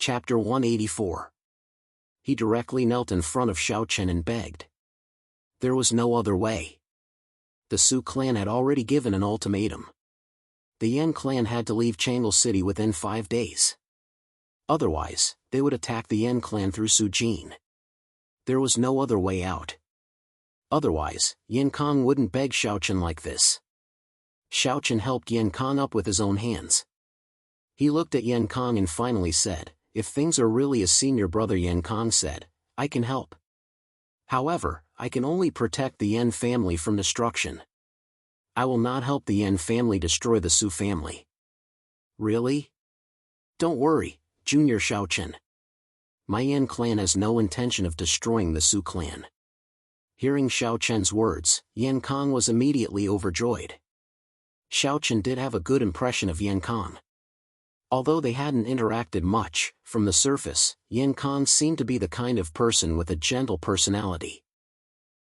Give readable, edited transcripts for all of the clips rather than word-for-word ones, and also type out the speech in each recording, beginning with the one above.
Chapter 184. He directly knelt in front of Xiao Chen and begged. There was no other way. The Su clan had already given an ultimatum. The Yan clan had to leave Changle City within 5 days. Otherwise, they would attack the Yan clan through Sujin. There was no other way out. Otherwise, Yan Kong wouldn't beg Xiao Chen like this. Xiao Chen helped Yan Kong up with his own hands. He looked at Yan Kong and finally said, "If things are really as senior brother," Yan Kong said, "I can help. However, I can only protect the Yan family from destruction. I will not help the Yan family destroy the Su family." Really? Don't worry, Junior Xiao Chen. My Yan clan has no intention of destroying the Su clan. Hearing Xiao Chen's words, Yan Kong was immediately overjoyed. Xiao Chen did have a good impression of Yan Kong. Although they hadn't interacted much, from the surface, Yan Kong seemed to be the kind of person with a gentle personality.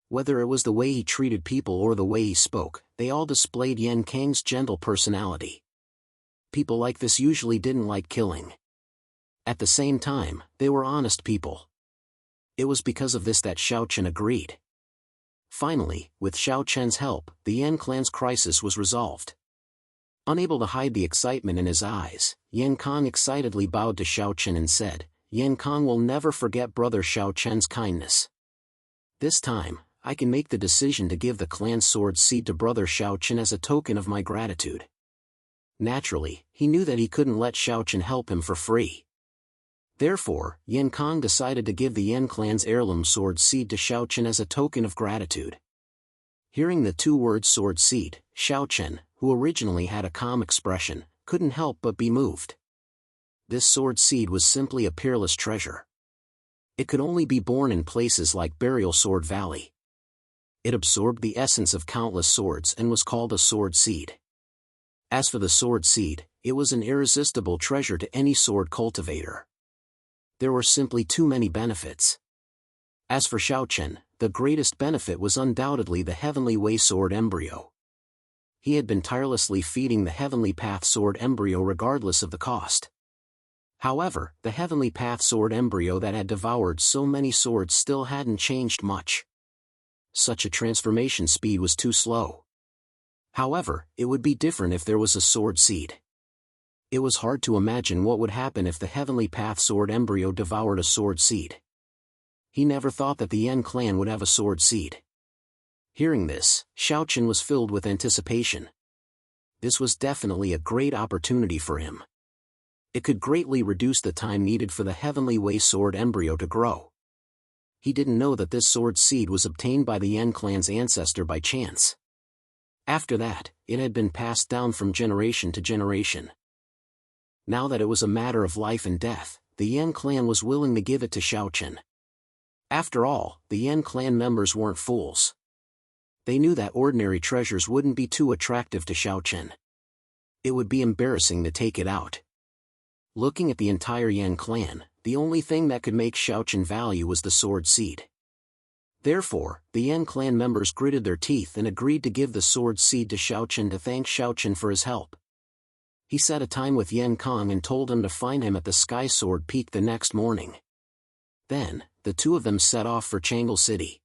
Whether it was the way he treated people or the way he spoke, they all displayed Yan Kang's gentle personality. People like this usually didn't like killing. At the same time, they were honest people. It was because of this that Xiao Chen agreed. Finally, with Xiao Chen's help, the Yan clan's crisis was resolved. Unable to hide the excitement in his eyes, Yan Kong excitedly bowed to Xiao Chen and said, "Yan Kong will never forget brother Xiao Chen's kindness. This time, I can make the decision to give the clan's sword seed to brother Xiao Chen as a token of my gratitude." Naturally, he knew that he couldn't let Xiao Chen help him for free. Therefore, Yan Kong decided to give the Yan clan's heirloom sword seed to Xiao Chen as a token of gratitude. Hearing the two words sword seed, Xiao Chen, who originally had a calm expression, couldn't help but be moved. This sword seed was simply a peerless treasure. It could only be born in places like Burial Sword Valley. It absorbed the essence of countless swords and was called a sword seed. As for the sword seed, it was an irresistible treasure to any sword cultivator. There were simply too many benefits. As for Xiao Chen, the greatest benefit was undoubtedly the Heavenly Way Sword embryo. He had been tirelessly feeding the Heavenly Path Sword embryo regardless of the cost. However, the Heavenly Path Sword embryo that had devoured so many swords still hadn't changed much. Such a transformation speed was too slow. However, it would be different if there was a sword seed. It was hard to imagine what would happen if the Heavenly Path Sword embryo devoured a sword seed. He never thought that the Yan clan would have a sword seed. Hearing this, Xiao Chen was filled with anticipation. This was definitely a great opportunity for him. It could greatly reduce the time needed for the Heavenly Way Sword embryo to grow. He didn't know that this sword seed was obtained by the Yan clan's ancestor by chance. After that, it had been passed down from generation to generation. Now that it was a matter of life and death, the Yan clan was willing to give it to Xiao Chen. After all, the Yan clan members weren't fools. They knew that ordinary treasures wouldn't be too attractive to Xiao Chen. It would be embarrassing to take it out. Looking at the entire Yan clan, the only thing that could make Xiao Chen value was the sword seed. Therefore, the Yan clan members gritted their teeth and agreed to give the sword seed to Xiao Chen to thank Xiao Chen for his help. He set a time with Yan Kong and told him to find him at the Sky Sword Peak the next morning. Then, the two of them set off for Changle City.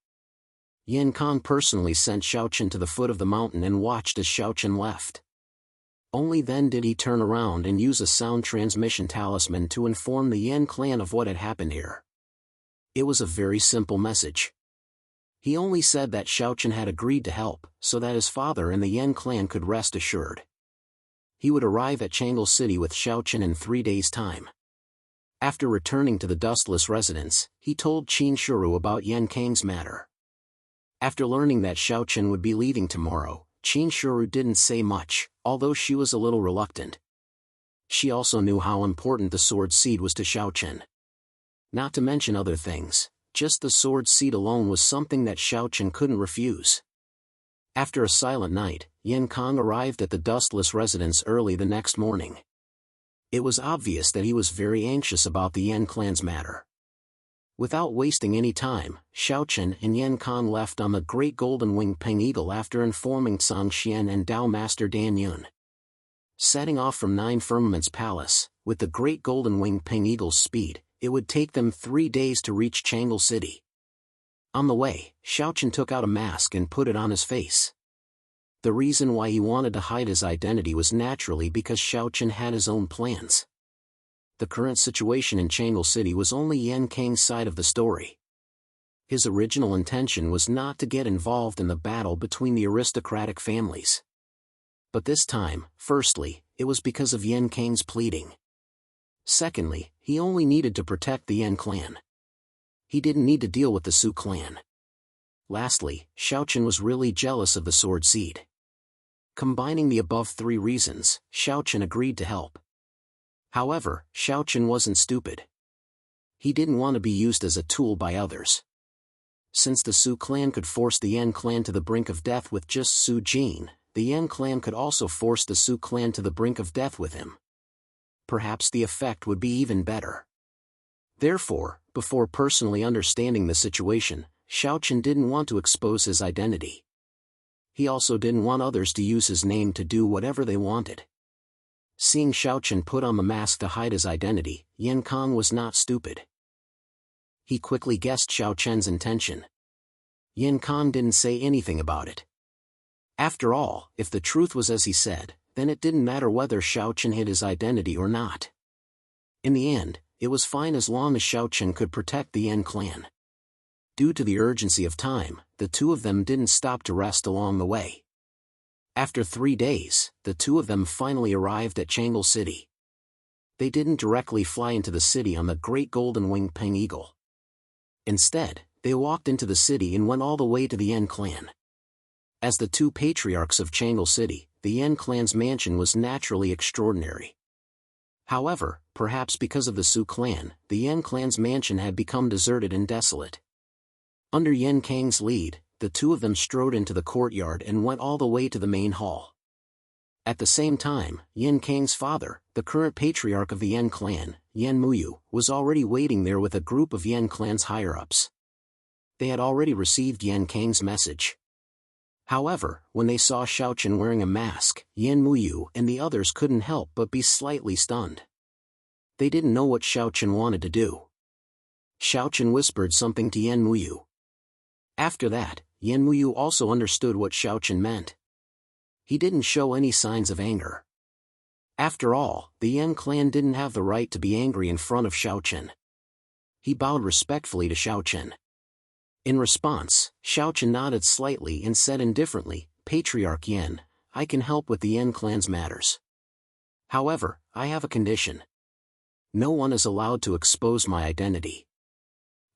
Yan Kong personally sent Xiao Chen to the foot of the mountain and watched as Xiao Chen left. Only then did he turn around and use a sound transmission talisman to inform the Yan clan of what had happened here. It was a very simple message. He only said that Xiao Chen had agreed to help, so that his father and the Yan clan could rest assured. He would arrive at Changle City with Xiao Chen in 3 days' time. After returning to the dustless residence, he told Qin Shuru about Yan Kang's matter. After learning that Xiao Chen would be leaving tomorrow, Qin Shuru didn't say much, although she was a little reluctant. She also knew how important the sword seed was to Xiao Chen. Not to mention other things, just the sword seed alone was something that Xiao Chen couldn't refuse. After a silent night, Yan Kong arrived at the dustless residence early the next morning. It was obvious that he was very anxious about the Yan clan's matter. Without wasting any time, Xiao Chen and Yan Kong left on the Great Golden Winged Peng Eagle after informing Tsang Xian and Dao Master Dan Yun. Setting off from Nine Firmaments Palace, with the great golden-winged ping eagle's speed, it would take them 3 days to reach Changle City. On the way, Xiaochen took out a mask and put it on his face. The reason why he wanted to hide his identity was naturally because Xiaochen had his own plans. The current situation in Changle City was only Yan Kang's side of the story. His original intention was not to get involved in the battle between the aristocratic families. But this time, firstly, it was because of Yan Kang's pleading. Secondly, he only needed to protect the Yan clan. He didn't need to deal with the Su clan. Lastly, Xiaochen was really jealous of the sword seed. Combining the above 3 reasons, Xiaochen agreed to help. However, Xiaochen wasn't stupid. He didn't want to be used as a tool by others. Since the Su clan could force the Yan clan to the brink of death with just Su Jin, the Yan clan could also force the Su clan to the brink of death with him. Perhaps the effect would be even better. Therefore, before personally understanding the situation, Xiaochen didn't want to expose his identity. He also didn't want others to use his name to do whatever they wanted. Seeing Xiaochen put on the mask to hide his identity, Yan Kang was not stupid. He quickly guessed Xiaochen's intention. Yan Kang didn't say anything about it. After all, if the truth was as he said, then it didn't matter whether Xiaochen hid his identity or not. In the end, it was fine as long as Xiaochen could protect the Yan clan. Due to the urgency of time, the two of them didn't stop to rest along the way. After 3 days, the two of them finally arrived at Changle City. They didn't directly fly into the city on the great golden-winged ping eagle. Instead, they walked into the city and went all the way to the Yan clan. As the 2 patriarchs of Changle City, the Yan clan's mansion was naturally extraordinary. However, perhaps because of the Su clan, the Yan clan's mansion had become deserted and desolate. Under Yan Kang's lead, the two of them strode into the courtyard and went all the way to the main hall. At the same time, Yan Kang's father, the current patriarch of the Yan clan, Yan Muyu, was already waiting there with a group of Yan clan's higher-ups. They had already received Yan Kang's message. However, when they saw Xiaochen wearing a mask, Yan Muyu and the others couldn't help but be slightly stunned. They didn't know what Xiaochen wanted to do. Xiaochen whispered something to Yan Muyu. After that, Yan Muyu also understood what Xiaochen meant. He didn't show any signs of anger. After all, the Yan clan didn't have the right to be angry in front of Xiaochen. He bowed respectfully to Xiaochen. In response, Xiaochen nodded slightly and said indifferently, "Patriarch Yan, I can help with the Yan clan's matters. However, I have a condition. No one is allowed to expose my identity."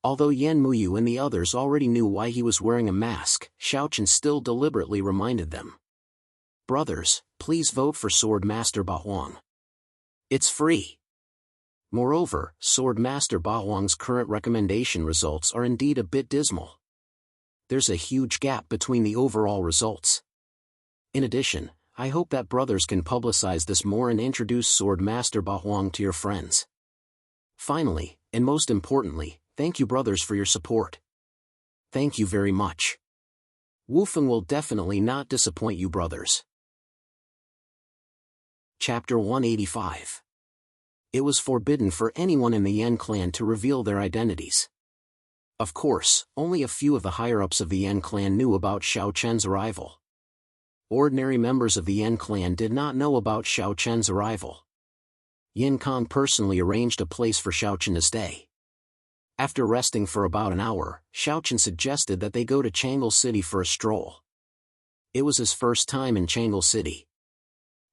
Although Yan Muyu and the others already knew why he was wearing a mask, Xiaochen still deliberately reminded them. "Brothers, please vote for Sword Master Ba Huang. It's free." Moreover, Sword Master Ba Huang's current recommendation results are indeed a bit dismal. There's a huge gap between the overall results. In addition, I hope that brothers can publicize this more and introduce Sword Master Ba Huang to your friends. Finally, and most importantly, thank you brothers for your support. Thank you very much. Wufeng will definitely not disappoint you brothers. Chapter 185. It was forbidden for anyone in the Yan clan to reveal their identities. Of course, only a few of the higher-ups of the Yan clan knew about Xiaochen's arrival. Ordinary members of the Yan clan did not know about Xiaochen's arrival. Yan Kang personally arranged a place for Xiaochen to stay. After resting for about an hour, Xiaochen suggested that they go to Changle City for a stroll. It was his first time in Changle City.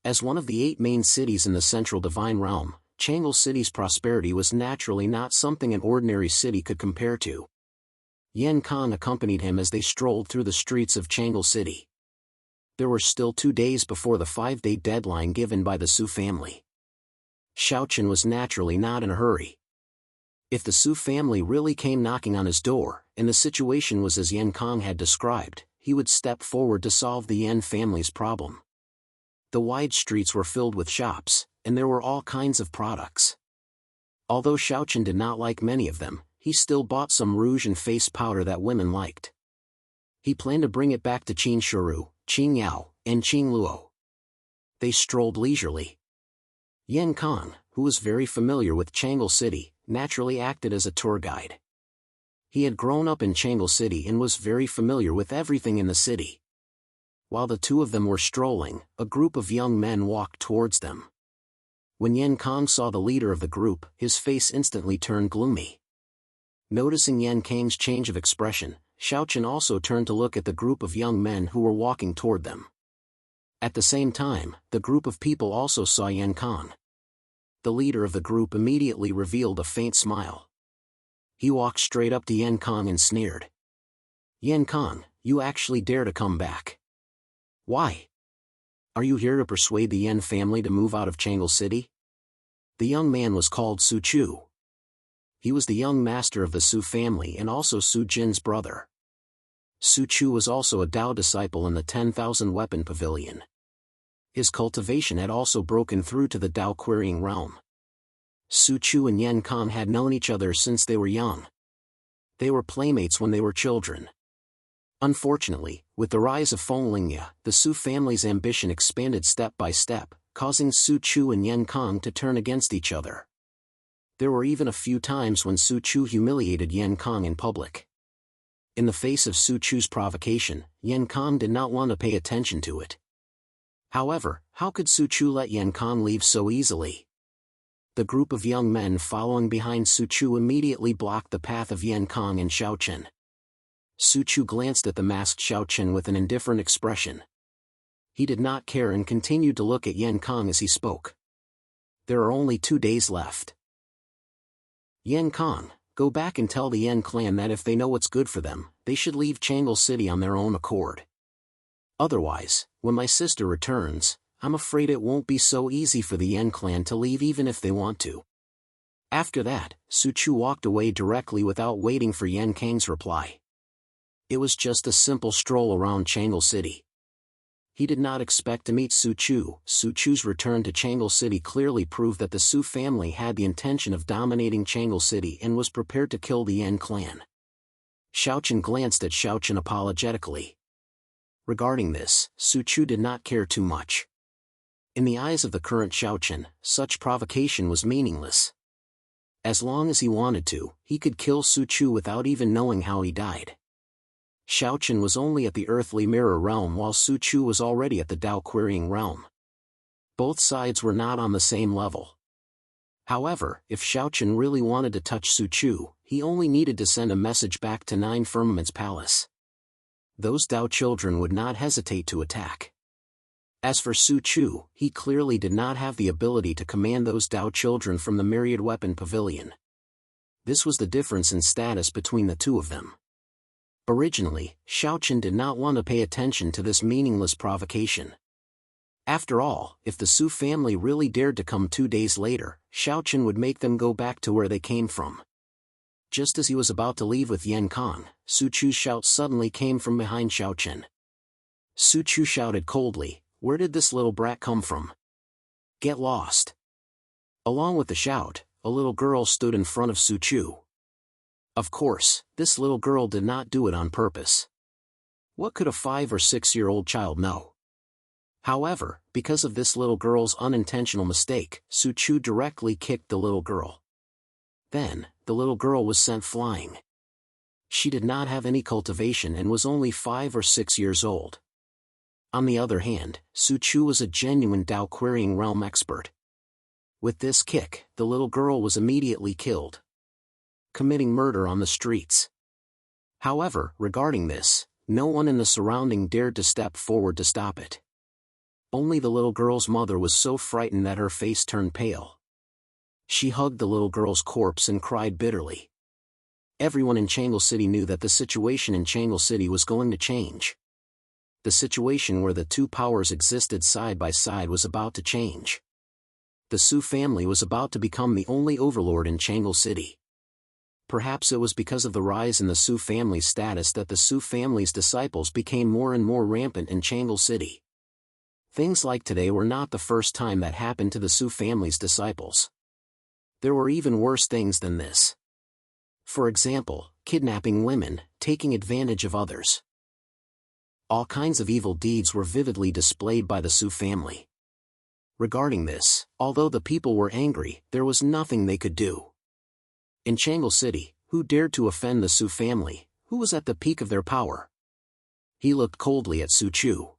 As one of the 8 main cities in the Central Divine Realm, Changle City's prosperity was naturally not something an ordinary city could compare to. Yan Kang accompanied him as they strolled through the streets of Changle City. There were still 2 days before the 5-day deadline given by the Su family. Xiaochen was naturally not in a hurry. If the Su family really came knocking on his door, and the situation was as Yan Kang had described, he would step forward to solve the Yan family's problem. The wide streets were filled with shops, and there were all kinds of products. Although Xiaochen did not like many of them, he still bought some rouge and face powder that women liked. He planned to bring it back to Qin Shuru, Qing Yao, and Qing Luo. They strolled leisurely. Yan Kang, who was very familiar with Changle City, naturally acted as a tour guide. He had grown up in Changle City and was very familiar with everything in the city. While the two of them were strolling, a group of young men walked towards them. When Yen Kang saw the leader of the group, his face instantly turned gloomy. Noticing Yen Kang's change of expression, Xiaochen also turned to look at the group of young men who were walking toward them. At the same time, the group of people also saw Yen Kang. The leader of the group immediately revealed a faint smile. He walked straight up to Yen Kang and sneered. "Yen Kang, you actually dare to come back? Why? Are you here to persuade the Yen family to move out of Changle City?" The young man was called Su Chu. He was the young master of the Su family and also Su Jin's brother. Su Chu was also a Dao disciple in the 10,000 Weapon Pavilion. His cultivation had also broken through to the Dao Querying realm. Su Chu and Yen Kang had known each other since they were young. They were playmates when they were children. Unfortunately, with the rise of Fenglingya, the Su family's ambition expanded step by step, causing Su Chu and Yen Kang to turn against each other. There were even a few times when Su Chu humiliated Yen Kang in public. In the face of Su Chu's provocation, Yen Kang did not want to pay attention to it. However, how could Su Chu let Yen Kang leave so easily? The group of young men following behind Su Chu immediately blocked the path of Yen Kang and Xiaochen. Su Chu glanced at the masked Xiaochen with an indifferent expression. He did not care and continued to look at Yen Kang as he spoke. "There are only 2 days left. Yen Kang, go back and tell the Yen clan that if they know what's good for them, they should leave Changle City on their own accord. Otherwise, when my sister returns, I'm afraid it won't be so easy for the Yen clan to leave even if they want to." After that, Su Chu walked away directly without waiting for Yen Kang's reply. It was just a simple stroll around Changle City. He did not expect to meet Su Chu. Su Chu's return to Changle City clearly proved that the Su family had the intention of dominating Changle City and was prepared to kill the Yen clan. Xiaochen glanced at Xiaochen apologetically. Regarding this, Su Chu did not care too much. In the eyes of the current Xiaochen, such provocation was meaningless. As long as he wanted to, he could kill Su Chu without even knowing how he died. Xiaochen was only at the earthly mirror realm while Su Chu was already at the Dao Querying realm. Both sides were not on the same level. However, if Xiaochen really wanted to touch Su Chu, he only needed to send a message back to Nine Firmament's palace. Those Dao children would not hesitate to attack. As for Su Chu, he clearly did not have the ability to command those Dao children from the Myriad Weapon Pavilion. This was the difference in status between the two of them. Originally, Xiaochen did not want to pay attention to this meaningless provocation. After all, if the Su family really dared to come 2 days later, Xiaochen would make them go back to where they came from. Just as he was about to leave with Yen Kang, Su Chu's shout suddenly came from behind Xiaochen. Su Chu shouted coldly, "Where did this little brat come from? Get lost!" Along with the shout, a little girl stood in front of Su Chu. Of course, this little girl did not do it on purpose. What could a 5 or 6-year-old child know? However, because of this little girl's unintentional mistake, Su Chu directly kicked the little girl. Then, the little girl was sent flying. She did not have any cultivation and was only 5 or 6 years old. On the other hand, Su Chu was a genuine Dao Querying realm expert. With this kick, the little girl was immediately killed, committing murder on the streets. However, regarding this, no one in the surrounding dared to step forward to stop it. Only the little girl's mother was so frightened that her face turned pale. She hugged the little girl's corpse and cried bitterly. Everyone in Changle City knew that the situation in Changle City was going to change. The situation where the two powers existed side by side was about to change. The Su family was about to become the only overlord in Changle City. Perhaps it was because of the rise in the Su family's status that the Su family's disciples became more and more rampant in Changle City. Things like today were not the first time that happened to the Su family's disciples. There were even worse things than this. For example, kidnapping women, taking advantage of others. All kinds of evil deeds were vividly displayed by the Su family. Regarding this, although the people were angry, there was nothing they could do. In Changle City, who dared to offend the Su family, who was at the peak of their power? He looked coldly at Su Chu.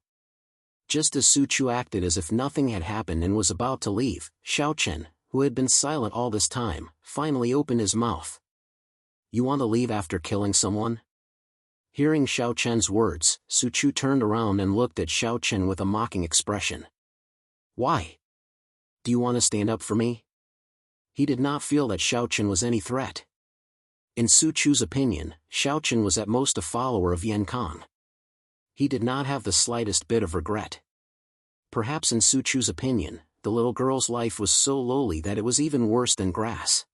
Just as Su Chu acted as if nothing had happened and was about to leave, Xiao Chen, who had been silent all this time, finally opened his mouth. You want to leave after killing someone? Hearing Xiao Chen's words, Su Chu turned around and looked at Xiao Chen with a mocking expression. Why? Do you want to stand up for me? He did not feel that Xiao Chen was any threat. In Su Chu's opinion, Xiao Chen was at most a follower of Yan Kang. He did not have the slightest bit of regret. Perhaps in Su Chu's opinion, the little girl's life was so lowly that it was even worse than grass.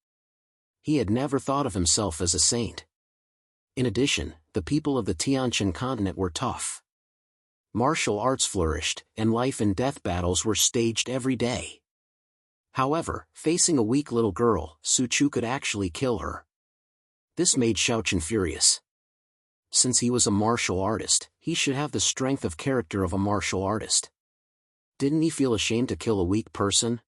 He had never thought of himself as a saint. In addition, the people of the Tianqian continent were tough. Martial arts flourished, and life-and-death battles were staged every day. However, facing a weak little girl, Su Chu could actually kill her. This made Xiao Chen furious. Since he was a martial artist, he should have the strength of character of a martial artist. Didn't he feel ashamed to kill a weak person?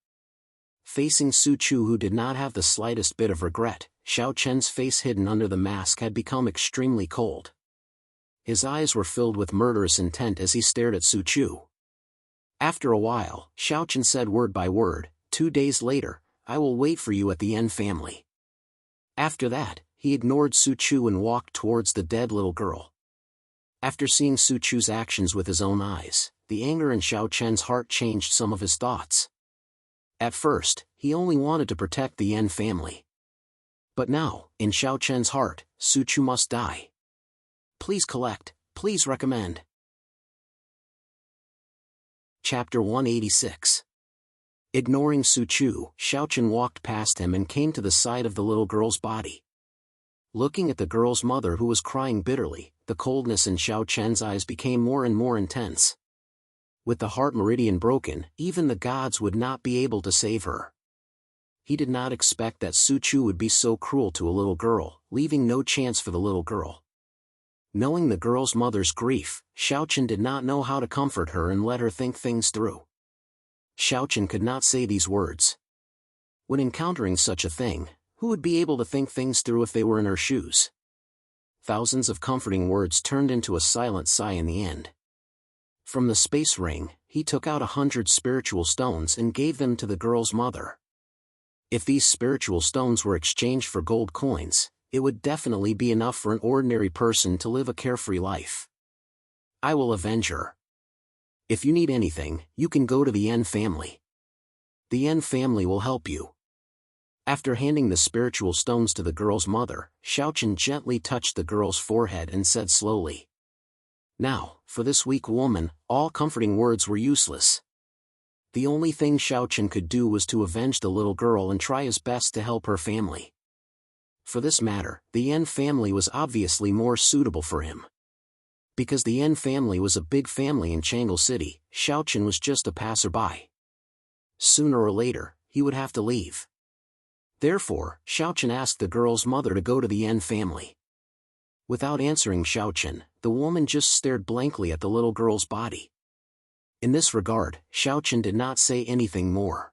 Facing Su Chu, who did not have the slightest bit of regret, Xiao Chen's face hidden under the mask had become extremely cold. His eyes were filled with murderous intent as he stared at Su Chu. After a while, Xiao Chen said word by word, 2 days later, I will wait for you at the Yan family. After that, he ignored Su Chu and walked towards the dead little girl. After seeing Su Chu's actions with his own eyes, the anger in Xiao Chen's heart changed some of his thoughts. At first, he only wanted to protect the Yan family. But now, in Xiao Chen's heart, Su Chu must die. Please collect, please recommend. Chapter 186. Ignoring Su Chu, Xiao Chen walked past him and came to the side of the little girl's body. Looking at the girl's mother who was crying bitterly, the coldness in Xiao Chen's eyes became more and more intense. With the heart meridian broken, even the gods would not be able to save her. He did not expect that Su Chu would be so cruel to a little girl, leaving no chance for the little girl. Knowing the girl's mother's grief, Xiao Chen did not know how to comfort her and let her think things through. Xiao Chen could not say these words. When encountering such a thing, who would be able to think things through if they were in her shoes? Thousands of comforting words turned into a silent sigh in the end. From the space ring, he took out 100 spiritual stones and gave them to the girl's mother. If these spiritual stones were exchanged for gold coins, it would definitely be enough for an ordinary person to live a carefree life. I will avenge her. If you need anything, you can go to the Yan family. The Yan family will help you. After handing the spiritual stones to the girl's mother, Xiao Chen gently touched the girl's forehead and said slowly. Now, for this weak woman, all comforting words were useless. The only thing Xiao Chen could do was to avenge the little girl and try his best to help her family. For this matter, the Yan family was obviously more suitable for him. Because the Yan family was a big family in Changle City, Xiao Chen was just a passerby. Sooner or later, he would have to leave. Therefore, Xiao Chen asked the girl's mother to go to the Yan family. Without answering Xiao Chen, the woman just stared blankly at the little girl's body. In this regard, Xiao Chen did not say anything more.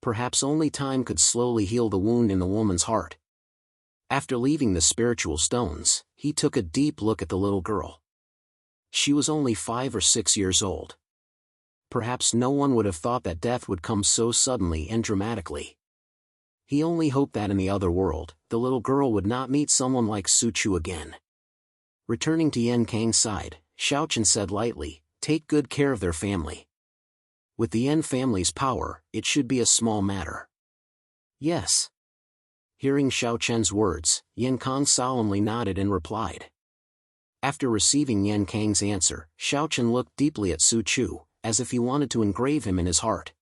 Perhaps only time could slowly heal the wound in the woman's heart. After leaving the spiritual stones, he took a deep look at the little girl. She was only 5 or 6 years old. Perhaps no one would have thought that death would come so suddenly and dramatically. He only hoped that in the other world, the little girl would not meet someone like Su Chu again. Returning to Yan Kang's side, Xiao Chen said lightly, take good care of their family. With the Yan family's power, it should be a small matter. Yes. Hearing Xiao Chen's words, Yan Kang solemnly nodded and replied. After receiving Yan Kang's answer, Xiao Chen looked deeply at Su Chu, as if he wanted to engrave him in his heart.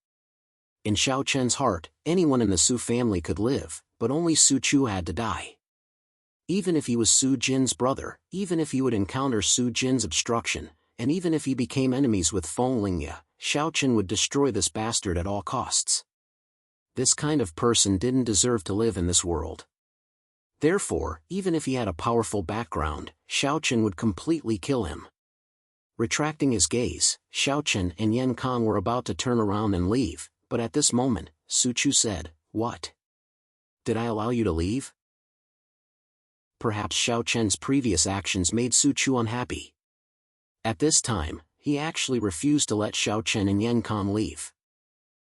In Xiao Chen's heart, anyone in the Su family could live, but only Su Chu had to die. Even if he was Su Jin's brother, even if he would encounter Su Jin's obstruction, and even if he became enemies with Feng Lingya, Xiao Chen would destroy this bastard at all costs. This kind of person didn't deserve to live in this world. Therefore, even if he had a powerful background, Xiao Chen would completely kill him. Retracting his gaze, Xiaochen and Yan Kang were about to turn around and leave, but at this moment, Su Chu said, "What? Did I allow you to leave?" Perhaps Xiaochen's previous actions made Su Chu unhappy. At this time, he actually refused to let Xiaochen and Yan Kang leave.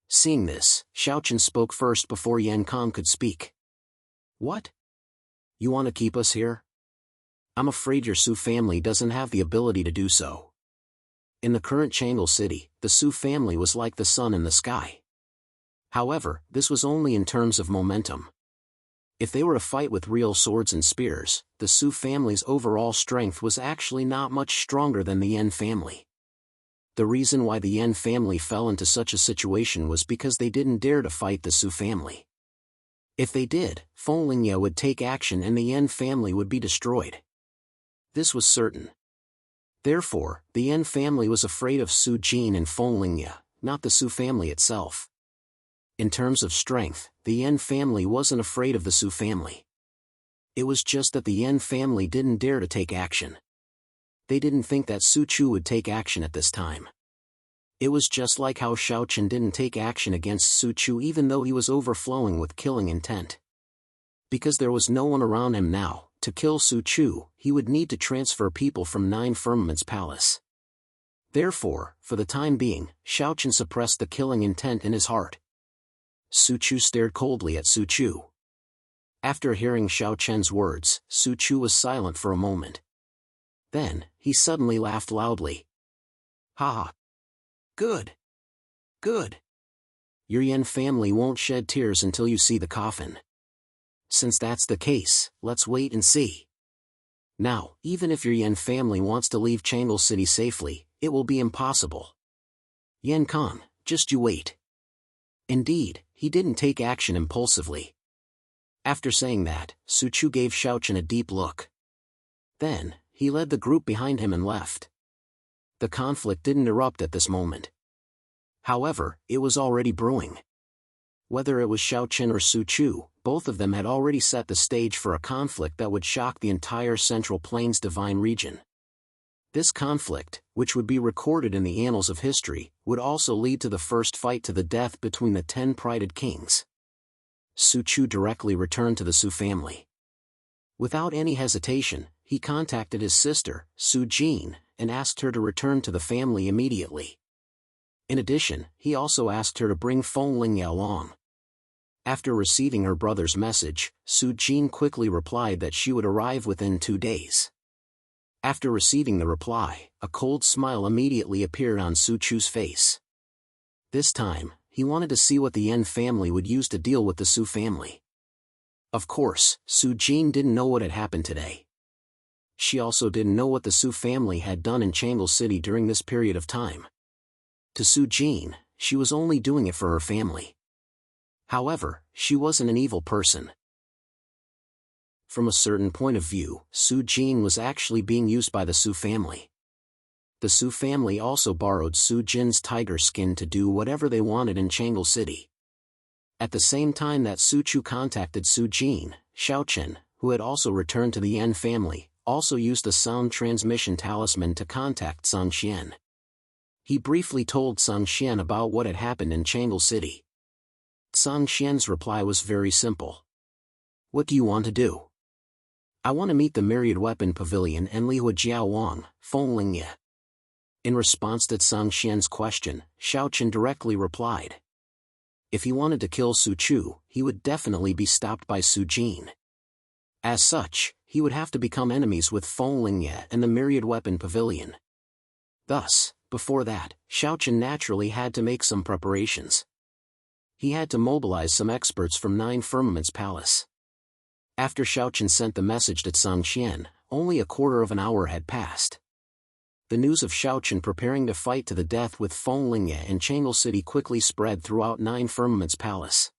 Seeing this, Xiaochen spoke first before Yan Kang could speak. "What? You want to keep us here? I'm afraid your Su family doesn't have the ability to do so." In the current Changle City, the Su family was like the sun in the sky. However, this was only in terms of momentum. If they were to fight with real swords and spears, the Su family's overall strength was actually not much stronger than the Yan family. The reason why the Yan family fell into such a situation was because they didn't dare to fight the Su family. If they did, Fenglingye would take action and the Yan family would be destroyed. This was certain. Therefore, the Yan family was afraid of Su Jin and Fenglingye, not the Su family itself. In terms of strength, the Yan family wasn't afraid of the Su family. It was just that the Yan family didn't dare to take action. They didn't think that Su Chu would take action at this time. It was just like how Xiaochen didn't take action against Su Chu even though he was overflowing with killing intent. Because there was no one around him now, to kill Su Chu, he would need to transfer people from Nine Firmaments Palace. Therefore, for the time being, Xiaochen suppressed the killing intent in his heart. Su Chu stared coldly at Su Chu. After hearing Xiaochen's words, Su Chu was silent for a moment. Then, he suddenly laughed loudly. "Ha ha! Good! Good! Your Yan family won't shed tears until you see the coffin. Since that's the case, let's wait and see. Now, even if your Yan family wants to leave Changle City safely, it will be impossible. Yan Kang, just you wait." Indeed, he didn't take action impulsively. After saying that, Su Chu gave Xiaochen a deep look. Then, he led the group behind him and left. The conflict didn't erupt at this moment. However, it was already brewing. Whether it was Xiaochen or Su Chu, both of them had already set the stage for a conflict that would shock the entire Central Plains Divine region. This conflict, which would be recorded in the annals of history, would also lead to the first fight to the death between the 10 prided kings. Su Chu directly returned to the Su family. Without any hesitation, he contacted his sister, Su Jin, and asked her to return to the family immediately. In addition, he also asked her to bring Fenglingye along. After receiving her brother's message, Su Jin quickly replied that she would arrive within 2 days. After receiving the reply, a cold smile immediately appeared on Su Chu's face. This time, he wanted to see what the Yan family would use to deal with the Su family. Of course, Su Jin didn't know what had happened today. She also didn't know what the Su family had done in Changle City during this period of time. To Su Jin, she was only doing it for her family. However, she wasn't an evil person. From a certain point of view, Su Jin was actually being used by the Su family. The Su family also borrowed Su Jin's tiger skin to do whatever they wanted in Changle City. At the same time that Su Chu contacted Su Jin, Xiaochen, who had also returned to the Yan family, also used a sound transmission talisman to contact Sang Xian. He briefly told Sang Xian about what had happened in Changle City. Sang Xian's reply was very simple. "What do you want to do?" "I want to meet the Myriad Weapon Pavilion and Lihua Jiao Wang, Fenglingye." In response to Sang Xian's question, Xiaochen directly replied. If he wanted to kill Su Chu, he would definitely be stopped by Su Jin. As such, he would have to become enemies with Fenglingye and the Myriad Weapon Pavilion. Thus, before that, Xiaochen naturally had to make some preparations. He had to mobilize some experts from Nine Firmaments Palace. After Xiaochen sent the message to Sang Xian, only a quarter of an hour had passed. The news of Xiaochen preparing to fight to the death with Fenglingye and Changle City quickly spread throughout Nine Firmaments Palace.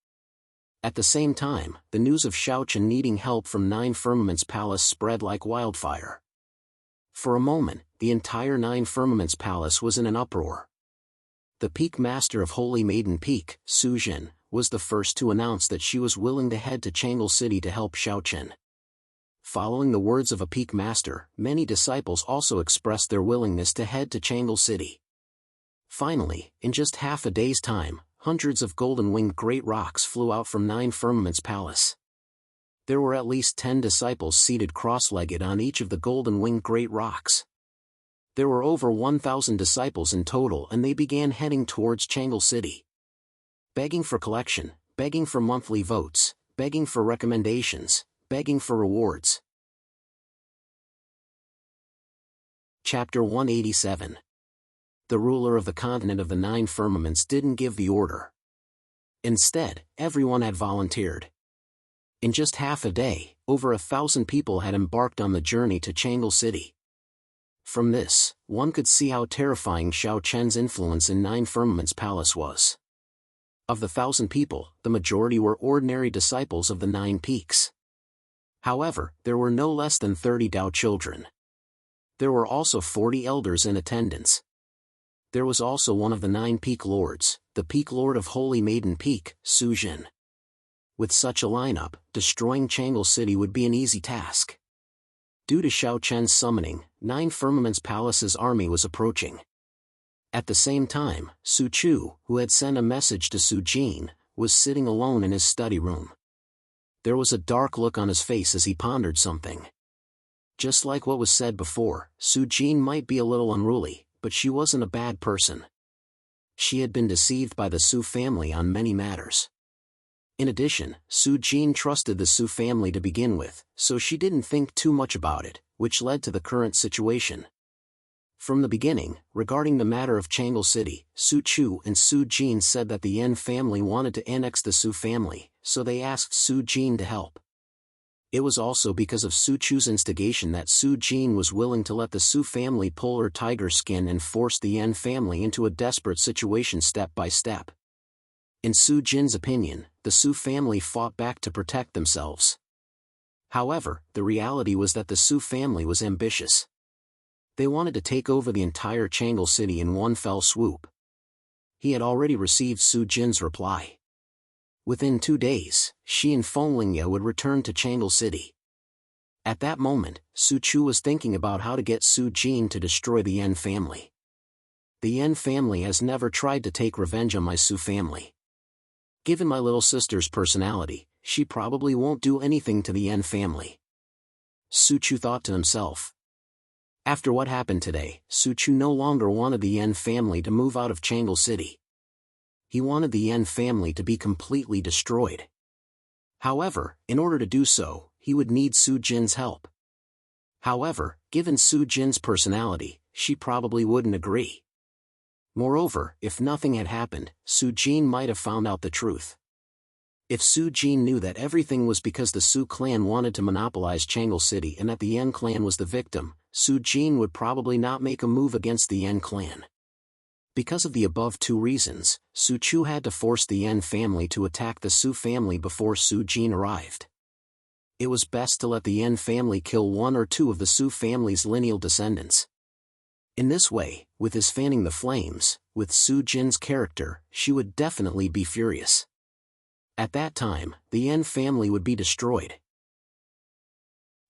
At the same time, the news of Xiaochen needing help from Nine Firmaments Palace spread like wildfire. For a moment, the entire Nine Firmaments Palace was in an uproar. The Peak Master of Holy Maiden Peak, Su Jin, was the first to announce that she was willing to head to Changle City to help Xiaochen. Following the words of a peak master, many disciples also expressed their willingness to head to Changle City. Finally, in just half a day's time, hundreds of golden-winged great rocks flew out from Nine Firmaments Palace. There were at least 10 disciples seated cross-legged on each of the golden-winged great rocks. There were over 1,000 disciples in total, and they began heading towards Changle City. Begging for collection, begging for monthly votes, begging for recommendations, begging for rewards. Chapter 187. The ruler of the continent of the Nine Firmaments didn't give the order. Instead, everyone had volunteered. In just half a day, over 1,000 people had embarked on the journey to Changle City. From this, one could see how terrifying Xiao Chen's influence in Nine Firmaments Palace was. Of the 1,000 people, the majority were ordinary disciples of the Nine Peaks. However, there were no less than 30 Dao children. There were also 40 elders in attendance. There was also one of the 9 Peak Lords, the Peak Lord of Holy Maiden Peak, Su Jin. With such a lineup, destroying Changle City would be an easy task. Due to Xiao Chen's summoning, Nine Firmaments Palace's army was approaching. At the same time, Su Chu, who had sent a message to Su Jin, was sitting alone in his study room. There was a dark look on his face as he pondered something. Just like what was said before, Su Jin might be a little unruly, but she wasn't a bad person. She had been deceived by the Su family on many matters. In addition, Su Jin trusted the Su family to begin with, so she didn't think too much about it, which led to the current situation. From the beginning, regarding the matter of Changle City, Su Chu and Su Jin said that the Yan family wanted to annex the Su family, so they asked Su Jin to help. It was also because of Su Chu's instigation that Su Jin was willing to let the Su family pull her tiger skin and force the Yan family into a desperate situation step by step. In Su Jin's opinion, the Su family fought back to protect themselves. However, the reality was that the Su family was ambitious. They wanted to take over the entire Changle City in one fell swoop. He had already received Su Jin's reply. Within 2 days, she and Feng Lingye would return to Changle City. At that moment, Su Chu was thinking about how to get Su Jin to destroy the Yan family. The Yan family has never tried to take revenge on my Su family. Given my little sister's personality, she probably won't do anything to the Yan family. Su Chu thought to himself. After what happened today, Su Chu no longer wanted the Yan family to move out of Changle City. He wanted the Yan family to be completely destroyed. However, in order to do so, he would need Su Jin's help. However, given Su Jin's personality, she probably wouldn't agree. Moreover, if nothing had happened, Su Jin might have found out the truth. If Su Jin knew that everything was because the Su clan wanted to monopolize Changle City and that the Yan clan was the victim, Su Jin would probably not make a move against the Yan clan. Because of the above 2 reasons, Su Chu had to force the Yan family to attack the Su family before Su Jin arrived. It was best to let the Yan family kill 1 or 2 of the Su family's lineal descendants. In this way, with his fanning the flames, with Su Jin's character, she would definitely be furious. At that time, the Yan family would be destroyed.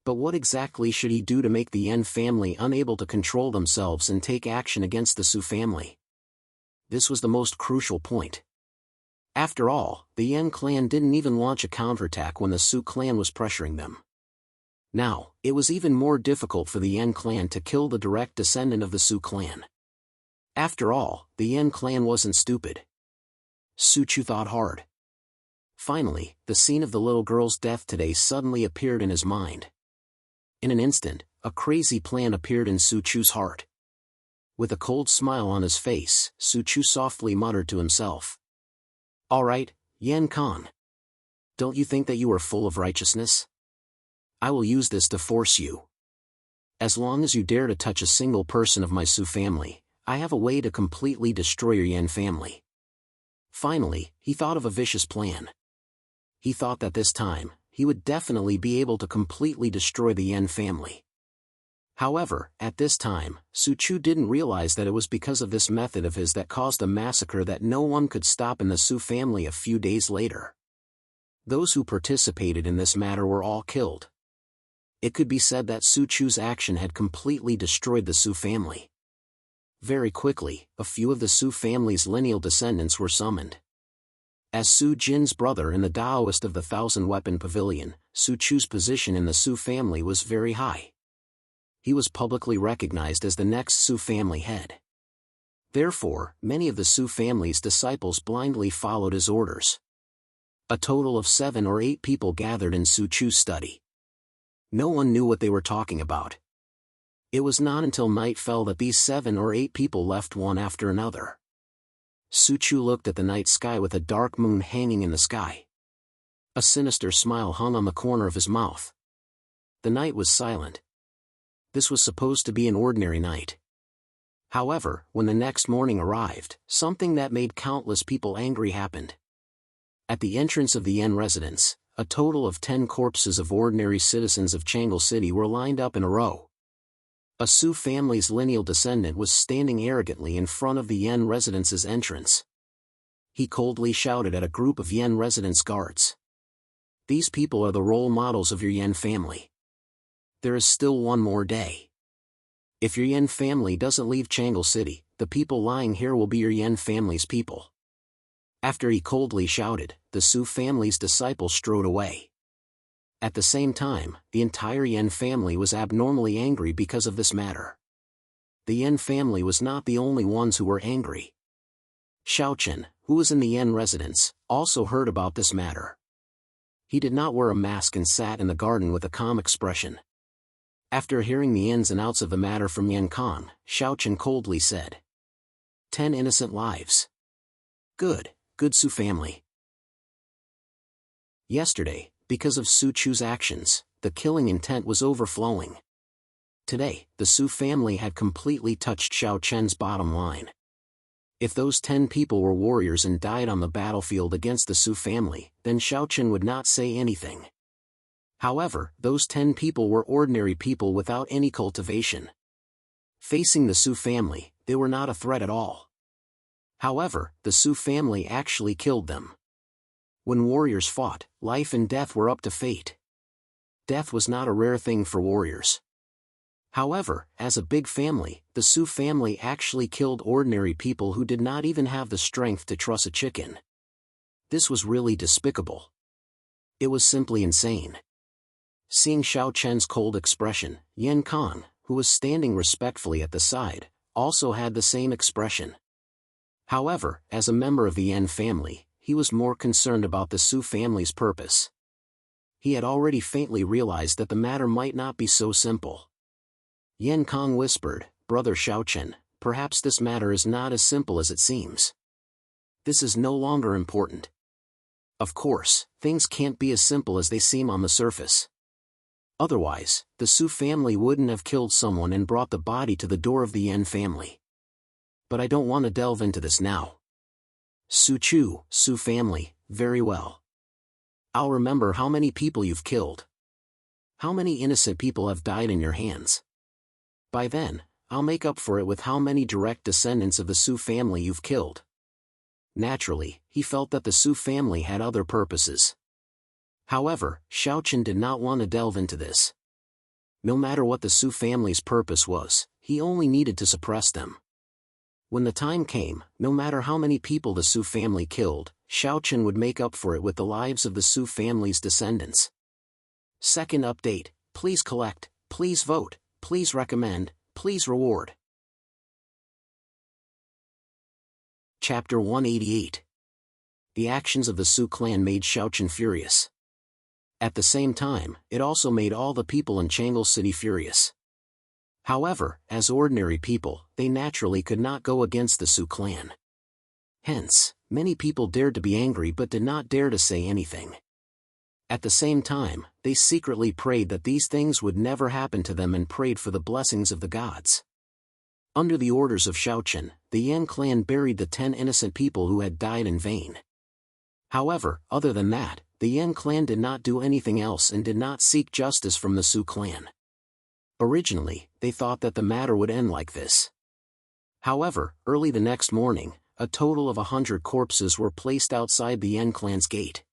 But what exactly should he do to make the Yan family unable to control themselves and take action against the Su family? This was the most crucial point. After all, the Yan clan didn't even launch a counterattack when the Su clan was pressuring them. Now, it was even more difficult for the Yan clan to kill the direct descendant of the Su clan. After all, the Yan clan wasn't stupid. Su Chu thought hard. Finally, the scene of the little girl's death today suddenly appeared in his mind. In an instant, a crazy plan appeared in Su Chu's heart. With a cold smile on his face, Su Chu softly muttered to himself. "All right, Yan Khan. Don't you think that you are full of righteousness? I will use this to force you. As long as you dare to touch a single person of my Su family, I have a way to completely destroy your Yan family." Finally, he thought of a vicious plan. He thought that this time, he would definitely be able to completely destroy the Yan family. However, at this time, Su Chu didn't realize that it was because of this method of his that caused a massacre that no one could stop in the Su family a few days later. Those who participated in this matter were all killed. It could be said that Su Chu's action had completely destroyed the Su family. Very quickly, a few of the Su family's lineal descendants were summoned. As Su Jin's brother and the Taoist of the Thousand-Weapon Pavilion, Su Chu's position in the Su family was very high. He was publicly recognized as the next Su family head. Therefore, many of the Su family's disciples blindly followed his orders. A total of 7 or 8 people gathered in Su Chu's study. No one knew what they were talking about. It was not until night fell that these 7 or 8 people left one after another. Su Chu looked at the night sky with a dark moon hanging in the sky. A sinister smile hung on the corner of his mouth. The night was silent. This was supposed to be an ordinary night. However, when the next morning arrived, something that made countless people angry happened. At the entrance of the Yen residence, a total of 10 corpses of ordinary citizens of Changle City were lined up in a row. A Su family's lineal descendant was standing arrogantly in front of the Yen residence's entrance. He coldly shouted at a group of Yen residence guards. "These people are the role models of your Yen family. There is still one more day. If your Yen family doesn't leave Changle City, the people lying here will be your Yen family's people." After he coldly shouted, the Su family's disciples strode away. At the same time, the entire Yen family was abnormally angry because of this matter. The Yen family was not the only ones who were angry. Xiaochen, who was in the Yen residence, also heard about this matter. He did not wear a mask and sat in the garden with a calm expression. After hearing the ins and outs of the matter from Yan Kong, Xiaochen coldly said, 10 innocent lives. Good Su family. Yesterday, because of Su Chu's actions, the killing intent was overflowing. Today, the Su family had completely touched Xiaochen's bottom line. If those 10 people were warriors and died on the battlefield against the Su family, then Xiaochen would not say anything. However, those 10 people were ordinary people without any cultivation. Facing the Su family, they were not a threat at all. However, the Su family actually killed them. When warriors fought, life and death were up to fate. Death was not a rare thing for warriors. However, as a big family, the Su family actually killed ordinary people who did not even have the strength to truss a chicken. This was really despicable. It was simply insane. Seeing Xiaochen's cold expression, Yan Kong, who was standing respectfully at the side, also had the same expression. However, as a member of the Yen family, he was more concerned about the Su family's purpose. He had already faintly realized that the matter might not be so simple. Yan Kong whispered, "Brother Xiaochen, perhaps this matter is not as simple as it seems. This is no longer important. Of course, things can't be as simple as they seem on the surface. Otherwise, the Su family wouldn't have killed someone and brought the body to the door of the Yen family. But I don't want to delve into this now. Su Chu, Su family, very well. I'll remember how many people you've killed. How many innocent people have died in your hands. By then, I'll make up for it with how many direct descendants of the Su family you've killed." Naturally, he felt that the Su family had other purposes. However, Xiaochen did not want to delve into this. No matter what the Su family's purpose was, he only needed to suppress them. When the time came, no matter how many people the Su family killed, Xiaochen would make up for it with the lives of the Su family's descendants. Second update: please collect, please vote, please recommend, please reward. Chapter 188. The actions of the Su clan made Xiaochen furious. At the same time, it also made all the people in Changle City furious. However, as ordinary people, they naturally could not go against the Su clan. Hence, many people dared to be angry but did not dare to say anything. At the same time, they secretly prayed that these things would never happen to them and prayed for the blessings of the gods. Under the orders of Xiaochen, the Yan clan buried the 10 innocent people who had died in vain. However, other than that, the Yan clan did not do anything else and did not seek justice from the Su clan. Originally, they thought that the matter would end like this. However, early the next morning, a total of 100 corpses were placed outside the Yan clan's gate.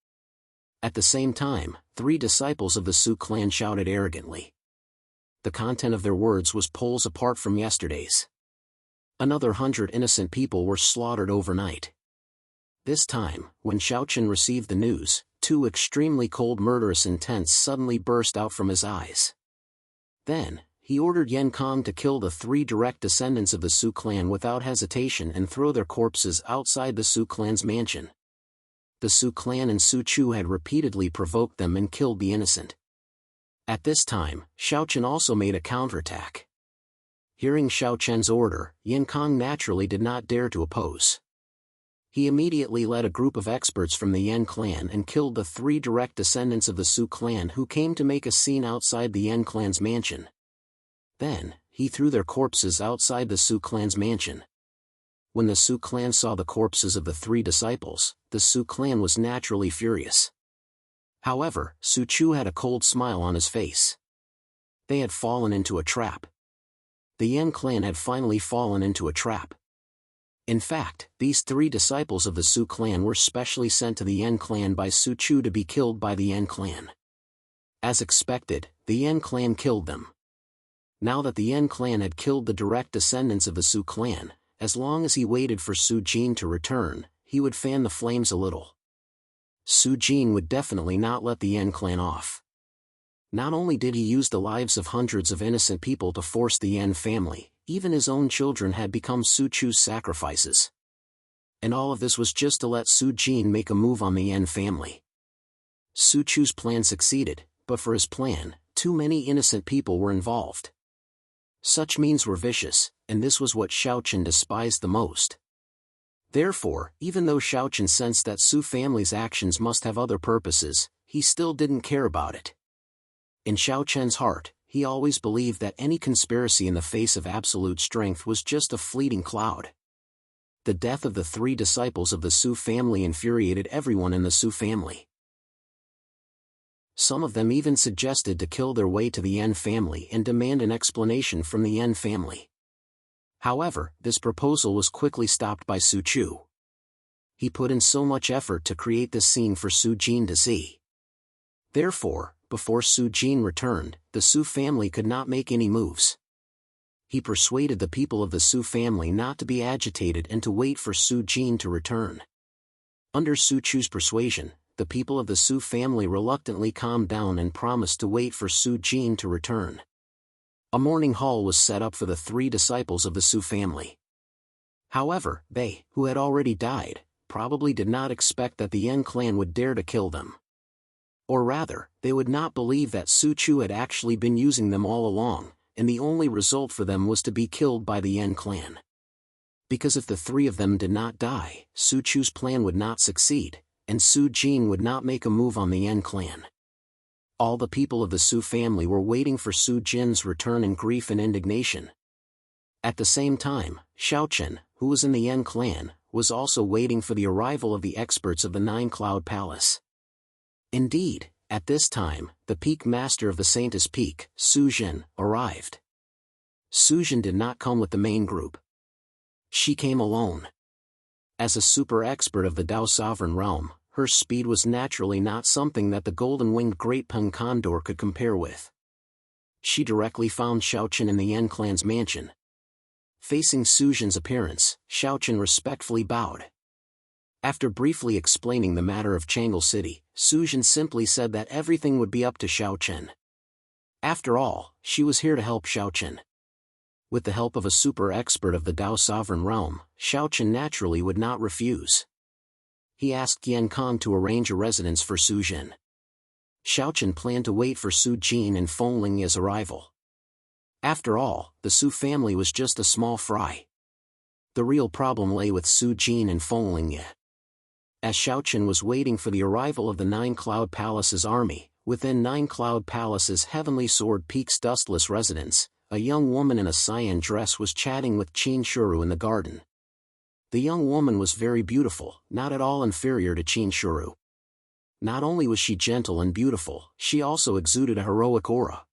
At the same time, 3 disciples of the Su clan shouted arrogantly, The content of their words was poles apart from yesterday's. Another 100 innocent people were slaughtered overnight. This time, when Xiaochen received the news, two extremely cold murderous intents suddenly burst out from his eyes. Then, he ordered Yan Kong to kill the 3 direct descendants of the Su clan without hesitation and throw their corpses outside the Su clan's mansion. The Su clan and Su Chu had repeatedly provoked them and killed the innocent. At this time, Xiaochen also made a counterattack. Hearing Xiaochen's order, Yan Kong naturally did not dare to oppose. He immediately led a group of experts from the Yan clan and killed the 3 direct descendants of the Su clan who came to make a scene outside the Yan clan's mansion. Then, he threw their corpses outside the Su clan's mansion. When the Su clan saw the corpses of the 3 disciples, the Su clan was naturally furious. However, Su Chu had a cold smile on his face. They had fallen into a trap. The Yan clan had finally fallen into a trap. In fact, these 3 disciples of the Su clan were specially sent to the Yan clan by Su Chu to be killed by the Yan clan. As expected, the Yan clan killed them. Now that the Yan clan had killed the direct descendants of the Su clan, as long as he waited for Su Jin to return, he would fan the flames a little. Su Jin would definitely not let the Yan clan off. Not only did he use the lives of hundreds of innocent people to force the Yan family, even his own children had become Su Chu's sacrifices. And all of this was just to let Su Jin make a move on the Yan family. Su Chu's plan succeeded, but for his plan, too many innocent people were involved. Such means were vicious, and this was what Xiaochen despised the most. Therefore, even though Xiaochen sensed that Su family's actions must have other purposes, he still didn't care about it. In Xiaochen's heart, he always believed that any conspiracy in the face of absolute strength was just a fleeting cloud. The death of the 3 disciples of the Su family infuriated everyone in the Su family. Some of them even suggested to kill their way to the Yan family and demand an explanation from the Yan family. However, this proposal was quickly stopped by Su Chu. He put in so much effort to create this scene for Su Jin to see. Therefore, before Su Jin returned, the Su family could not make any moves. He persuaded the people of the Su family not to be agitated and to wait for Su Jin to return. Under Su Chu's persuasion, the people of the Su family reluctantly calmed down and promised to wait for Su Jin to return. A mourning hall was set up for the 3 disciples of the Su family. However, they, who had already died, probably did not expect that the Yan clan would dare to kill them. Or rather, they would not believe that Su Chu had actually been using them all along, and the only result for them was to be killed by the Yan clan. Because if the 3 of them did not die, Su Chu's plan would not succeed, and Su Jin would not make a move on the Yan clan. All the people of the Su family were waiting for Su Jin's return in grief and indignation. At the same time, Xiaochen, who was in the Yan clan, was also waiting for the arrival of the experts of the 9-Cloud Palace. Indeed, at this time, the peak master of the Saintess Peak, Su Jin, arrived. Su Jin did not come with the main group. She came alone. As a super expert of the Dao Sovereign Realm, her speed was naturally not something that the golden-winged Great Peng Condor could compare with. She directly found Xiaochen in the Yan clan's mansion. Facing Su Jin's appearance, Xiaochen respectfully bowed. After briefly explaining the matter of Changle City, Su Jin simply said that everything would be up to Xiaochen. After all, she was here to help Xiaochen. With the help of a super expert of the Dao Sovereign Realm, Xiaochen naturally would not refuse. He asked Yan Kong to arrange a residence for Su Jin. Xiaochen planned to wait for Su Jin and Feng Lingya's arrival. After all, the Su family was just a small fry. The real problem lay with Su Jin and Feng Lingya. As Xiaochen was waiting for the arrival of the 9-Cloud Palace's army, within 9-Cloud Palace's Heavenly Sword Peak's dustless residence, a young woman in a cyan dress was chatting with Qin Shuru in the garden. The young woman was very beautiful, not at all inferior to Qin Shuru. Not only was she gentle and beautiful, she also exuded a heroic aura.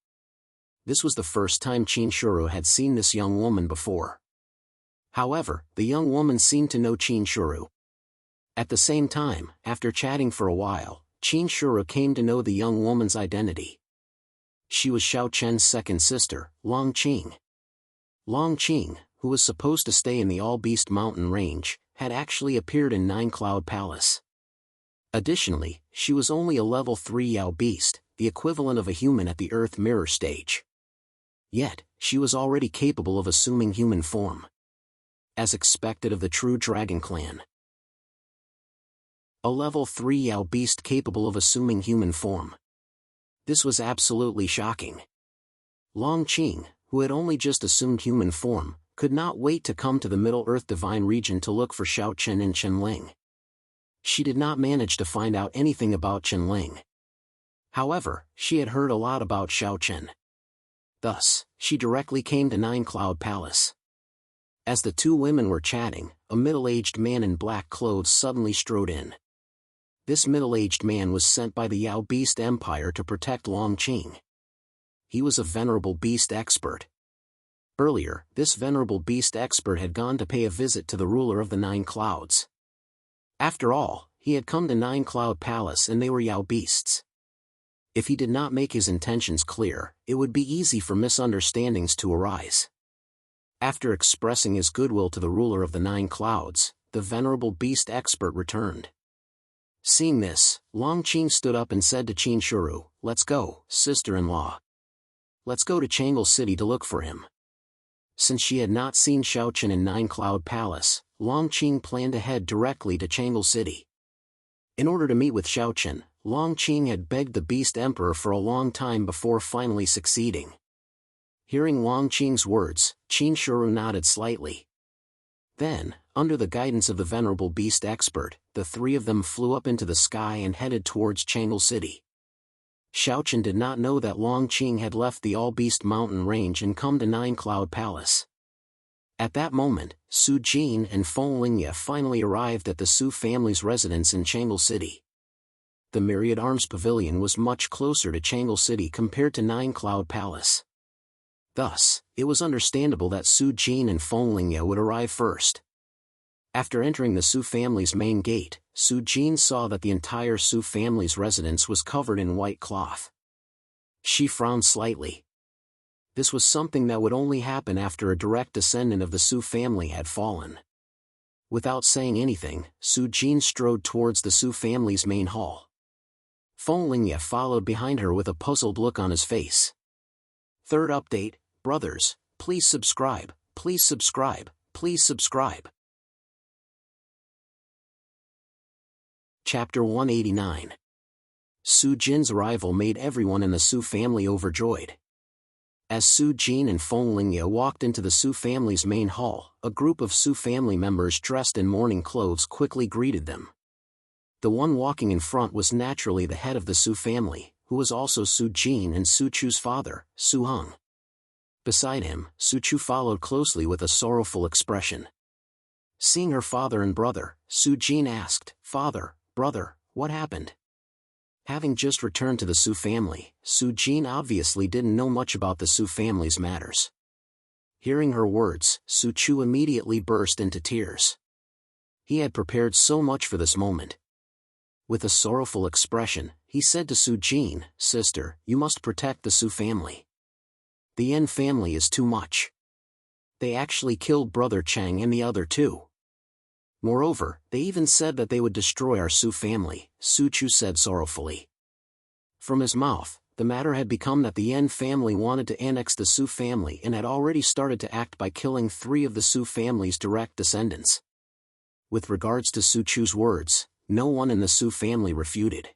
This was the first time Qin Shuru had seen this young woman before. However, the young woman seemed to know Qin Shuru. At the same time, after chatting for a while, Qin Shuru came to know the young woman's identity. she was Xiao Chen's second sister, Long Qing. Long Qing, who was supposed to stay in the All-Beast Mountain range, had actually appeared in Nine Cloud Palace. Additionally, she was only a level 3 Yao Beast, the equivalent of a human at the Earth Mirror stage. Yet, she was already capable of assuming human form. As expected of the true Dragon Clan. A level 3 Yao Beast capable of assuming human form. This was absolutely shocking. Long Qing, who had only just assumed human form, could not wait to come to the Middle-earth Divine region to look for Xiao Chen and Qianling. She did not manage to find out anything about Qianling. However, she had heard a lot about Xiao Chen. Thus, she directly came to Nine Cloud Palace. As the two women were chatting, a middle-aged man in black clothes suddenly strode in. This middle-aged man was sent by the Yao Beast Empire to protect Long Qing. He was a venerable beast expert. Earlier, this venerable beast expert had gone to pay a visit to the ruler of the Nine Clouds. After all, he had come to Nine Cloud Palace and they were Yao Beasts. If he did not make his intentions clear, it would be easy for misunderstandings to arise. After expressing his goodwill to the ruler of the Nine Clouds, the venerable beast expert returned. Seeing this, Long Qing stood up and said to Qin Shuru, "Let's go, sister-in-law. Let's go to Changle City to look for him." Since she had not seen Xiao Chen in Nine Cloud Palace, Long Qing planned to head directly to Changle City. In order to meet with Xiao Chen, Long Qing had begged the Beast Emperor for a long time before finally succeeding. Hearing Long Qing's words, Qin Shuru nodded slightly. Then, under the guidance of the venerable beast expert, the three of them flew up into the sky and headed towards Changle City. Xiao Chen did not know that Long Qing had left the All-Beast Mountain range and come to Nine Cloud Palace. At that moment, Su Jin and Feng Lingye finally arrived at the Su family's residence in Changle City. The Myriad Arms Pavilion was much closer to Changle City compared to Nine Cloud Palace. Thus, it was understandable that Su Jin and Feng Lingye would arrive first. After entering the Su family's main gate, Su Jin saw that the entire Su family's residence was covered in white cloth. She frowned slightly. This was something that would only happen after a direct descendant of the Su family had fallen. Without saying anything, Su Jin strode towards the Su family's main hall. Feng Lingye followed behind her with a puzzled look on his face. Third update, brothers, please subscribe, please subscribe, please subscribe. Chapter 189. Su Jin's arrival made everyone in the Su family overjoyed. As Su Jin and Feng Lingye walked into the Su family's main hall, a group of Su family members dressed in mourning clothes quickly greeted them. The one walking in front was naturally the head of the Su family, who was also Su Jin and Su Chu's father, Su Heng. Beside him, Su Chu followed closely with a sorrowful expression. Seeing her father and brother, Su Jin asked, "Father, brother, what happened?" Having just returned to the Su family, Su Jin obviously didn't know much about the Su family's matters. Hearing her words, Su Chu immediately burst into tears. He had prepared so much for this moment. With a sorrowful expression, he said to Su Jin, "Sister, you must protect the Su family. The Yan family is too much. They actually killed Brother Cheng and the other two. Moreover, they even said that they would destroy our Su family," Su Chu said sorrowfully. From his mouth, the matter had become that the Yan family wanted to annex the Su family and had already started to act by killing 3 of the Su family's direct descendants. With regards to Su Chu's words, no one in the Su family refuted.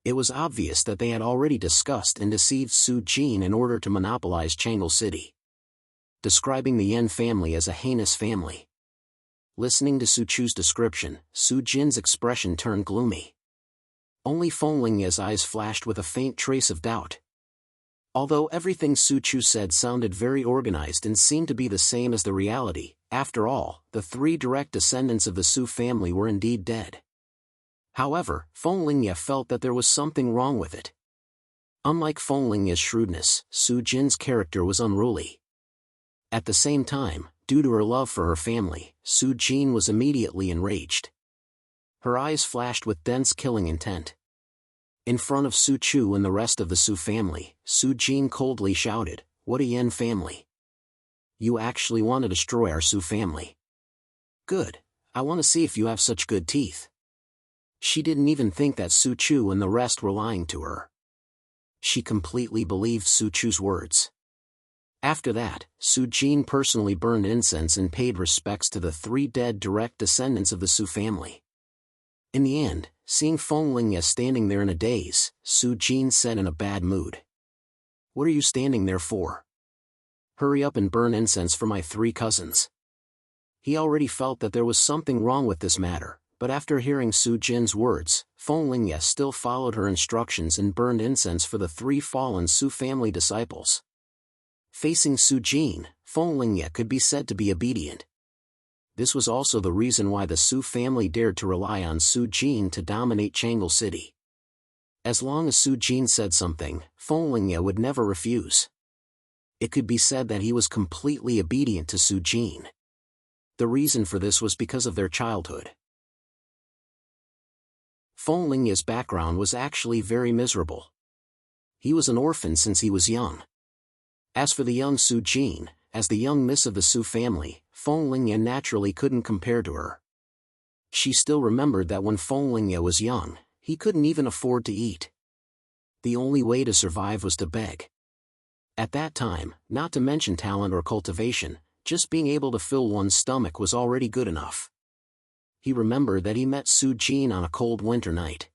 It was obvious that they had already discussed and deceived Su Jin in order to monopolize Changle City, describing the Yan family as a heinous family. Listening to Su Chu's description, Su Jin's expression turned gloomy. Only Feng Lingye's eyes flashed with a faint trace of doubt. Although everything Su Chu said sounded very organized and seemed to be the same as the reality, after all, the 3 direct descendants of the Su family were indeed dead. However, Feng Lingye felt that there was something wrong with it. Unlike Feng Lingye's shrewdness, Su Jin's character was unruly. At the same time, due to her love for her family, Su Jin was immediately enraged. Her eyes flashed with dense killing intent. In front of Su Chu and the rest of the Su family, Su Jin coldly shouted, "What a Yen family! You actually want to destroy our Su family? Good, I want to see if you have such good teeth." She didn't even think that Su Chu and the rest were lying to her. She completely believed Su Chu's words. After that, Su Jin personally burned incense and paid respects to the 3 dead direct descendants of the Su family. In the end, seeing Feng Lingye standing there in a daze, Su Jin said in a bad mood, "What are you standing there for? Hurry up and burn incense for my 3 cousins." He already felt that there was something wrong with this matter, but after hearing Su Jin's words, Feng Lingye still followed her instructions and burned incense for the 3 fallen Su family disciples. Facing Su Jin, Feng Lingye could be said to be obedient. This was also the reason why the Su family dared to rely on Su Jin to dominate Changle City. As long as Su Jin said something, Feng Lingye would never refuse. It could be said that he was completely obedient to Su Jin. The reason for this was because of their childhood. Feng Lingye's background was actually very miserable. He was an orphan since he was young. As for the young Su Jin, as the young miss of the Su family, Feng Lingye naturally couldn't compare to her. She still remembered that when Feng Lingye was young, he couldn't even afford to eat. The only way to survive was to beg. At that time, not to mention talent or cultivation, just being able to fill one's stomach was already good enough. He remembered that he met Su Jin on a cold winter night.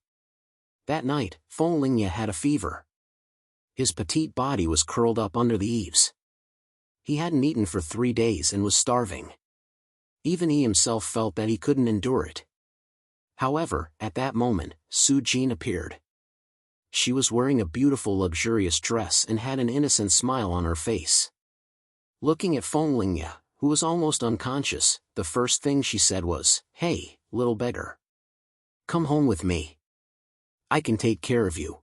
That night, Feng Lingye had a fever. His petite body was curled up under the eaves. He hadn't eaten for 3 days and was starving. Even he himself felt that he couldn't endure it. However, at that moment, Su Jin appeared. She was wearing a beautiful luxurious dress and had an innocent smile on her face. Looking at Feng Lingye, who was almost unconscious, the first thing she said was, "Hey, little beggar. Come home with me. I can take care of you."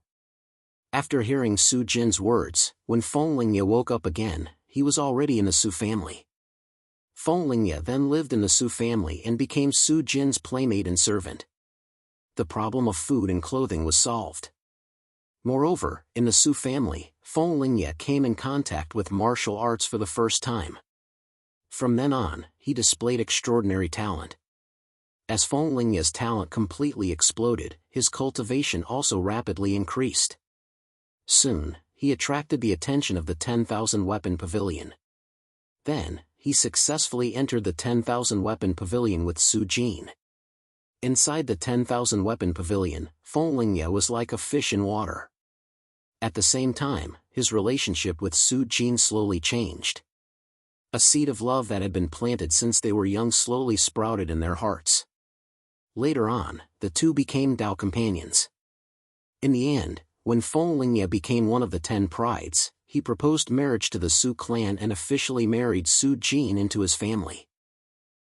After hearing Su Jin's words, when Feng Lingye woke up again, he was already in the Su family. Feng Lingye then lived in the Su family and became Su Jin's playmate and servant. The problem of food and clothing was solved. Moreover, in the Su family, Feng Lingye came in contact with martial arts for the first time. From then on, he displayed extraordinary talent. As Feng Lingye's talent completely exploded, his cultivation also rapidly increased. Soon, he attracted the attention of the 10,000 Weapon Pavilion. Then, he successfully entered the 10,000 Weapon Pavilion with Su Jin. Inside the 10,000 Weapon Pavilion, Feng Lingye was like a fish in water. At the same time, his relationship with Su Jin slowly changed. A seed of love that had been planted since they were young slowly sprouted in their hearts. Later on, the two became Dao companions. In the end, when Feng Lingye became one of the 10 prides, he proposed marriage to the Su clan and officially married Su Jin into his family.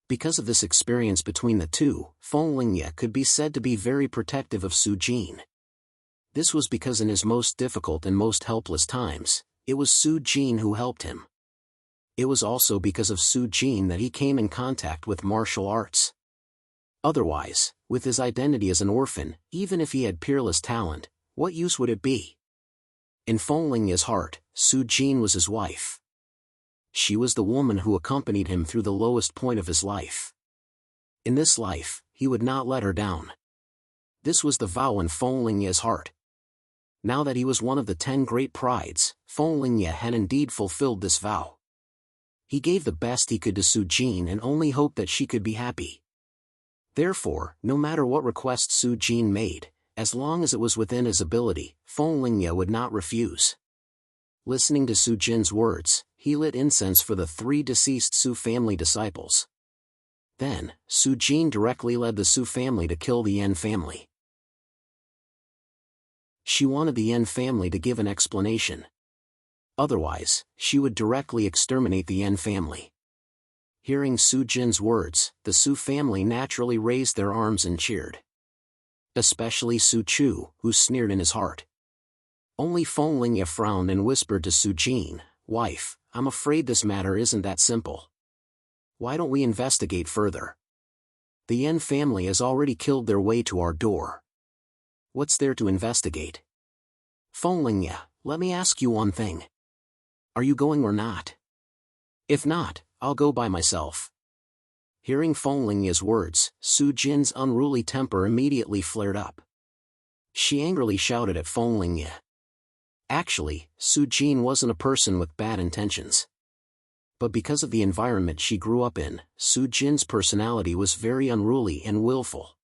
Because of this experience between the two, Feng Lingye could be said to be very protective of Su Jin. This was because in his most difficult and most helpless times, it was Su Jin who helped him. It was also because of Su Jin that he came in contact with martial arts. Otherwise, with his identity as an orphan, even if he had peerless talent, what use would it be? In Feng Lingye's heart, Su Jin was his wife. She was the woman who accompanied him through the lowest point of his life. In this life, he would not let her down. This was the vow in Feng Lingye's heart. Now that he was one of the 10 great prides, Feng Lingye had indeed fulfilled this vow. He gave the best he could to Su Jin and only hoped that she could be happy. Therefore, no matter what request Su Jin made, as long as it was within his ability, Feng Lingye would not refuse. Listening to Su Jin's words, he lit incense for the 3 deceased Su family disciples. Then, Su Jin directly led the Su family to kill the Yen family. She wanted the Yen family to give an explanation. Otherwise, she would directly exterminate the Yen family. Hearing Su Jin's words, the Su family naturally raised their arms and cheered. Especially Su Chu, who sneered in his heart. Only Feng Lingye frowned and whispered to Su Jin, "Wife, I'm afraid this matter isn't that simple. Why don't we investigate further? The Yen family has already killed their way to our door. What's there to investigate? Fengling, let me ask you one thing. Are you going or not? If not, I'll go by myself. Hearing Fengling's words, Su Jin's unruly temper immediately flared up. She angrily shouted at Fengling. Actually, Su Jin wasn't a person with bad intentions. But because of the environment she grew up in, Su Jin's personality was very unruly and willful.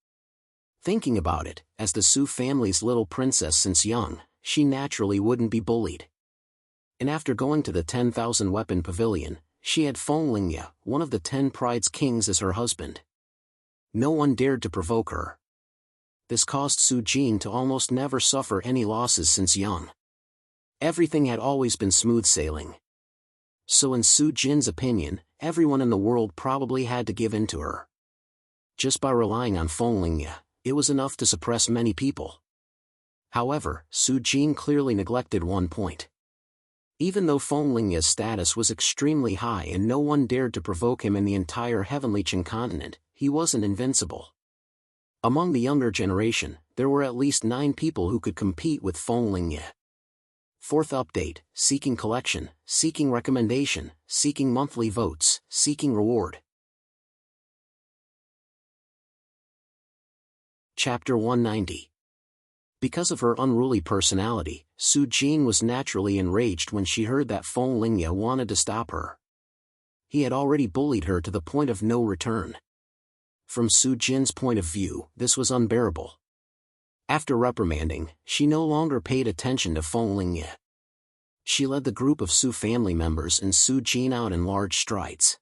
Thinking about it, as the Su family's little princess since young, she naturally wouldn't be bullied. And after going to the 10,000 weapon pavilion, she had Fengling, one of the 10 Pride's kings, as her husband. No one dared to provoke her. This caused Su Jin to almost never suffer any losses since young. Everything had always been smooth sailing. So in Su Jin's opinion, everyone in the world probably had to give in to her. Just by relying on Fengling, it was enough to suppress many people. However, Su Jin clearly neglected one point. Even though Fengling's status was extremely high and no one dared to provoke him in the entire Heavenly Qin continent, he wasn't invincible. Among the younger generation, there were at least 9 people who could compete with Fengling. Fourth update: seeking collection, seeking recommendation, seeking monthly votes, seeking reward. Chapter 190. Because of her unruly personality, Su Jin was naturally enraged when she heard that Fengling wanted to stop her. He had already bullied her to the point of no return. From Su Jin's point of view, this was unbearable. After reprimanding, she no longer paid attention to Fengling. She led the group of Su family members and Su Jin out in large strides.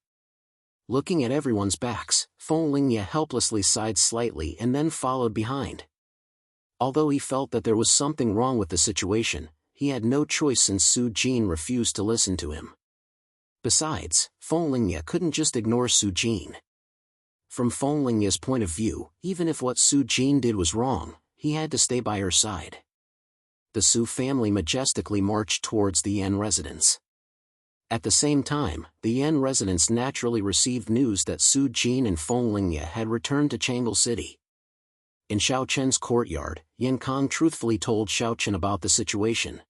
Looking at everyone's backs, Fengling helplessly sighed slightly and then followed behind. Although he felt that there was something wrong with the situation, he had no choice since Su Jin refused to listen to him. Besides, Fengling couldn't just ignore Su Jin. From Fengling's point of view, even if what Su Jin did was wrong, he had to stay by her side. The Su family majestically marched towards the Yan residence. At the same time, the Yan residents naturally received news that Su Jin and Fengling had returned to Changle City. In Xiao Chen's courtyard, Yan Kong truthfully told Xiao Chen about the situation.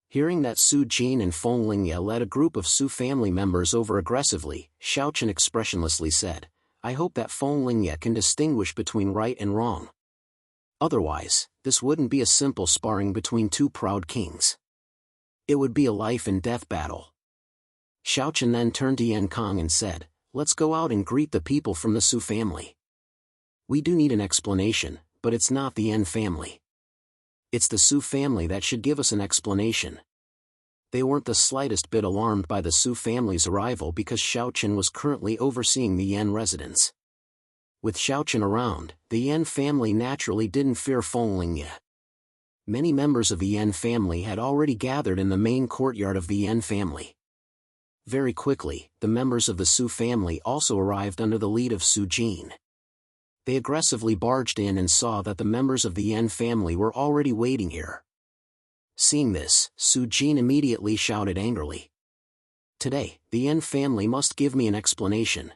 Hearing that Su Jin and Fengling led a group of Su family members over aggressively, Xiao Chen expressionlessly said, "I hope that Fengling can distinguish between right and wrong. Otherwise, this wouldn't be a simple sparring between 2 proud kings. It would be a life-and-death battle." Xiao Chen then turned to Yan Kong and said, "Let's go out and greet the people from the Su family. We do need an explanation, but it's not the Yan family. It's the Su family that should give us an explanation." They weren't the slightest bit alarmed by the Su family's arrival because Xiao Chen was currently overseeing the Yan residence. With Xiao Chen around, the Yan family naturally didn't fear Fengling. Many members of the Yan family had already gathered in the main courtyard of the Yan family. Very quickly, the members of the Su family also arrived under the lead of Su Jin. They aggressively barged in and saw that the members of the Yan family were already waiting here. Seeing this, Su Jin immediately shouted angrily, "Today, the Yan family must give me an explanation.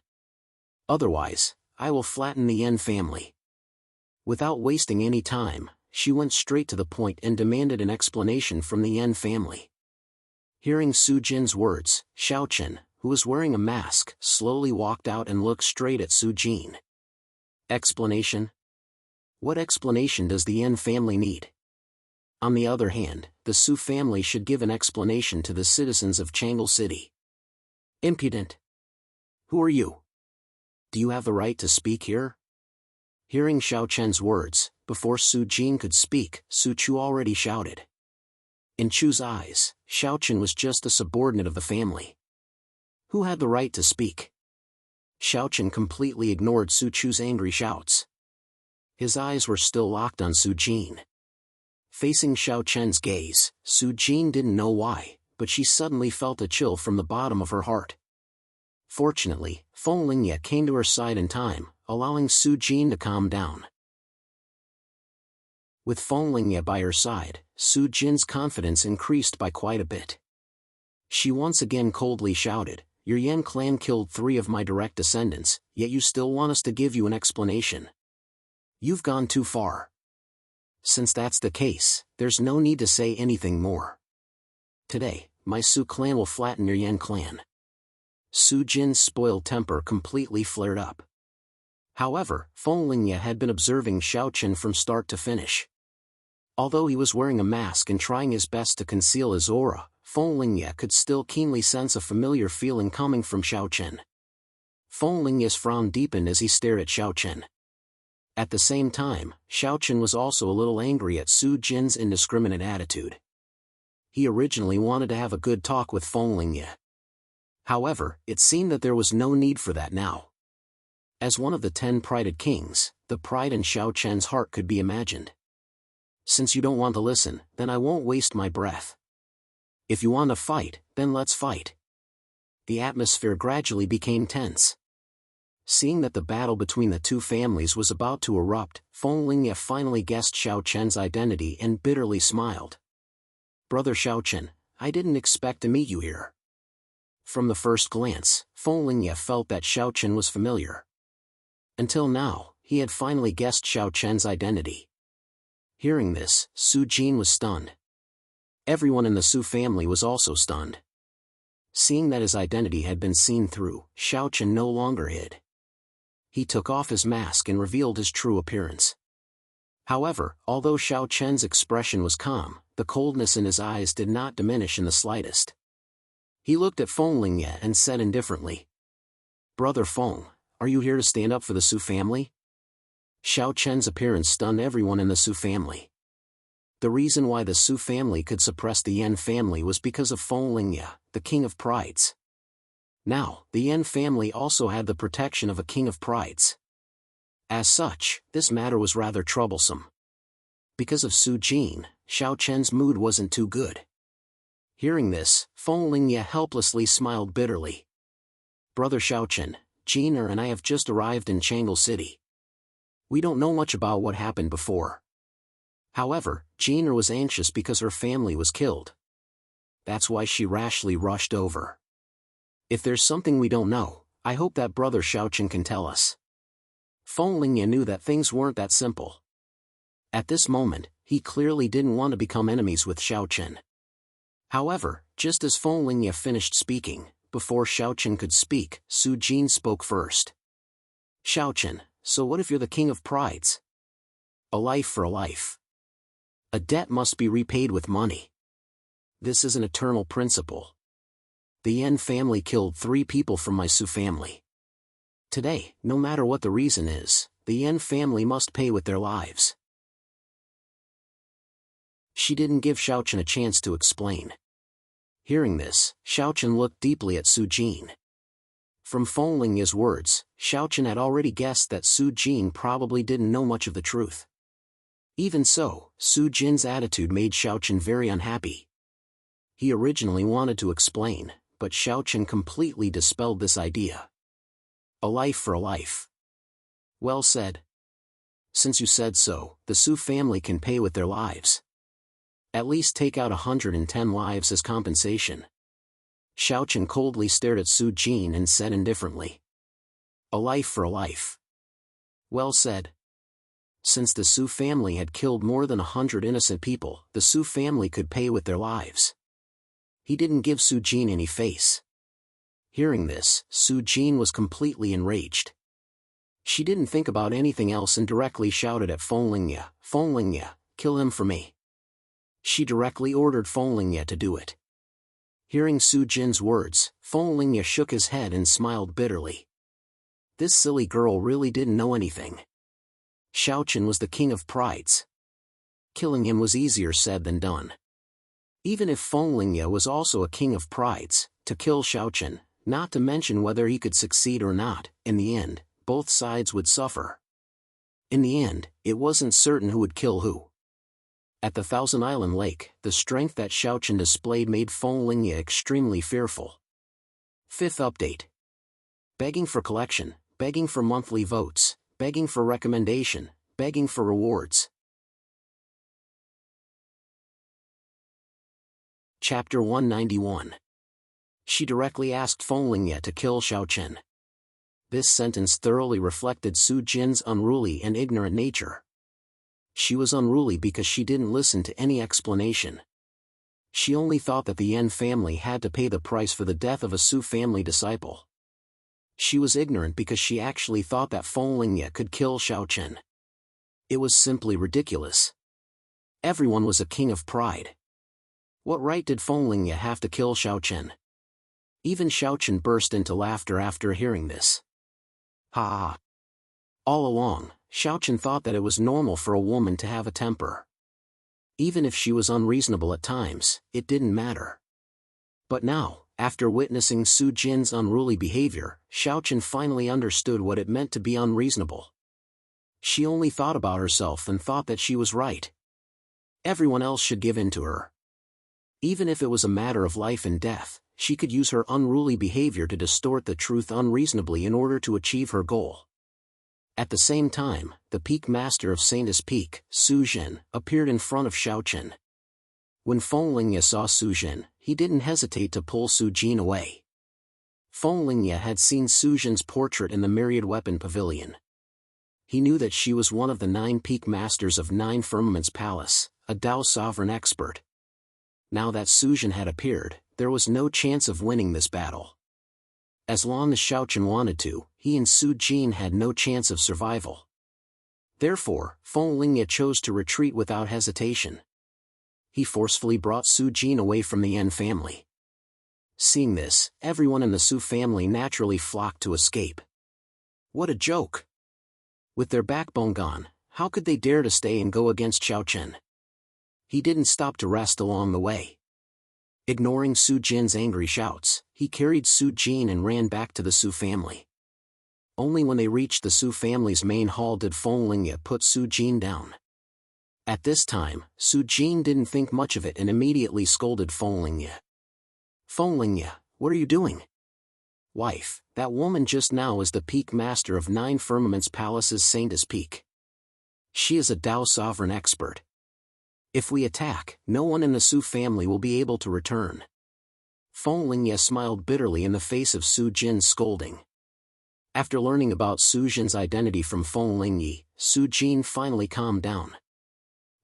Otherwise, I will flatten the Yan family." Without wasting any time, she went straight to the point and demanded an explanation from the Yan family. Hearing Su Jin's words, Xiao Chen, who was wearing a mask, slowly walked out and looked straight at Su Jin. "Explanation? What explanation does the Yan family need? On the other hand, the Su family should give an explanation to the citizens of Changle City." "Impudent! Who are you? Do you have the right to speak here?" Hearing Xiao Chen's words, before Su Jin could speak, Su Chu already shouted. In Chu's eyes, Xiao Chen was just a subordinate of the family. Who had the right to speak? Xiao Chen completely ignored Su Chu's angry shouts. His eyes were still locked on Su Jin. Facing Xiao Chen's gaze, Su Jin didn't know why, but she suddenly felt a chill from the bottom of her heart. Fortunately, Fengling came to her side in time, allowing Su Jin to calm down. With Fengling by her side, Su Jin's confidence increased by quite a bit. She once again coldly shouted, "Your Yan clan killed 3 of my direct descendants, yet you still want us to give you an explanation. You've gone too far." Since that's the case, there's no need to say anything more. Today, my Su clan will flatten your Yan clan. Su Jin's spoiled temper completely flared up. However, Feng Lingye had been observing Xiao Chen from start to finish. Although he was wearing a mask and trying his best to conceal his aura, Feng Lingye could still keenly sense a familiar feeling coming from Xiao Chen. Feng Lingye's frown deepened as he stared at Xiao Chen. At the same time, Xiao Chen was also a little angry at Su Jin's indiscriminate attitude. He originally wanted to have a good talk with Feng Lingye. However, it seemed that there was no need for that now. As one of the 10 prided kings, the pride in Xiao Chen's heart could be imagined. Since you don't want to listen, then I won't waste my breath. If you want to fight, then let's fight. The atmosphere gradually became tense. Seeing that the battle between the two families was about to erupt, Feng Lingye finally guessed Xiao Chen's identity and bitterly smiled. Brother Xiao Chen, I didn't expect to meet you here. From the first glance, Feng Lingye felt that Xiao Chen was familiar. Until now, he had finally guessed Xiao Chen's identity. Hearing this, Su Jin was stunned. Everyone in the Su family was also stunned. Seeing that his identity had been seen through, Xiao Chen no longer hid. He took off his mask and revealed his true appearance. However, although Xiao Chen's expression was calm, the coldness in his eyes did not diminish in the slightest. He looked at Feng Lingye and said indifferently, "Brother Feng, are you here to stand up for the Su family?" Xiao Chen's appearance stunned everyone in the Su family. The reason why the Su family could suppress the Yan family was because of Feng Lingye, the king of prides. Now, the Yan family also had the protection of a king of prides. As such, this matter was rather troublesome. Because of Su Jin, Xiao Chen's mood wasn't too good. Hearing this, Feng Lingye helplessly smiled bitterly. "Brother Xiao Chen, Jiner and I have just arrived in Changle City. We don't know much about what happened before. However, Jiner was anxious because her family was killed. That's why she rashly rushed over. If there's something we don't know, I hope that Brother Xiao Chen can tell us." Feng Lingye knew that things weren't that simple. At this moment, he clearly didn't want to become enemies with Xiao Chen. However, just as Feng Lingye finished speaking, before Xiao Chen could speak, Su Jin spoke first. "Xiao Chen, so what if you're the king of prides? A life for a life. A debt must be repaid with money. This is an eternal principle. The Yan family killed 3 people from my Su family. Today, no matter what the reason is, the Yan family must pay with their lives." She didn't give Xiao Chen a chance to explain. Hearing this, Xiao Chen looked deeply at Su Jin. From Feng Lingye's words, Xiao Chen had already guessed that Su Jin probably didn't know much of the truth. Even so, Su Jin's attitude made Xiao Chen very unhappy. He originally wanted to explain, but Xiao Chen completely dispelled this idea. "A life for a life. Well said. Since you said so, the Su family can pay with their lives. At least take out 110 lives as compensation." Xiao Chen coldly stared at Su Jin and said indifferently, "A life for a life. Well said. Since the Su family had killed more than 100 innocent people, the Su family could pay with their lives." He didn't give Su Jin any face. Hearing this, Su Jin was completely enraged. She didn't think about anything else and directly shouted at Feng Lingye, "Feng Lingye, kill him for me." She directly ordered Feng Lingye to do it. Hearing Su Jin's words, Feng Lingye shook his head and smiled bitterly. This silly girl really didn't know anything. Xiao Chen was the king of prides. Killing him was easier said than done. Even if Feng Lingye was also a king of prides, to kill Xiao Chen, not to mention whether he could succeed or not, in the end, both sides would suffer. In the end, it wasn't certain who would kill who. At the Thousand Island Lake, the strength that Xiao Chen displayed made Feng Lingye extremely fearful. 5th update. Begging for collection, begging for monthly votes, begging for recommendation, begging for rewards. Chapter 191. She directly asked Feng Lingye to kill Xiao Chen. This sentence thoroughly reflected Su Jin's unruly and ignorant nature. She was unruly because she didn't listen to any explanation. She only thought that the Yan family had to pay the price for the death of a Su family disciple. She was ignorant because she actually thought that Feng Lingye could kill Xiaochen. It was simply ridiculous. Everyone was a king of pride. What right did Feng Lingye have to kill Xiaochen? Even Xiaochen burst into laughter after hearing this. Ha ha. All along, Xiaochen thought that it was normal for a woman to have a temper. Even if she was unreasonable at times, it didn't matter. But now, after witnessing Su Jin's unruly behavior, Xiaochen finally understood what it meant to be unreasonable. She only thought about herself and thought that she was right. Everyone else should give in to her. Even if it was a matter of life and death, she could use her unruly behavior to distort the truth unreasonably in order to achieve her goal. At the same time, the peak master of Saint's Peak, Su Jin, appeared in front of Xiaochen. When Feng Lingye saw Su Jin, he didn't hesitate to pull Su Jin away. Feng Lingye had seen Su Jin's portrait in the Myriad Weapon Pavilion. He knew that she was one of the 9 peak masters of 9 Firmaments Palace, a Dao sovereign expert. Now that Su Jin had appeared, there was no chance of winning this battle. As long as Xiaochen wanted to, he and Su Jin had no chance of survival. Therefore, Feng Lingye chose to retreat without hesitation. He forcefully brought Su Jin away from the Yan family. Seeing this, everyone in the Su family naturally flocked to escape. What a joke! With their backbone gone, how could they dare to stay and go against Xiaochen? He didn't stop to rest along the way. Ignoring Su Jin's angry shouts, he carried Su Jin and ran back to the Su family. Only when they reached the Su family's main hall did Feng Lingye put Su Jin down. At this time, Su Jin didn't think much of it and immediately scolded Feng Lingye. Feng Lingye, what are you doing? Wife, that woman just now is the peak master of 9 Firmaments Palace's Saint's Peak. She is a Dao sovereign expert. If we attack, no one in the Su family will be able to return. Feng Lingye smiled bitterly in the face of Su Jin's scolding. After learning about Su Jin's identity from Feng Lingye, Su Jin finally calmed down.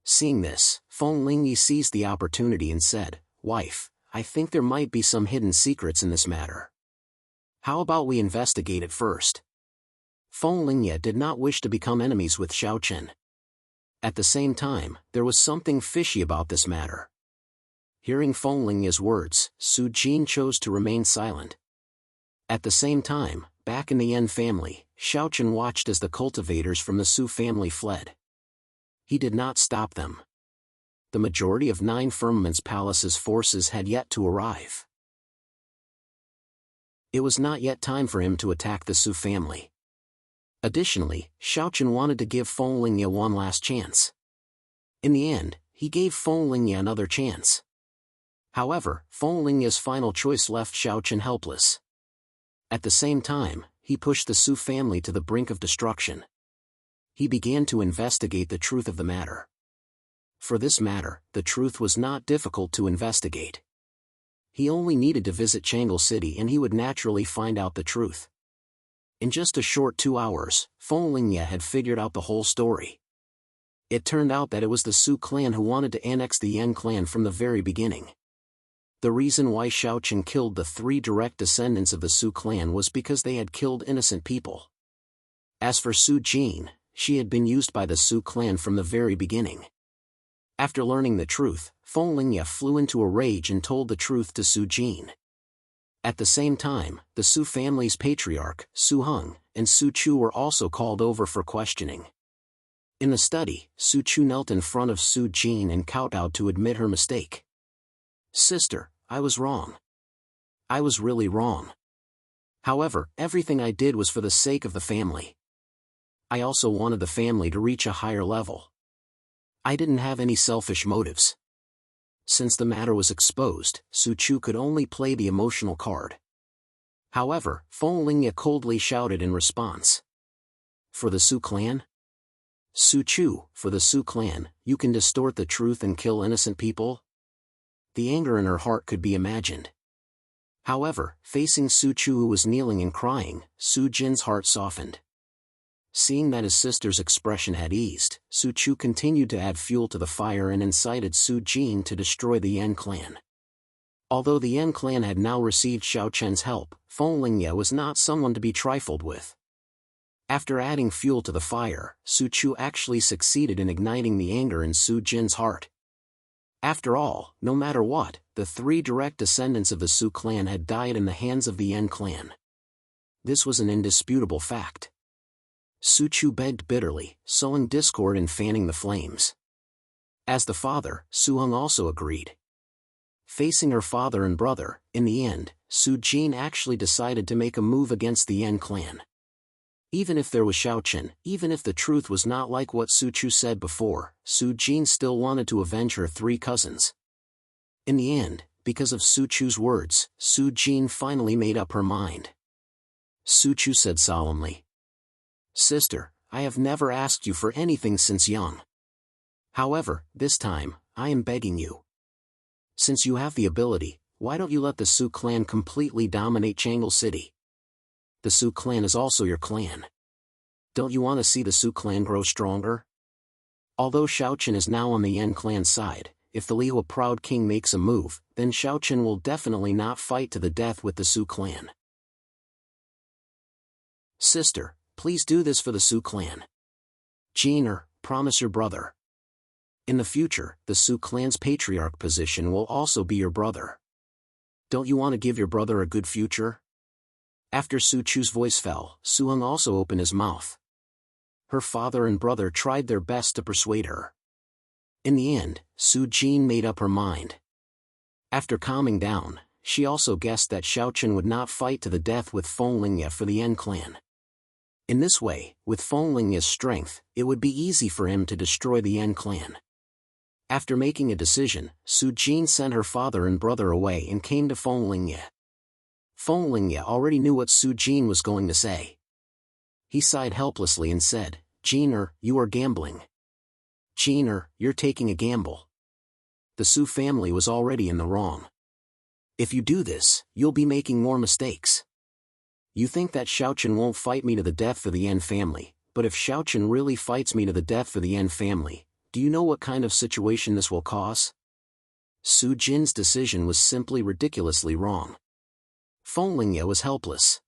Seeing this, Feng Lingye seized the opportunity and said, "Wife, I think there might be some hidden secrets in this matter. How about we investigate it first?" Feng Lingye did not wish to become enemies with Xiaochen. At the same time, there was something fishy about this matter. Hearing Feng Lingye's words, Su Jin chose to remain silent. At the same time, back in the Yan family, Xiaochen watched as the cultivators from the Su family fled. He did not stop them. The majority of 9 Firmaments Palace's forces had yet to arrive. It was not yet time for him to attack the Su family. Additionally, Xiaochen wanted to give Feng Lingye one last chance. In the end, he gave Feng Lingye another chance. However, Feng Lingye's final choice left Xiaochen helpless. At the same time, he pushed the Su family to the brink of destruction. He began to investigate the truth of the matter. For this matter, the truth was not difficult to investigate. He only needed to visit Changle City and he would naturally find out the truth. In just a short 2 hours, Feng Lingye had figured out the whole story. It turned out that it was the Su clan who wanted to annex the Yan clan from the very beginning. The reason why Xiaochen killed the 3 direct descendants of the Su clan was because they had killed innocent people. As for Su Jin, she had been used by the Su clan from the very beginning. After learning the truth, Feng Lingye flew into a rage and told the truth to Su Jin. At the same time, the Su family's patriarch, Su Heng, and Su Chu were also called over for questioning. In the study, Su Chu knelt in front of Su Jin and kowtowed to admit her mistake. "Sister, I was wrong. I was really wrong. However, everything I did was for the sake of the family. I also wanted the family to reach a higher level. I didn't have any selfish motives." Since the matter was exposed, Su Chu could only play the emotional card. However, Feng Lingye coldly shouted in response. "For the Su clan? Su Chu, for the Su clan, you can distort the truth and kill innocent people?" The anger in her heart could be imagined. However, facing Su Chu who was kneeling and crying, Su Jin's heart softened. Seeing that his sister's expression had eased, Su Chu continued to add fuel to the fire and incited Su Jin to destroy the Yan clan. Although the Yan clan had now received Xiao Chen's help, Feng Lingye was not someone to be trifled with. After adding fuel to the fire, Su Chu actually succeeded in igniting the anger in Su Jin's heart. After all, no matter what, the three direct descendants of the Su clan had died in the hands of the Yan clan. This was an indisputable fact. Su Chu begged bitterly, sowing discord and fanning the flames. As the father, Su Heng also agreed. Facing her father and brother, in the end, Su Jin actually decided to make a move against the Yan clan. Even if there was Xiao Chen, even if the truth was not like what Su Chu said before, Su Jin still wanted to avenge her three cousins. In the end, because of Su Chu's words, Su Jin finally made up her mind. Su Chu said solemnly, "Sister, I have never asked you for anything since young. However, this time, I am begging you. Since you have the ability, why don't you let the Su clan completely dominate Changle City? The Su clan is also your clan. Don't you want to see the Su clan grow stronger? Although Xiao Chen is now on the Yan clan side, if the Lihua Proud King makes a move, then Xiao Chen will definitely not fight to the death with the Su clan. Sister, please do this for the Su clan. Jin, promise your brother. In the future, the Su clan's patriarch position will also be your brother. Don't you want to give your brother a good future?" After Su Chu's voice fell, Su Heng also opened his mouth. Her father and brother tried their best to persuade her. In the end, Su Jin made up her mind. After calming down, she also guessed that Xiao Chen would not fight to the death with Feng Lingye for the Yan clan. In this way, with Feng Lingye's strength, it would be easy for him to destroy the Yan clan. After making a decision, Su Jin sent her father and brother away and came to Feng Lingye. Feng Lingye already knew what Su Jin was going to say. He sighed helplessly and said, "Jin, you are gambling. Jin, you're taking a gamble. The Su family was already in the wrong. If you do this, you'll be making more mistakes. You think that Xiao Chen won't fight me to the death for the Yan family, but if Xiao Chen really fights me to the death for the Yan family, do you know what kind of situation this will cause?" Su Jin's decision was simply ridiculously wrong. Feng Lingye was helpless.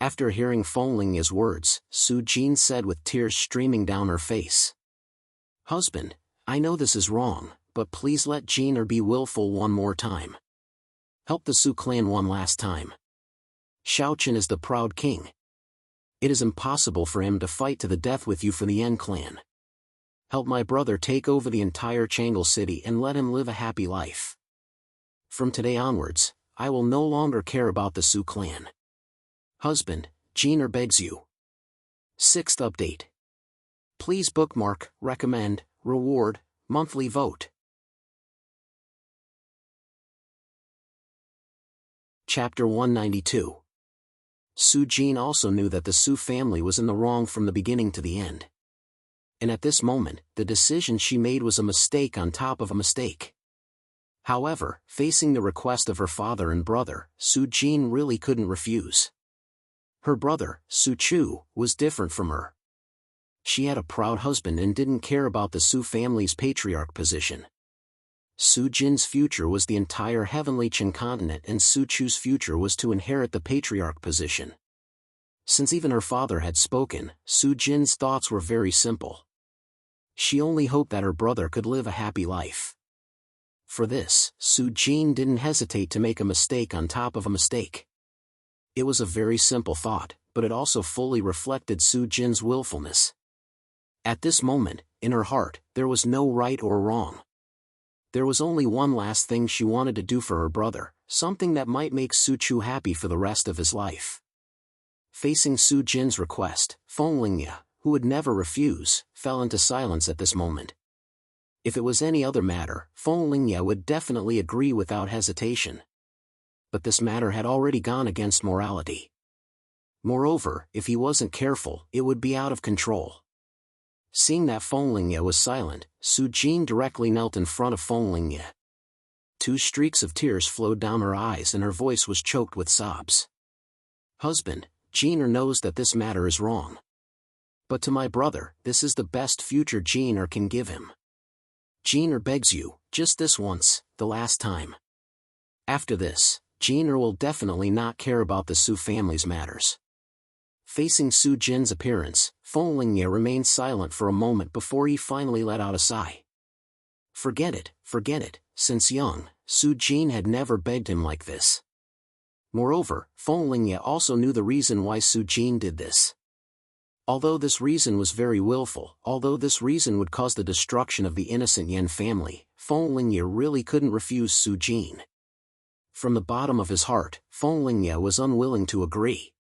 After hearing Feng Lingye's words, Su Jin said with tears streaming down her face, "Husband, I know this is wrong, but please let Jin be willful one more time. Help the Su clan one last time. Xiao Chen is the proud king. It is impossible for him to fight to the death with you for the Yan clan. Help my brother take over the entire Changle City and let him live a happy life. From today onwards, I will no longer care about the Su clan. Husband, Jin begs you." 6th update. Please bookmark, recommend, reward, monthly vote. Chapter 192. Su Jin also knew that the Su family was in the wrong from the beginning to the end. And at this moment, the decision she made was a mistake on top of a mistake. However, facing the request of her father and brother, Su Jin really couldn't refuse. Her brother, Su Chu, was different from her. She had a proud husband and didn't care about the Su family's patriarch position. Su Jin's future was the entire heavenly Qin continent and Su Chu's future was to inherit the patriarch position. Since even her father had spoken, Su Jin's thoughts were very simple. She only hoped that her brother could live a happy life. For this, Su Jin didn't hesitate to make a mistake on top of a mistake. It was a very simple thought, but it also fully reflected Su Jin's willfulness. At this moment, in her heart, there was no right or wrong. There was only one last thing she wanted to do for her brother, something that might make Su Chu happy for the rest of his life. Facing Su Jin's request, Feng Lingye, who would never refuse, fell into silence at this moment. If it was any other matter, Feng Lingye would definitely agree without hesitation. But this matter had already gone against morality. Moreover, if he wasn't careful, it would be out of control. Seeing that Feng Lingye was silent, Su Jin directly knelt in front of Feng Lingye. 2 streaks of tears flowed down her eyes and her voice was choked with sobs. "Husband, Jin knows that this matter is wrong. But to my brother, this is the best future Jeaner can give him. Jeaner begs you, just this once, the last time. After this, Jeaner will definitely not care about the Su family's matters. Facing Su Jin's appearance, Feng Lingye remained silent for a moment before he finally let out a sigh. Forget it. Since young, Su Jin had never begged him like this. Moreover, Feng Lingye also knew the reason why Su Jin did this. Although this reason was very willful, although this reason would cause the destruction of the innocent Yan family, Feng Lingye really couldn't refuse Su Jin. From the bottom of his heart, Feng Lingye was unwilling to agree.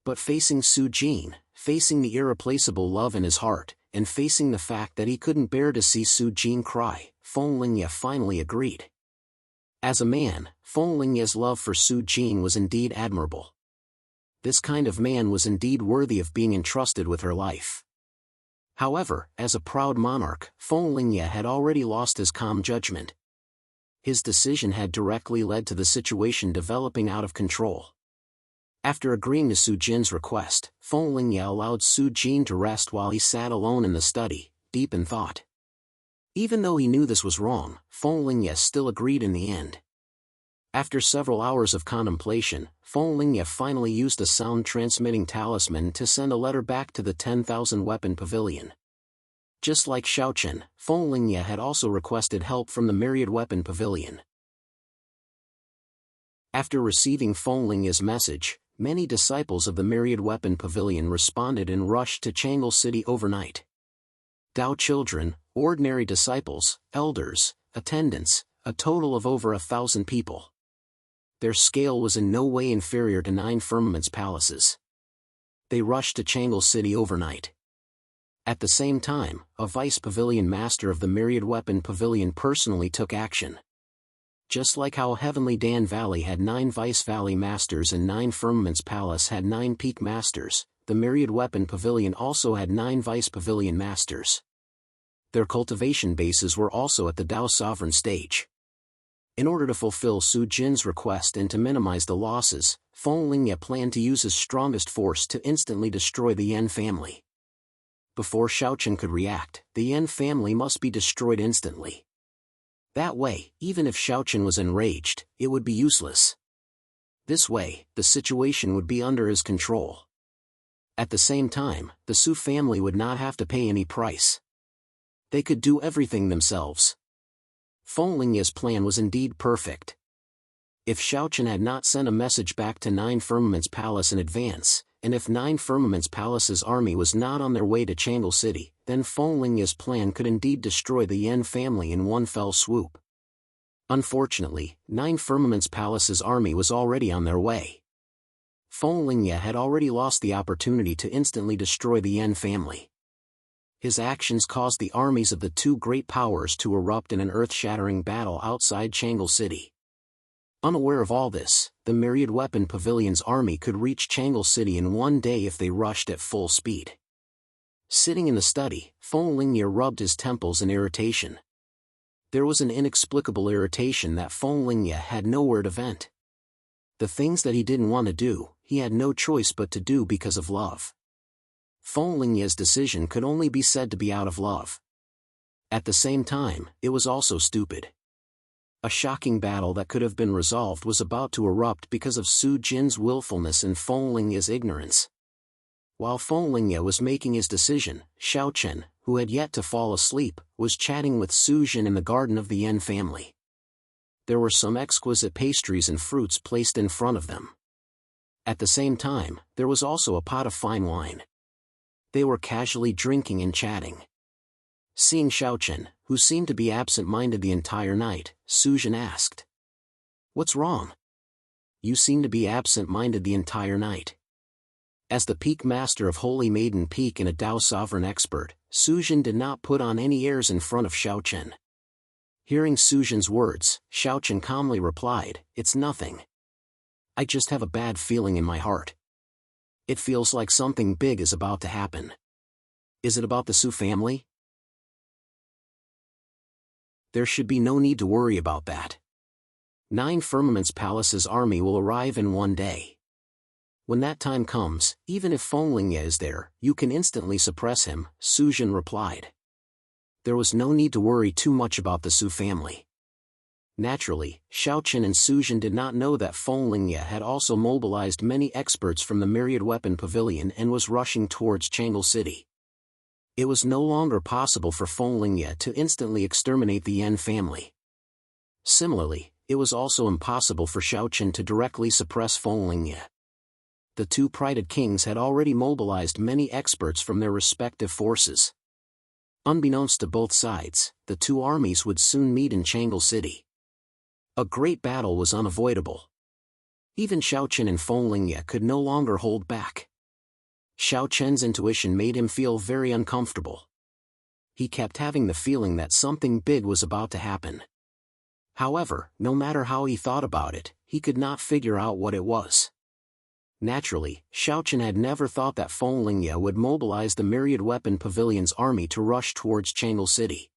But facing Su Jin, facing the irreplaceable love in his heart, and facing the fact that he couldn't bear to see Su Jin cry, Feng Lingye finally agreed. As a man, Feng Lingye's love for Su Jin was indeed admirable. This kind of man was indeed worthy of being entrusted with her life. However, as a proud monarch, Feng Lingye had already lost his calm judgment. His decision had directly led to the situation developing out of control. After agreeing to Su Jin's request, Feng Lingye allowed Su Jin to rest while he sat alone in the study, deep in thought. Even though he knew this was wrong, Feng Lingye still agreed in the end. After several hours of contemplation, Feng Lingye finally used a sound-transmitting talisman to send a letter back to the 10,000-weapon pavilion. Just like Xiaochen, Feng Lingye had also requested help from the myriad weapon pavilion. After receiving Feng Lingye's message, many disciples of the myriad weapon pavilion responded and rushed to Changle City overnight. Dao children, ordinary disciples, elders, attendants, a total of over 1,000 people. Their scale was in no way inferior to 9 Firmament's palaces. They rushed to Changle City overnight. At the same time, a vice pavilion master of the myriad weapon pavilion personally took action. Just like how Heavenly Dan Valley had 9 vice valley masters and 9 Firmament's palace had 9 peak masters, the myriad weapon pavilion also had 9 vice pavilion masters. Their cultivation bases were also at the Dao sovereign stage. In order to fulfill Su Jin's request and to minimize the losses, Feng Lingye planned to use his strongest force to instantly destroy the Yan family. Before Xiaochen could react, the Yan family must be destroyed instantly. That way, even if Xiaochen was enraged, it would be useless. This way, the situation would be under his control. At the same time, the Su family would not have to pay any price. They could do everything themselves. Feng Lingye's plan was indeed perfect. If Xiaochen had not sent a message back to 9 Firmament's palace in advance, and if 9 Firmament's palace's army was not on their way to Changle City, then Feng Lingye's plan could indeed destroy the Yan family in one fell swoop. Unfortunately, 9 Firmament's palace's army was already on their way. Feng Lingye had already lost the opportunity to instantly destroy the Yan family. His actions caused the armies of the 2 great powers to erupt in an earth-shattering battle outside Changle City. Unaware of all this, the myriad weapon pavilion's army could reach Changle City in one day if they rushed at full speed. Sitting in the study, Feng Lingye rubbed his temples in irritation. There was an inexplicable irritation that Feng Lingye had nowhere to vent. The things that he didn't want to do, he had no choice but to do because of love. Feng Lingye's decision could only be said to be out of love. At the same time, it was also stupid. A shocking battle that could have been resolved was about to erupt because of Su Jin's willfulness and Feng Lingye's ignorance. While Feng Lingye was making his decision, Xiaochen, who had yet to fall asleep, was chatting with Su Jin in the garden of the Yan family. There were some exquisite pastries and fruits placed in front of them. At the same time, there was also a pot of fine wine. They were casually drinking and chatting. Seeing Xiaochen, who seemed to be absent-minded the entire night, Su Jin asked, "What's wrong? You seem to be absent-minded the entire night." As the peak master of Holy Maiden Peak and a Dao sovereign expert, Su Jin did not put on any airs in front of Xiaochen. Hearing Su Jin's words, Xiaochen calmly replied, "It's nothing. I just have a bad feeling in my heart. It feels like something big is about to happen. Is it about the Su family? There should be no need to worry about that. 9 Firmament's palace's army will arrive in one day. When that time comes, even if Feng Lingye is there, you can instantly suppress him, Su Jin replied. There was no need to worry too much about the Su family. Naturally, Xiaoqin and Su Jin did not know that Feng Lingye had also mobilized many experts from the Myriad Weapon Pavilion and was rushing towards Changle City. It was no longer possible for Feng Lingye to instantly exterminate the Yan family. Similarly, it was also impossible for Xiaoqin to directly suppress Feng Lingye. The two prided kings had already mobilized many experts from their respective forces. Unbeknownst to both sides, the two armies would soon meet in Changle City. A great battle was unavoidable. Even Xiaoqin and Feng Lingye could no longer hold back. Xiaoqin's intuition made him feel very uncomfortable. He kept having the feeling that something big was about to happen. However, no matter how he thought about it, he could not figure out what it was. Naturally, Xiaoqin had never thought that Feng Lingye would mobilize the Myriad Weapon Pavilion's army to rush towards Changle City.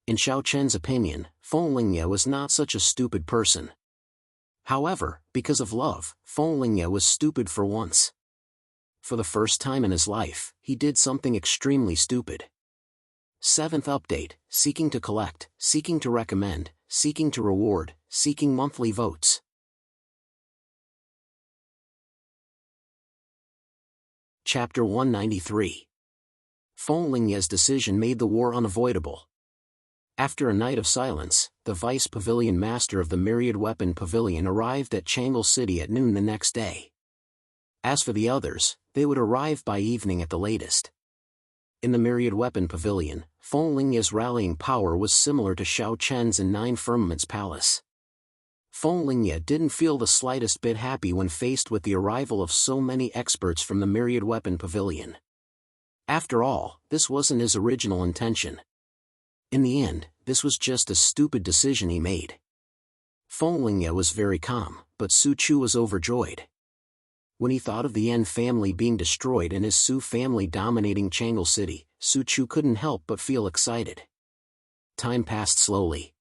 In Xiaoqin's opinion, Feng Lingye was not such a stupid person. However, because of love, Feng Lingye was stupid for once. For the first time in his life, he did something extremely stupid. 7th update, seeking to collect, seeking to recommend, seeking to reward, seeking monthly votes. Chapter 193. Feng Lingye's decision made the war unavoidable. After a night of silence, the Vice Pavilion Master of the Myriad Weapon Pavilion arrived at Changle City at noon the next day. As for the others, they would arrive by evening at the latest. In the Myriad Weapon Pavilion, Feng Lingye's rallying power was similar to Xiaoqin's in Nine Firmaments Palace. Feng Lingye didn't feel the slightest bit happy when faced with the arrival of so many experts from the Myriad Weapon Pavilion. After all, this wasn't his original intention. In the end, this was just a stupid decision he made. Feng Lingye was very calm, but Su Chu was overjoyed. When he thought of the Yan family being destroyed and his Su family dominating Changle City, Su Chu couldn't help but feel excited. Time passed slowly.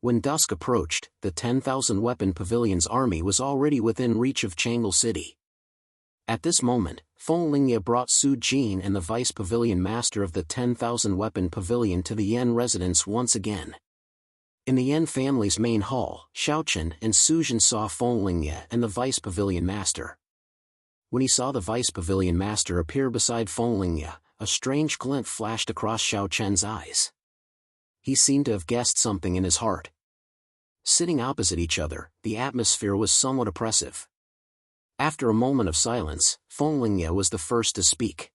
When dusk approached, the 10,000 Weapon Pavilion's army was already within reach of Changle City. At this moment, Feng Lingye brought Su Jin and the Vice Pavilion Master of the 10,000 Weapon Pavilion to the Yan residence once again. In the Yan family's main hall, Xiaoqin and Su Jin saw Feng Lingye and the Vice Pavilion Master. When he saw the Vice Pavilion Master appear beside Feng Lingye, a strange glint flashed across Xiaoqin's eyes. He seemed to have guessed something in his heart. Sitting opposite each other, the atmosphere was somewhat oppressive. After a moment of silence, Feng Lingye was the first to speak.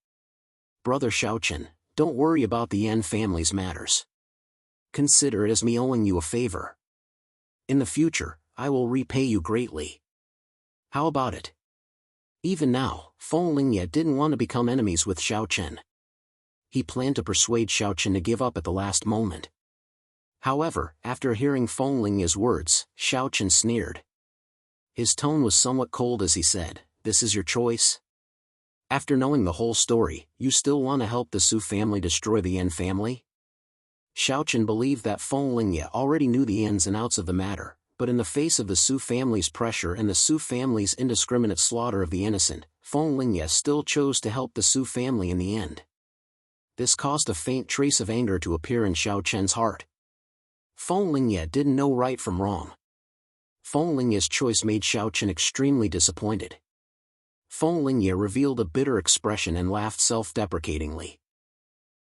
Brother Xiaoqin, don't worry about the Yan family's matters. Consider it as me owing you a favor. In the future, I will repay you greatly. How about it? Even now, Feng Lingye didn't want to become enemies with Xiaoqin. He planned to persuade Xiaoqin to give up at the last moment. However, after hearing Feng Lingye's words, Xiaoqin sneered. His tone was somewhat cold as he said, "This is your choice? After knowing the whole story, you still want to help the Su family destroy the Yan family?" Xiaoqin believed that Feng Lingye already knew the ins and outs of the matter, but in the face of the Su family's pressure and the Su family's indiscriminate slaughter of the innocent, Feng Lingye still chose to help the Su family in the end. This caused a faint trace of anger to appear in Xiaoqin's heart. Feng Lingye didn't know right from wrong. Feng Lingye's choice made Xiaoqin extremely disappointed. Feng Lingye revealed a bitter expression and laughed self-deprecatingly.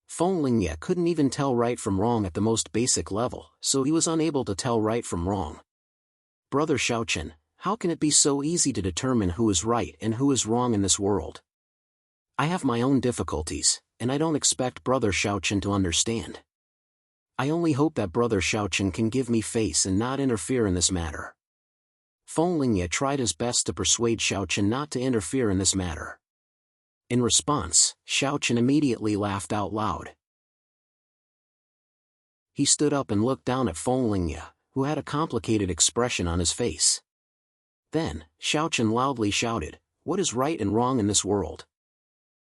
Feng Lingye couldn't even tell right from wrong at the most basic level, so he was unable to tell right from wrong. Brother Xiaoqin, how can it be so easy to determine who is right and who is wrong in this world? I have my own difficulties, and I don't expect Brother Xiaoqin to understand. I only hope that Brother Xiaoqin can give me face and not interfere in this matter. Feng Lingye tried his best to persuade Xiaoqin not to interfere in this matter. In response, Xiaoqin immediately laughed out loud. He stood up and looked down at Feng Lingye, who had a complicated expression on his face. Then, Xiaoqin loudly shouted, "What is right and wrong in this world?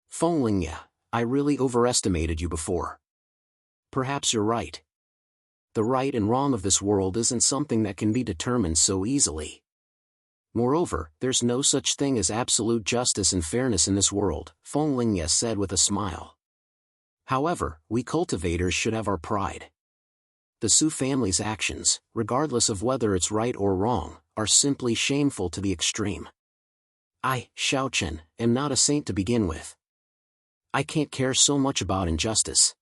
Feng Lingye, I really overestimated you before. Perhaps you're right. The right and wrong of this world isn't something that can be determined so easily. Moreover, there's no such thing as absolute justice and fairness in this world, Feng Lingye said with a smile. However, we cultivators should have our pride. The Su family's actions, regardless of whether it's right or wrong, are simply shameful to the extreme. I, Xiaochen, am not a saint to begin with. I can't care so much about injustice.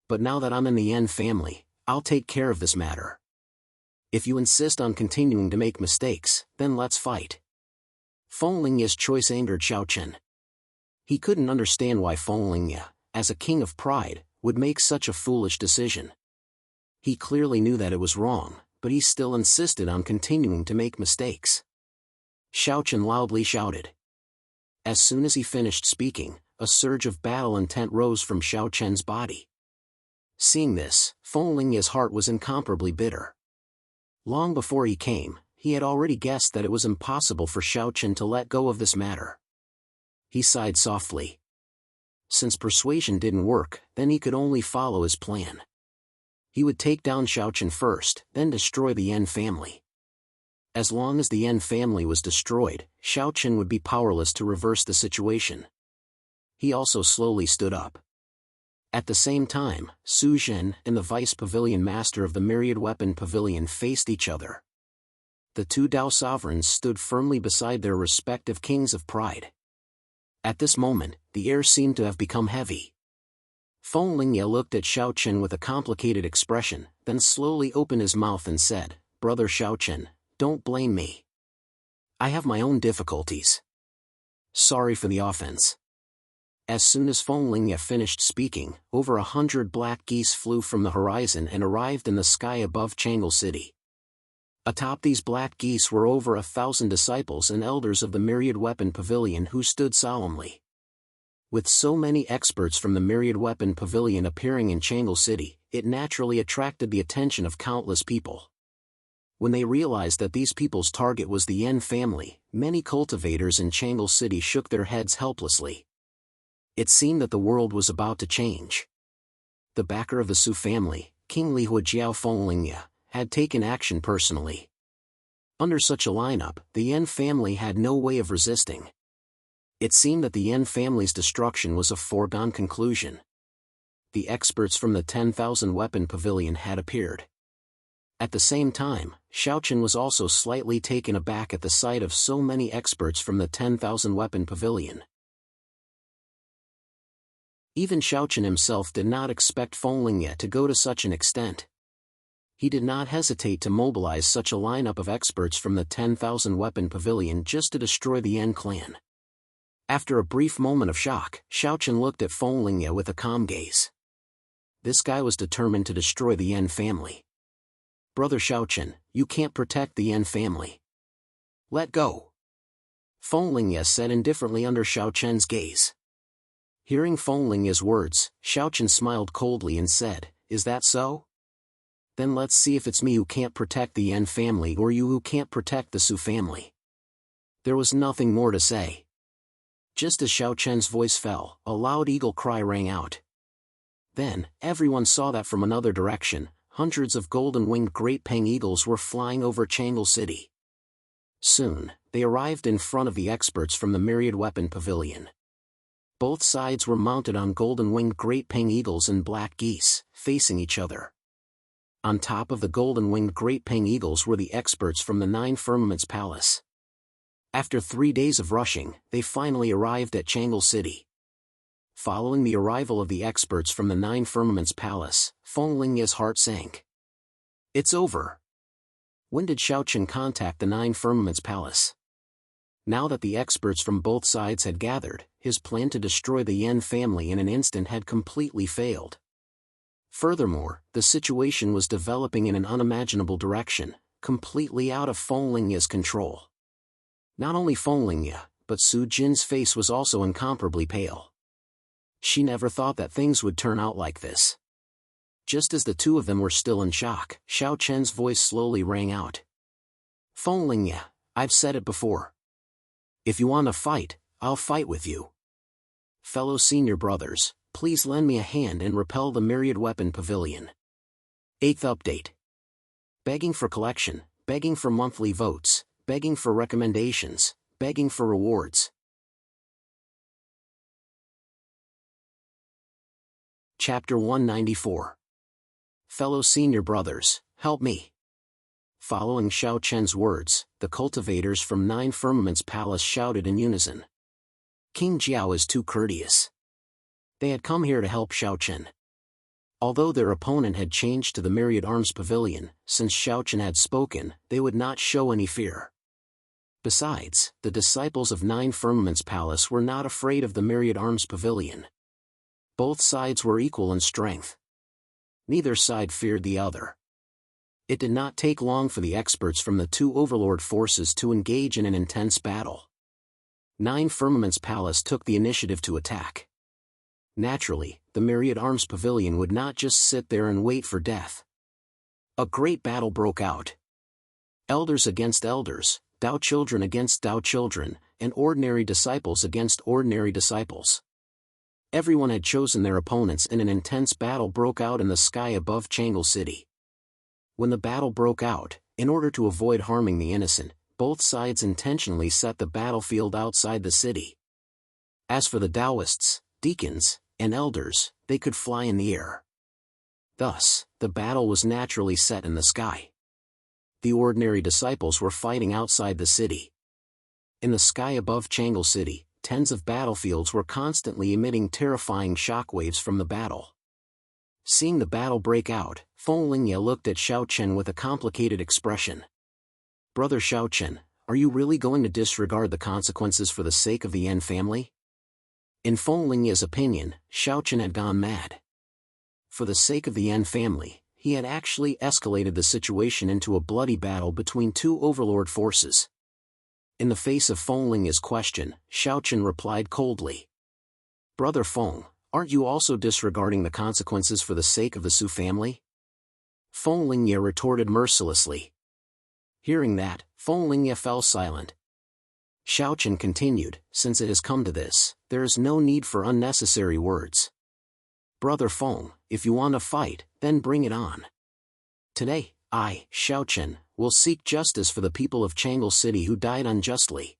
But now that I'm in the Yan family, I'll take care of this matter. If you insist on continuing to make mistakes, then let's fight. Feng Lingye's choice angered Xiaochen. He couldn't understand why Feng Lingye, as a king of pride, would make such a foolish decision. He clearly knew that it was wrong, but he still insisted on continuing to make mistakes. Xiaochen loudly shouted. As soon as he finished speaking, a surge of battle intent rose from Xiaochen's body. Seeing this, Feng Lingye's heart was incomparably bitter. Long before he came, he had already guessed that it was impossible for Xiaochen to let go of this matter. He sighed softly. Since persuasion didn't work, then he could only follow his plan. He would take down Xiaochen first, then destroy the Yan family. As long as the Yan family was destroyed, Xiaochen would be powerless to reverse the situation. He also slowly stood up. At the same time, Su Zhen and the Vice Pavilion Master of the Myriad Weapon Pavilion faced each other. The two Dao sovereigns stood firmly beside their respective kings of pride. At this moment, the air seemed to have become heavy. Feng Lingye looked at Xiaochen with a complicated expression, then slowly opened his mouth and said, Brother Xiaochen, don't blame me. I have my own difficulties. Sorry for the offense. As soon as Feng Lingye finished speaking, over 100 black geese flew from the horizon and arrived in the sky above Changle City. Atop these black geese were over 1,000 disciples and elders of the Myriad Weapon Pavilion who stood solemnly. With so many experts from the Myriad Weapon Pavilion appearing in Changle City, it naturally attracted the attention of countless people. When they realized that these people's target was the Yan family, many cultivators in Changle City shook their heads helplessly. It seemed that the world was about to change. The backer of the Su family, King Li Huajiao Feng Lingye, had taken action personally. Under such a lineup, the Yan family had no way of resisting. It seemed that the Yan family's destruction was a foregone conclusion. The experts from the 10,000 Weapon Pavilion had appeared. At the same time, Xiaochen was also slightly taken aback at the sight of so many experts from the 10,000 Weapon Pavilion. Even Xiaochen himself did not expect Feng Lingye to go to such an extent. He did not hesitate to mobilize such a lineup of experts from the 10,000 Weapon Pavilion just to destroy the Yan clan. After a brief moment of shock, Xiaochen looked at Feng Lingye with a calm gaze. This guy was determined to destroy the Yan family. Brother Xiaochen, you can't protect the Yan family. Let go. Feng Lingye said indifferently under Xiaochen's gaze. Hearing Feng Lingye's words, Xiaochen smiled coldly and said, Is that so? Then let's see if it's me who can't protect the Yan family or you who can't protect the Su family. There was nothing more to say. Just as Xiaochen's voice fell, a loud eagle cry rang out. Then, everyone saw that from another direction, hundreds of golden-winged great peng eagles were flying over Changle City. Soon, they arrived in front of the experts from the Myriad Weapon Pavilion. Both sides were mounted on golden-winged great peng eagles and black geese, facing each other. On top of the golden-winged great peng eagles were the experts from the 9 Firmaments Palace. After 3 days of rushing, they finally arrived at Changle City. Following the arrival of the experts from the 9 Firmaments Palace, Feng Lingye's heart sank. It's over. When did Xiaochen contact the 9 Firmaments Palace? Now that the experts from both sides had gathered, his plan to destroy the Yan family in an instant had completely failed. Furthermore, the situation was developing in an unimaginable direction, completely out of Feng Lingye's control. Not only Feng Lingye, but Su Jin's face was also incomparably pale. She never thought that things would turn out like this. Just as the two of them were still in shock, Xiaochen's voice slowly rang out. Feng Lingye, I've said it before. If you want to fight, I'll fight with you. Fellow senior brothers, please lend me a hand and repel the Myriad Weapon Pavilion. 8th update. Begging for collection, begging for monthly votes, begging for recommendations, begging for rewards. Chapter 194. Fellow senior brothers, help me. Following Xiao Chen's words, the cultivators from Nine Firmaments Palace shouted in unison. King Jiao is too courteous. They had come here to help Xiao Chen. Although their opponent had changed to the Myriad Arms Pavilion, since Xiao Chen had spoken, they would not show any fear. Besides, the disciples of Nine Firmaments Palace were not afraid of the Myriad Arms Pavilion. Both sides were equal in strength. Neither side feared the other. It did not take long for the experts from the two overlord forces to engage in an intense battle. Nine Firmaments Palace took the initiative to attack. Naturally, the Myriad Arms Pavilion would not just sit there and wait for death. A great battle broke out. Elders against elders, Dao children against Dao children, and ordinary disciples against ordinary disciples. Everyone had chosen their opponents and an intense battle broke out in the sky above Changle City. When the battle broke out, in order to avoid harming the innocent, both sides intentionally set the battlefield outside the city. As for the Taoists, deacons, and elders, they could fly in the air. Thus, the battle was naturally set in the sky. The ordinary disciples were fighting outside the city. In the sky above Changle City, tens of battlefields were constantly emitting terrifying shockwaves from the battle. Seeing the battle break out, Feng Lingye looked at Xiao Chen with a complicated expression. Brother Xiao Chen, are you really going to disregard the consequences for the sake of the Yan family? In Feng Lingye's opinion, Xiao Chen had gone mad. For the sake of the Yan family, he had actually escalated the situation into a bloody battle between two overlord forces. In the face of Feng Lingye's question, Xiao Chen replied coldly. Brother Feng, aren't you also disregarding the consequences for the sake of the Su family? Feng Lingye retorted mercilessly. Hearing that, Feng Lingye fell silent. Xiao Chen continued, since it has come to this, there is no need for unnecessary words. Brother Feng, if you want to fight, then bring it on. Today, I, Xiao Chen, will seek justice for the people of Changle City who died unjustly.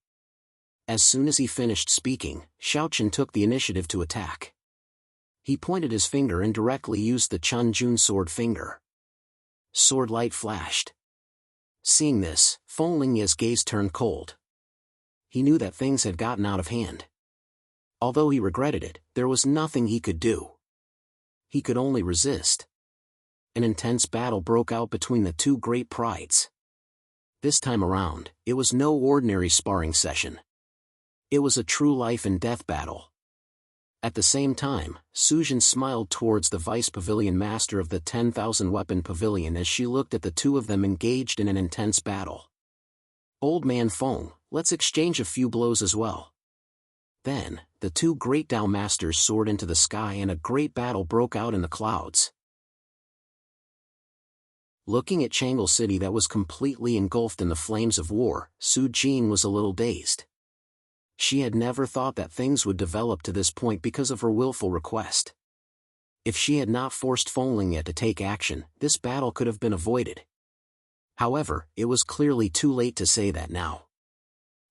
As soon as he finished speaking, Xiao Chen took the initiative to attack. He pointed his finger and directly used the Chun Jun sword finger. Sword light flashed. Seeing this, Feng Lingye's gaze turned cold. He knew that things had gotten out of hand. Although he regretted it, there was nothing he could do. He could only resist. An intense battle broke out between the two great prides. This time around, it was no ordinary sparring session. It was a true life and death battle. At the same time, Sujin smiled towards the vice pavilion master of the 10,000 weapon pavilion as she looked at the two of them engaged in an intense battle. Old man Feng, let's exchange a few blows as well. Then, the two great Dao masters soared into the sky and a great battle broke out in the clouds. Looking at Changle City that was completely engulfed in the flames of war, Su Jin was a little dazed. She had never thought that things would develop to this point because of her willful request. If she had not forced Feng Lingye to take action, this battle could have been avoided. However, it was clearly too late to say that now.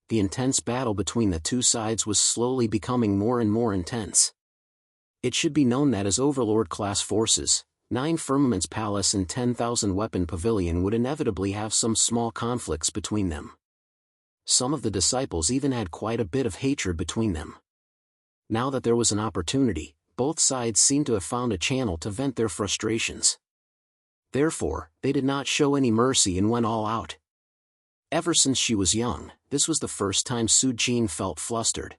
The intense battle between the two sides was slowly becoming more and more intense. It should be known that as Overlord-class forces, 9 Firmaments Palace and 10,000 Weapon Pavilion would inevitably have some small conflicts between them. Some of the disciples even had quite a bit of hatred between them. Now that there was an opportunity, both sides seemed to have found a channel to vent their frustrations. Therefore, they did not show any mercy and went all out. Ever since she was young, this was the first time Su Jin felt flustered.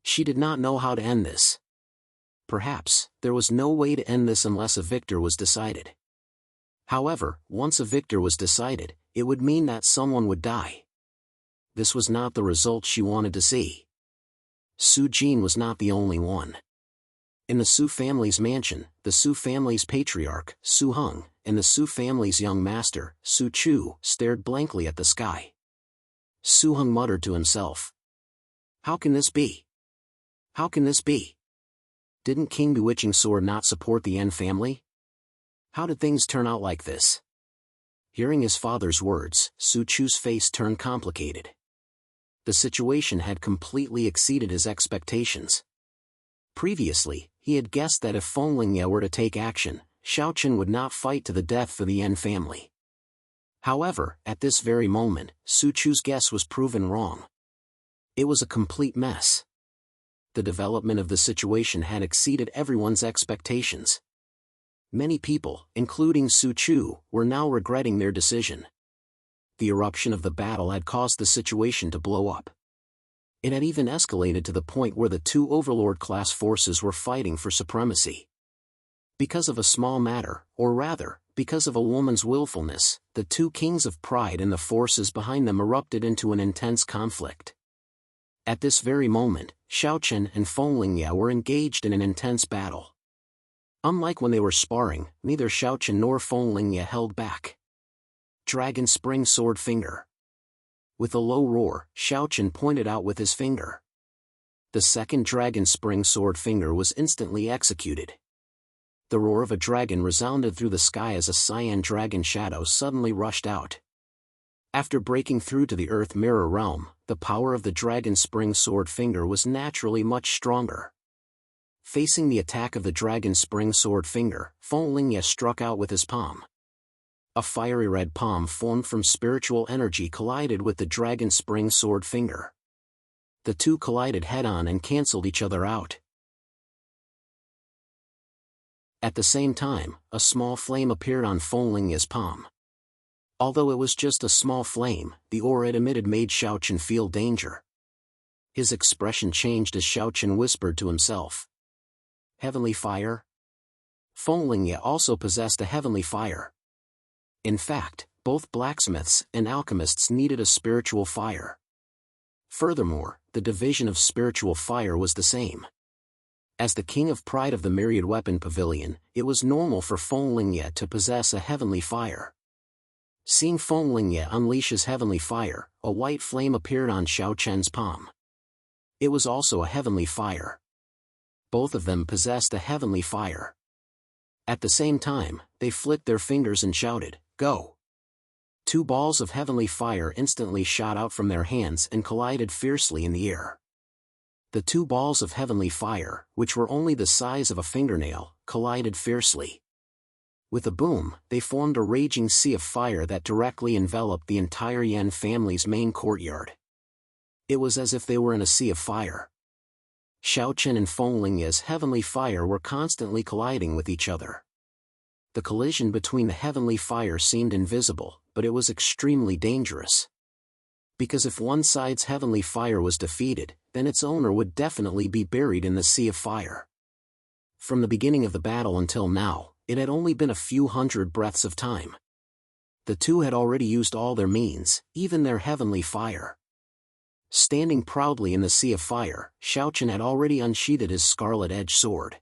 She did not know how to end this. Perhaps, there was no way to end this unless a victor was decided. However, once a victor was decided, it would mean that someone would die. This was not the result she wanted to see. Su Jin was not the only one. In the Su family's mansion, the Su family's patriarch, Su Heng, and the Su family's young master, Su Chu, stared blankly at the sky. Su Heng muttered to himself. How can this be? How can this be? Didn't King Bewitching Sword not support the N family? How did things turn out like this? Hearing his father's words, Su Chu's face turned complicated. The situation had completely exceeded his expectations. Previously, he had guessed that if Feng Lingye were to take action, Xiaochen would not fight to the death for the Yan family. However, at this very moment, Su Chu's guess was proven wrong. It was a complete mess. The development of the situation had exceeded everyone's expectations. Many people, including Su Chu, were now regretting their decision. The eruption of the battle had caused the situation to blow up. It had even escalated to the point where the two Overlord-class forces were fighting for supremacy. Because of a small matter, or rather, because of a woman's willfulness, the two kings of pride and the forces behind them erupted into an intense conflict. At this very moment, Xiaochen and Feng Lingye were engaged in an intense battle. Unlike when they were sparring, neither Xiaochen nor Feng Lingye held back. Dragon Spring Sword Finger. With a low roar, Xiaochen pointed out with his finger. The second Dragon Spring Sword Finger was instantly executed. The roar of a dragon resounded through the sky as a cyan dragon shadow suddenly rushed out. After breaking through to the Earth Mirror realm, the power of the Dragon Spring Sword Finger was naturally much stronger. Facing the attack of the Dragon Spring Sword Finger, Feng Lingye struck out with his palm. A fiery red palm formed from spiritual energy collided with the Dragon Spring Sword Finger. The two collided head-on and cancelled each other out. At the same time, a small flame appeared on Feng Lingye's palm. Although it was just a small flame, the aura it emitted made Xiaochen feel danger. His expression changed as Xiaochen whispered to himself. Heavenly fire? Feng Lingye also possessed a heavenly fire. In fact, both blacksmiths and alchemists needed a spiritual fire. Furthermore, the division of spiritual fire was the same. As the king of pride of the myriad weapon pavilion, it was normal for Feng Lingye to possess a heavenly fire. Seeing Feng Lingye unleash his heavenly fire, a white flame appeared on Xiaochen's palm. It was also a heavenly fire. Both of them possessed a heavenly fire. At the same time, they flicked their fingers and shouted, "Go!" Two balls of heavenly fire instantly shot out from their hands and collided fiercely in the air. The two balls of heavenly fire, which were only the size of a fingernail, collided fiercely. With a boom, they formed a raging sea of fire that directly enveloped the entire Yan family's main courtyard. It was as if they were in a sea of fire. Xiaochen and Feng Lingye's heavenly fire were constantly colliding with each other. The collision between the heavenly fire seemed invisible, but it was extremely dangerous. Because if one side's heavenly fire was defeated, then its owner would definitely be buried in the sea of fire. From the beginning of the battle until now, it had only been a few hundred breaths of time. The two had already used all their means, even their heavenly fire. Standing proudly in the sea of fire, Xiaochen had already unsheathed his scarlet-edged sword.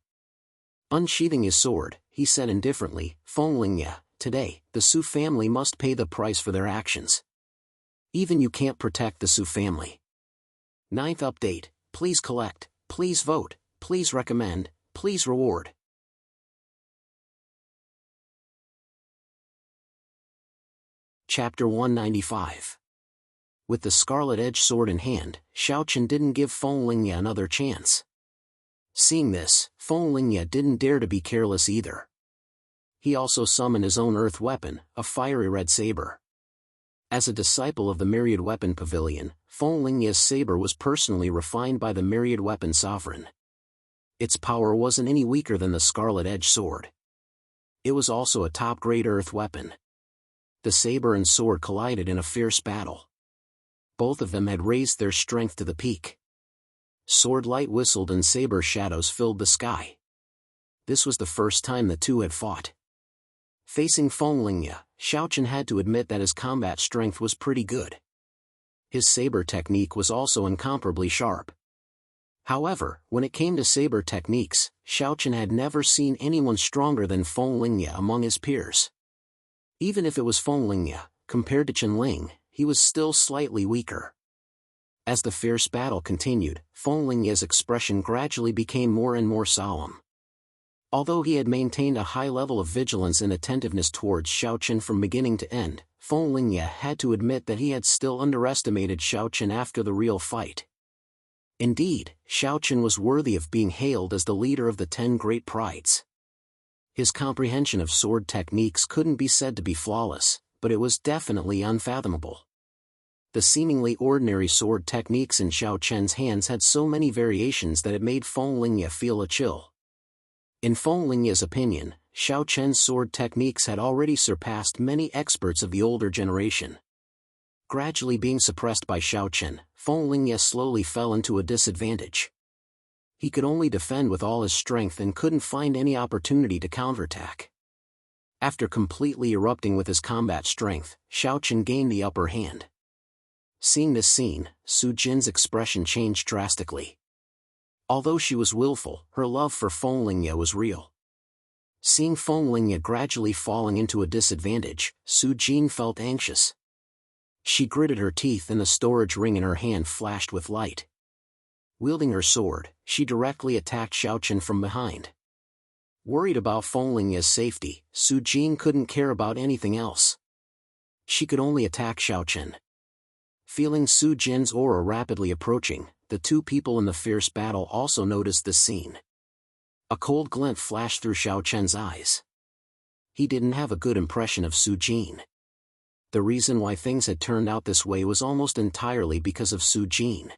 Unsheathing his sword, he said indifferently, "Feng Lingye, today, the Su family must pay the price for their actions. Even you can't protect the Su family. 9th update, please collect, please vote, please recommend, please reward." Chapter 195. With the scarlet-edged sword in hand, Xiaochen didn't give Feng Lingye another chance. Seeing this, Feng Lingye didn't dare to be careless either. He also summoned his own earth weapon, a fiery red saber. As a disciple of the Myriad Weapon Pavilion, Feng Lingye's saber was personally refined by the Myriad Weapon Sovereign. Its power wasn't any weaker than the scarlet-edged sword. It was also a top-grade earth weapon. The saber and sword collided in a fierce battle. Both of them had raised their strength to the peak. Sword light whistled and saber shadows filled the sky. This was the first time the two had fought. Facing Feng Lingye, Xiaochen had to admit that his combat strength was pretty good. His saber technique was also incomparably sharp. However, when it came to saber techniques, Xiaochen had never seen anyone stronger than Feng Lingye among his peers. Even if it was Feng Lingye, compared to Qianling, he was still slightly weaker. As the fierce battle continued, Feng Lingye's expression gradually became more and more solemn. Although he had maintained a high level of vigilance and attentiveness towards Xiaochen from beginning to end, Feng Lingye had to admit that he had still underestimated Xiaochen after the real fight. Indeed, Xiaochen was worthy of being hailed as the leader of the 10 Great Prides. His comprehension of sword techniques couldn't be said to be flawless, but it was definitely unfathomable. The seemingly ordinary sword techniques in Xiaochen's hands had so many variations that it made Feng Lingye feel a chill. In Feng Lingye's opinion, Xiaochen's sword techniques had already surpassed many experts of the older generation. Gradually being suppressed by Xiaochen, Feng Lingye slowly fell into a disadvantage. He could only defend with all his strength and couldn't find any opportunity to counterattack. After completely erupting with his combat strength, Xiaochen gained the upper hand. Seeing this scene, Su Jin's expression changed drastically. Although she was willful, her love for Feng Lingye was real. Seeing Feng Lingye gradually falling into a disadvantage, Su Jin felt anxious. She gritted her teeth and the storage ring in her hand flashed with light. Wielding her sword, she directly attacked Xiaochen from behind. Worried about Feng Lingye's safety, Su Jin couldn't care about anything else. She could only attack Xiaochen. Feeling Su Jin's aura rapidly approaching, the two people in the fierce battle also noticed the scene. A cold glint flashed through Xiaochen's eyes. He didn't have a good impression of Su Jin. The reason why things had turned out this way was almost entirely because of Su Jin.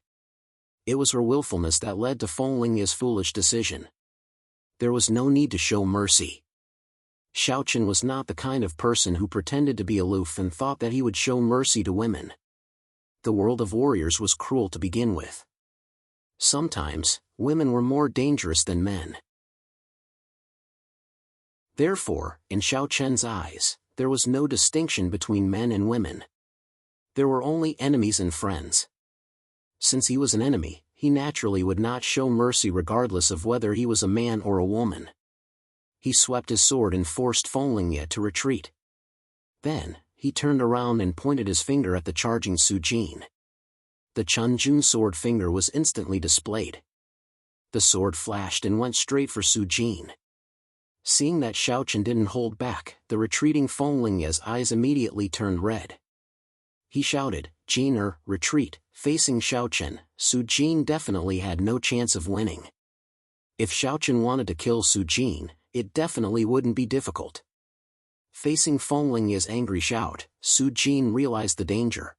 It was her willfulness that led to Feng Lingye's foolish decision. There was no need to show mercy. Xiaochen was not the kind of person who pretended to be aloof and thought that he would show mercy to women. The world of warriors was cruel to begin with. Sometimes, women were more dangerous than men. Therefore, in Xiaochen's eyes, there was no distinction between men and women. There were only enemies and friends. Since he was an enemy, he naturally would not show mercy regardless of whether he was a man or a woman. He swept his sword and forced Feng Lingye to retreat. Then, he turned around and pointed his finger at the charging Su Jin. The Chunjun sword finger was instantly displayed. The sword flashed and went straight for Su Jin. Seeing that Xiaochen didn't hold back, the retreating Feng Lingye's eyes immediately turned red. He shouted, "Jin, retreat!" Facing Xiaochen, Su Jin definitely had no chance of winning. If Xiaochen wanted to kill Su Jin, it definitely wouldn't be difficult. Facing Feng Lingye's angry shout, Su Jin realized the danger.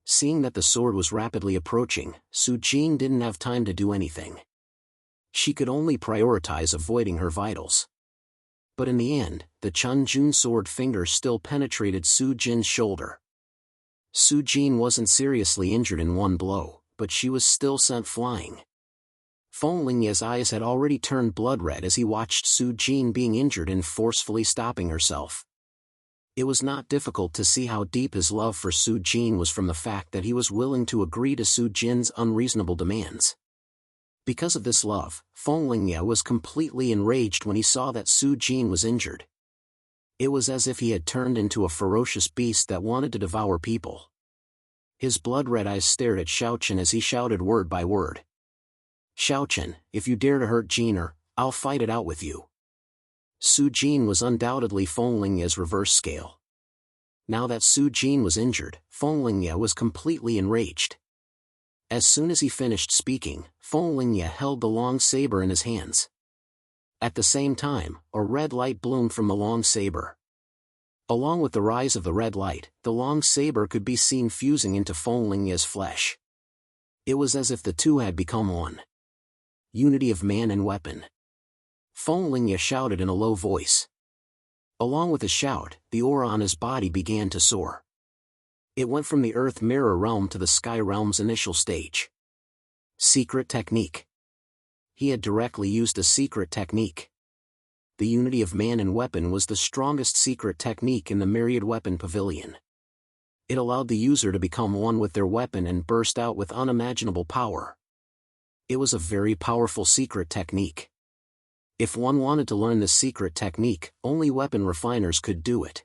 Seeing that the sword was rapidly approaching, Su Jin didn't have time to do anything. She could only prioritize avoiding her vitals. But in the end, the Chunjun sword finger still penetrated Su Jin's shoulder. Su Jin wasn't seriously injured in one blow, but she was still sent flying. Feng Lingye's eyes had already turned blood red as he watched Su Jin being injured and forcefully stopping herself. It was not difficult to see how deep his love for Su Jin was from the fact that he was willing to agree to Su Jin's unreasonable demands. Because of this love, Feng Lingye was completely enraged when he saw that Su Jin was injured. It was as if he had turned into a ferocious beast that wanted to devour people. His blood-red eyes stared at Xiaochen as he shouted word by word. "Xiaochen, if you dare to hurt Jin, I'll fight it out with you." Su Jin was undoubtedly Feng Lingye's reverse scale. Now that Su Jin was injured, Feng Lingye was completely enraged. As soon as he finished speaking, Feng Lingye held the long saber in his hands. At the same time, a red light bloomed from the long saber. Along with the rise of the red light, the long saber could be seen fusing into Feng Lingye's flesh. It was as if the two had become one. Unity of man and weapon. Feng Lingye shouted in a low voice. Along with his shout, the aura on his body began to soar. It went from the Earth Mirror Realm to the Sky Realm's initial stage. Secret technique. He had directly used a secret technique. The unity of man and weapon was the strongest secret technique in the Myriad Weapon Pavilion. It allowed the user to become one with their weapon and burst out with unimaginable power. It was a very powerful secret technique. If one wanted to learn this secret technique, only weapon refiners could do it.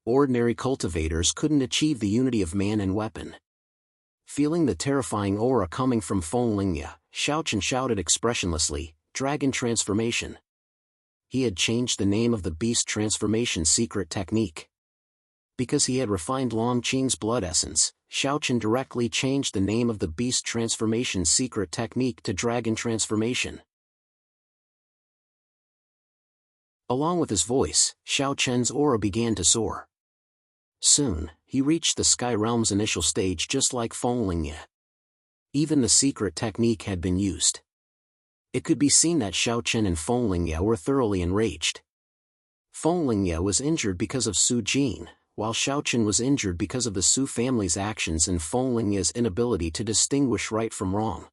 Ordinary cultivators couldn't achieve the unity of man and weapon. Feeling the terrifying aura coming from Feng Lingye, Xiaochen shouted expressionlessly, "Dragon transformation." He had changed the name of the beast transformation secret technique. Because he had refined Long Qing's blood essence, Xiaochen directly changed the name of the beast transformation secret technique to dragon transformation. Along with his voice, Xiaochen's aura began to soar. Soon, he reached the Sky Realm's initial stage just like Fenglingye. Even the secret technique had been used. It could be seen that Xiaochen and Fenglingye were thoroughly enraged. Fenglingye was injured because of Su Jin, while Xiaochen was injured because of the Su family's actions and Fenglingye's inability to distinguish right from wrong.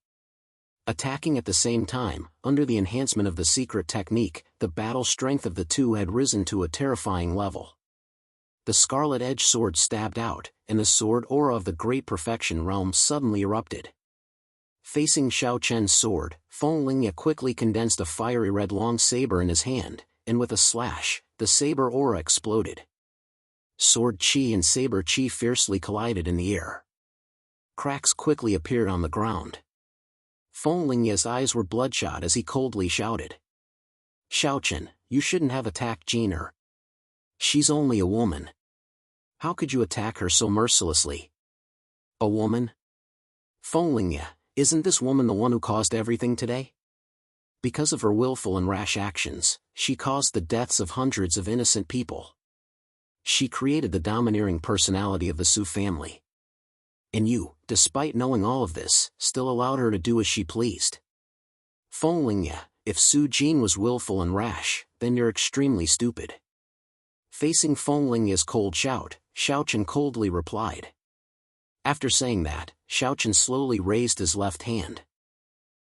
Attacking at the same time, under the enhancement of the secret technique, the battle strength of the two had risen to a terrifying level. The scarlet-edged sword stabbed out, and the sword aura of the Great Perfection Realm suddenly erupted. Facing Xiaochen's sword, Fenglingye quickly condensed a fiery red long saber in his hand, and with a slash, the saber aura exploded. Sword chi and saber chi fiercely collided in the air. Cracks quickly appeared on the ground. Fenglingye's eyes were bloodshot as he coldly shouted. "Xiaochen, you shouldn't have attacked Jin. She's only a woman. How could you attack her so mercilessly?" "A woman? Fenglingye, isn't this woman the one who caused everything today? Because of her willful and rash actions, she caused the deaths of hundreds of innocent people. She created the domineering personality of the Su family. And you, despite knowing all of this, still allowed her to do as she pleased. Fenglingye, if Su Jin was willful and rash, then you're extremely stupid." Facing Fenglingye's cold shout, Xiaochen coldly replied. After saying that, Xiaochen slowly raised his left hand.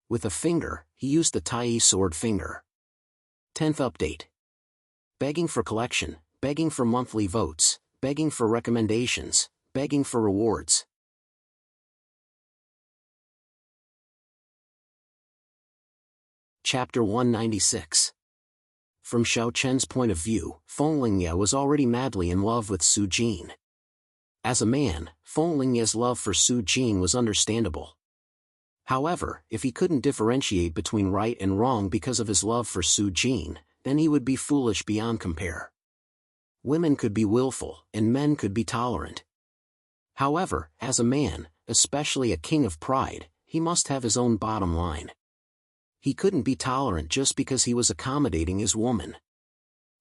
With a finger, he used the Tai sword finger. 10th update. Begging for collection, begging for monthly votes, begging for recommendations, begging for rewards. Chapter 196. From Xiaochen's point of view, Fenglingye was already madly in love with Su Jin. As a man, Fenglingye's love for Su Jin was understandable. However, if he couldn't differentiate between right and wrong because of his love for Su Jin, then he would be foolish beyond compare. Women could be willful, and men could be tolerant. However, as a man, especially a king of pride, he must have his own bottom line. He couldn't be tolerant just because he was accommodating his woman.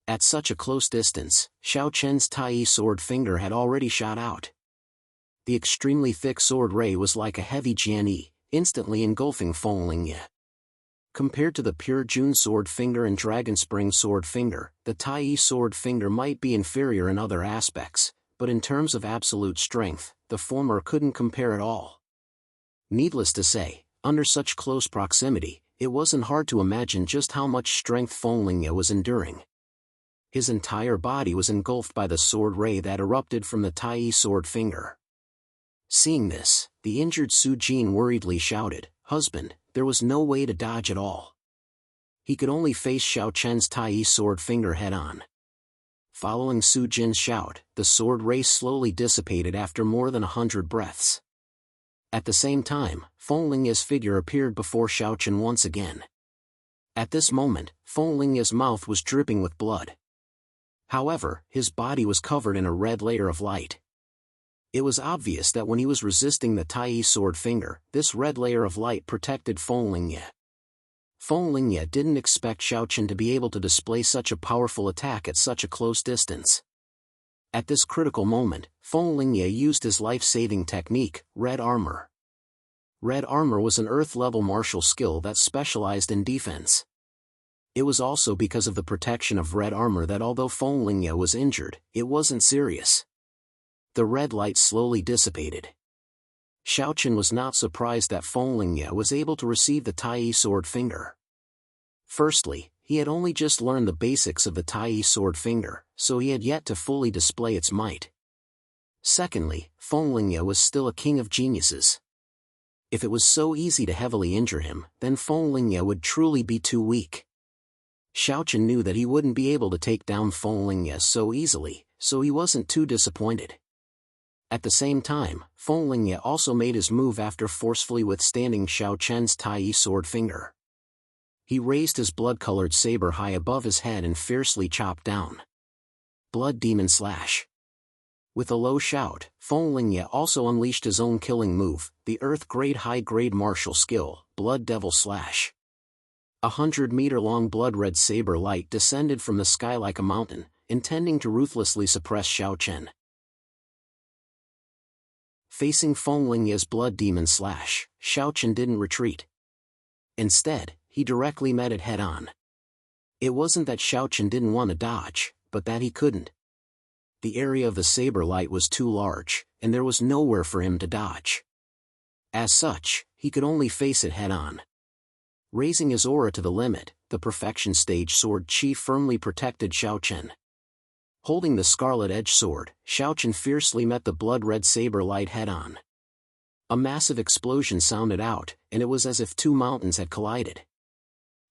At such a close distance, Xiaochen's Tai sword finger had already shot out. The extremely thick sword ray was like a heavy jianyi, instantly engulfing Fenglingye. Compared to the pure Jun sword finger and Dragon Spring sword finger, the Tai sword finger might be inferior in other aspects, but in terms of absolute strength, the former couldn't compare at all. Needless to say, under such close proximity, it wasn't hard to imagine just how much strength Fenglingye was enduring. His entire body was engulfed by the sword ray that erupted from the Tai sword finger. Seeing this, the injured Su Jin worriedly shouted, "Husband, there was no way to dodge at all." He could only face Xiaochen's Tai sword finger head-on. Following Su Jin's shout, the sword ray slowly dissipated after more than 100 breaths. At the same time, Fenglingye's figure appeared before Xiaochen once again. At this moment, Fenglingye's mouth was dripping with blood. However, his body was covered in a red layer of light. It was obvious that when he was resisting the Tai sword finger, this red layer of light protected Fenglingye. Fenglingye didn't expect Xiaochen to be able to display such a powerful attack at such a close distance. At this critical moment, Fenglingye used his life-saving technique, Red Armor. Red Armor was an Earth-level martial skill that specialized in defense. It was also because of the protection of Red Armor that although Fenglingye was injured, it wasn't serious. The red light slowly dissipated. Xiaochen was not surprised that Fenglingye was able to receive the Tai sword finger. Firstly, he had only just learned the basics of the Tai sword finger, so he had yet to fully display its might. Secondly, Fenglingye was still a king of geniuses. If it was so easy to heavily injure him, then Fenglingye would truly be too weak. Xiaochen knew that he wouldn't be able to take down Fenglingye so easily, so he wasn't too disappointed. At the same time, Fenglingye also made his move after forcefully withstanding Xiaochen's Tai sword finger. He raised his blood-colored saber high above his head and fiercely chopped down. Blood Demon Slash. With a low shout, Feng Lingye also unleashed his own killing move, the Earth-grade high-grade martial skill, Blood Devil Slash. 100-meter-long blood-red saber light descended from the sky like a mountain, intending to ruthlessly suppress Xiao Chen. Facing Feng Lingye's Blood Demon Slash, Xiao Chen didn't retreat. Instead, he directly met it head-on. It wasn't that Xiao Chen didn't want to dodge, but that he couldn't. The area of the saber light was too large, and there was nowhere for him to dodge. As such, he could only face it head-on. Raising his aura to the limit, the Perfection Stage Sword Chi firmly protected Xiao Chen. Holding the scarlet edge sword, Xiao Chen fiercely met the blood-red saber light head-on. A massive explosion sounded out, and it was as if two mountains had collided.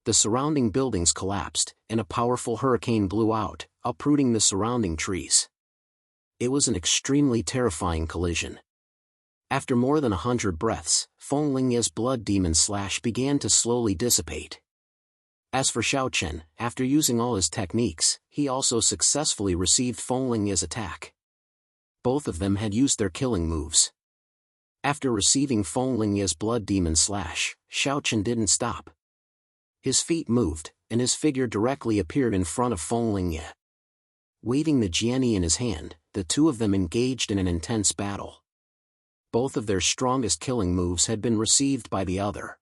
The surrounding buildings collapsed, and a powerful hurricane blew out, uprooting the surrounding trees. It was an extremely terrifying collision. After more than 100 breaths, Feng Lingye's Blood Demon Slash began to slowly dissipate. As for Xiao Chen, after using all his techniques, he also successfully received Feng Lingye's attack. Both of them had used their killing moves. After receiving Feng Lingye's Blood Demon Slash, Xiao Chen didn't stop. His feet moved, and his figure directly appeared in front of Feng Lingye. Waving the jianyi in his hand, the two of them engaged in an intense battle. Both of their strongest killing moves had been received by the other.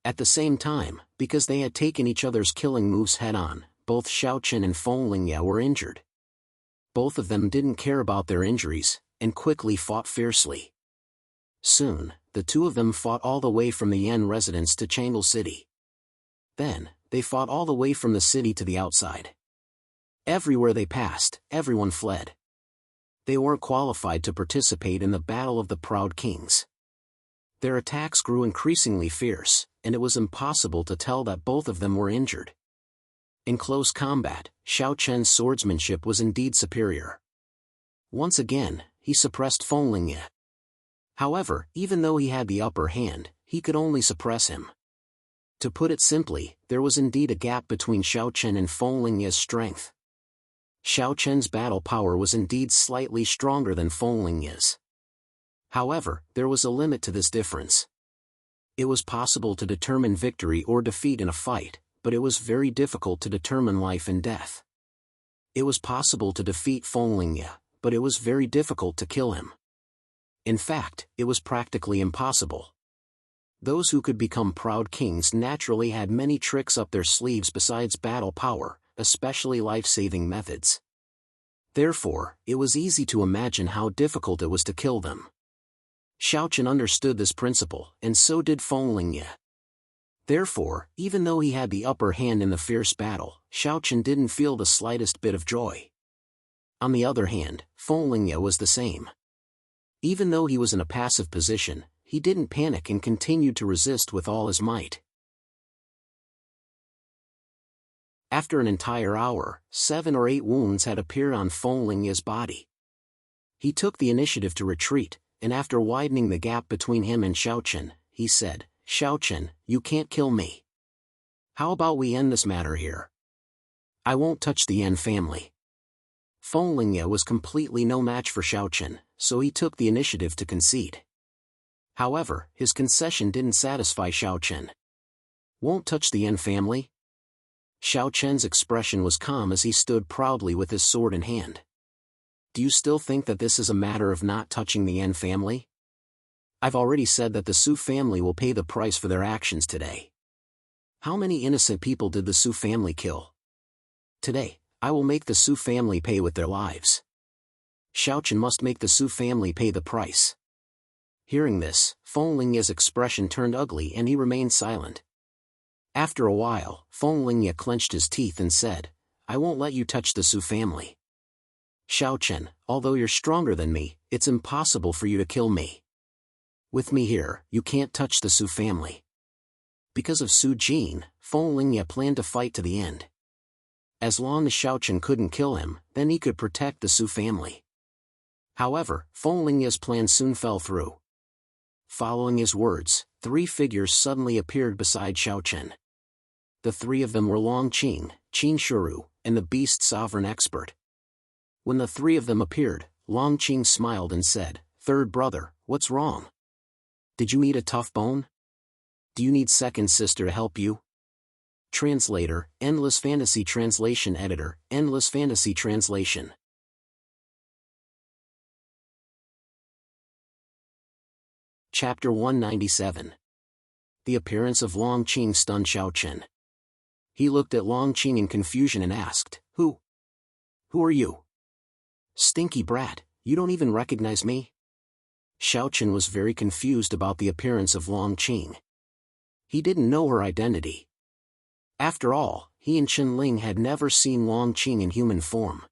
At the same time, because they had taken each other's killing moves head-on, both Xiao Chen and Feng Lingye were injured. Both of them didn't care about their injuries, and quickly fought fiercely. Soon, the two of them fought all the way from the Yan residence to Chang'e City. Then, they fought all the way from the city to the outside. Everywhere they passed, everyone fled. They weren't qualified to participate in the Battle of the Proud Kings. Their attacks grew increasingly fierce, and it was impossible to tell that both of them were injured. In close combat, Xiao Chen's swordsmanship was indeed superior. Once again, he suppressed Feng Lingye. However, even though he had the upper hand, he could only suppress him. To put it simply, there was indeed a gap between Xiao Chen and Feng Lingye's strength. Xiao Chen's battle power was indeed slightly stronger than Feng Lingye's. However, there was a limit to this difference. It was possible to determine victory or defeat in a fight, but it was very difficult to determine life and death. It was possible to defeat Feng Lingye, but it was very difficult to kill him. In fact, it was practically impossible. Those who could become proud kings naturally had many tricks up their sleeves besides battle power, especially life-saving methods. Therefore, it was easy to imagine how difficult it was to kill them. Xiao Chen understood this principle, and so did Feng Lingye. Therefore, even though he had the upper hand in the fierce battle, Xiao Chen didn't feel the slightest bit of joy. On the other hand, Feng Lingye was the same. Even though he was in a passive position, he didn't panic and continued to resist with all his might. After an entire hour, 7 or 8 wounds had appeared on Feng Lingye's body. He took the initiative to retreat, and after widening the gap between him and Xiao Chen, he said, "Xiao Chen, you can't kill me. How about we end this matter here? I won't touch the Yan family." Feng Lingye was completely no match for Xiao Chen, so he took the initiative to concede. However, his concession didn't satisfy Xiao Chen. "Won't touch the Yan family?" Xiao Chen's expression was calm as he stood proudly with his sword in hand. "Do you still think that this is a matter of not touching the Yan family? I've already said that the Su family will pay the price for their actions today. How many innocent people did the Su family kill? Today, I will make the Su family pay with their lives. Xiao Chen must make the Su family pay the price." Hearing this, Feng Lingye's expression turned ugly and he remained silent. After a while, Feng Lingye clenched his teeth and said, "I won't let you touch the Su family. Xiao Chen, although you're stronger than me, it's impossible for you to kill me. With me here, you can't touch the Su family." Because of Su Jin, Feng Lingye planned to fight to the end. As long as Xiao Chen couldn't kill him, then he could protect the Su family. However, Feng Lingye's plan soon fell through. Following his words, 3 figures suddenly appeared beside Xiao Chen. The three of them were Long Qing, Qin Shuru, and the beast sovereign expert. When the three of them appeared, Long Qing smiled and said, "Third brother, what's wrong? Did you meet a tough bone? Do you need second sister to help you?" Translator, Endless Fantasy Translation Editor, Endless Fantasy Translation. Chapter 197. The appearance of Long Qing stunned Xiaochen. He looked at Long Qing in confusion and asked, Who are you? Stinky brat, you don't even recognize me?" Xiaochen was very confused about the appearance of Long Qing. He didn't know her identity. After all, he and Qinling had never seen Long Qing in human form.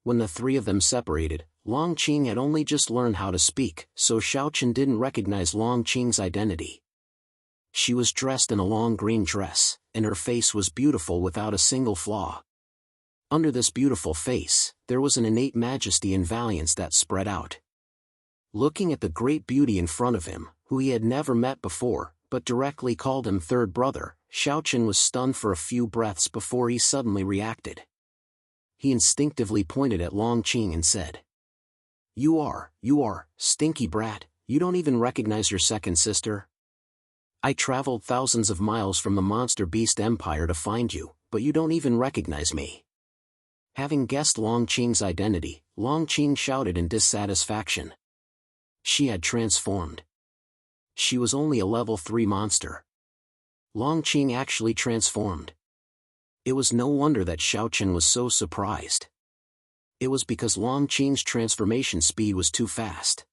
When the three of them separated, Long Qing had only just learned how to speak, so Xiaochen didn't recognize Long Qing's identity. She was dressed in a long green dress, and her face was beautiful without a single flaw. Under this beautiful face, there was an innate majesty and valiance that spread out. Looking at the great beauty in front of him, who he had never met before, but directly called him third brother, Xiaochen was stunned for a few breaths before he suddenly reacted. He instinctively pointed at Long Qing and said, You are, stinky brat, you don't even recognize your second sister? I traveled thousands of miles from the monster beast empire to find you, but you don't even recognize me." Having guessed Long Qing's identity, Long Qing shouted in dissatisfaction. She had transformed. She was only a level 3 monster. Long Qing actually transformed. It was no wonder that Xiaochen was so surprised. It was because Long Qing's transformation speed was too fast.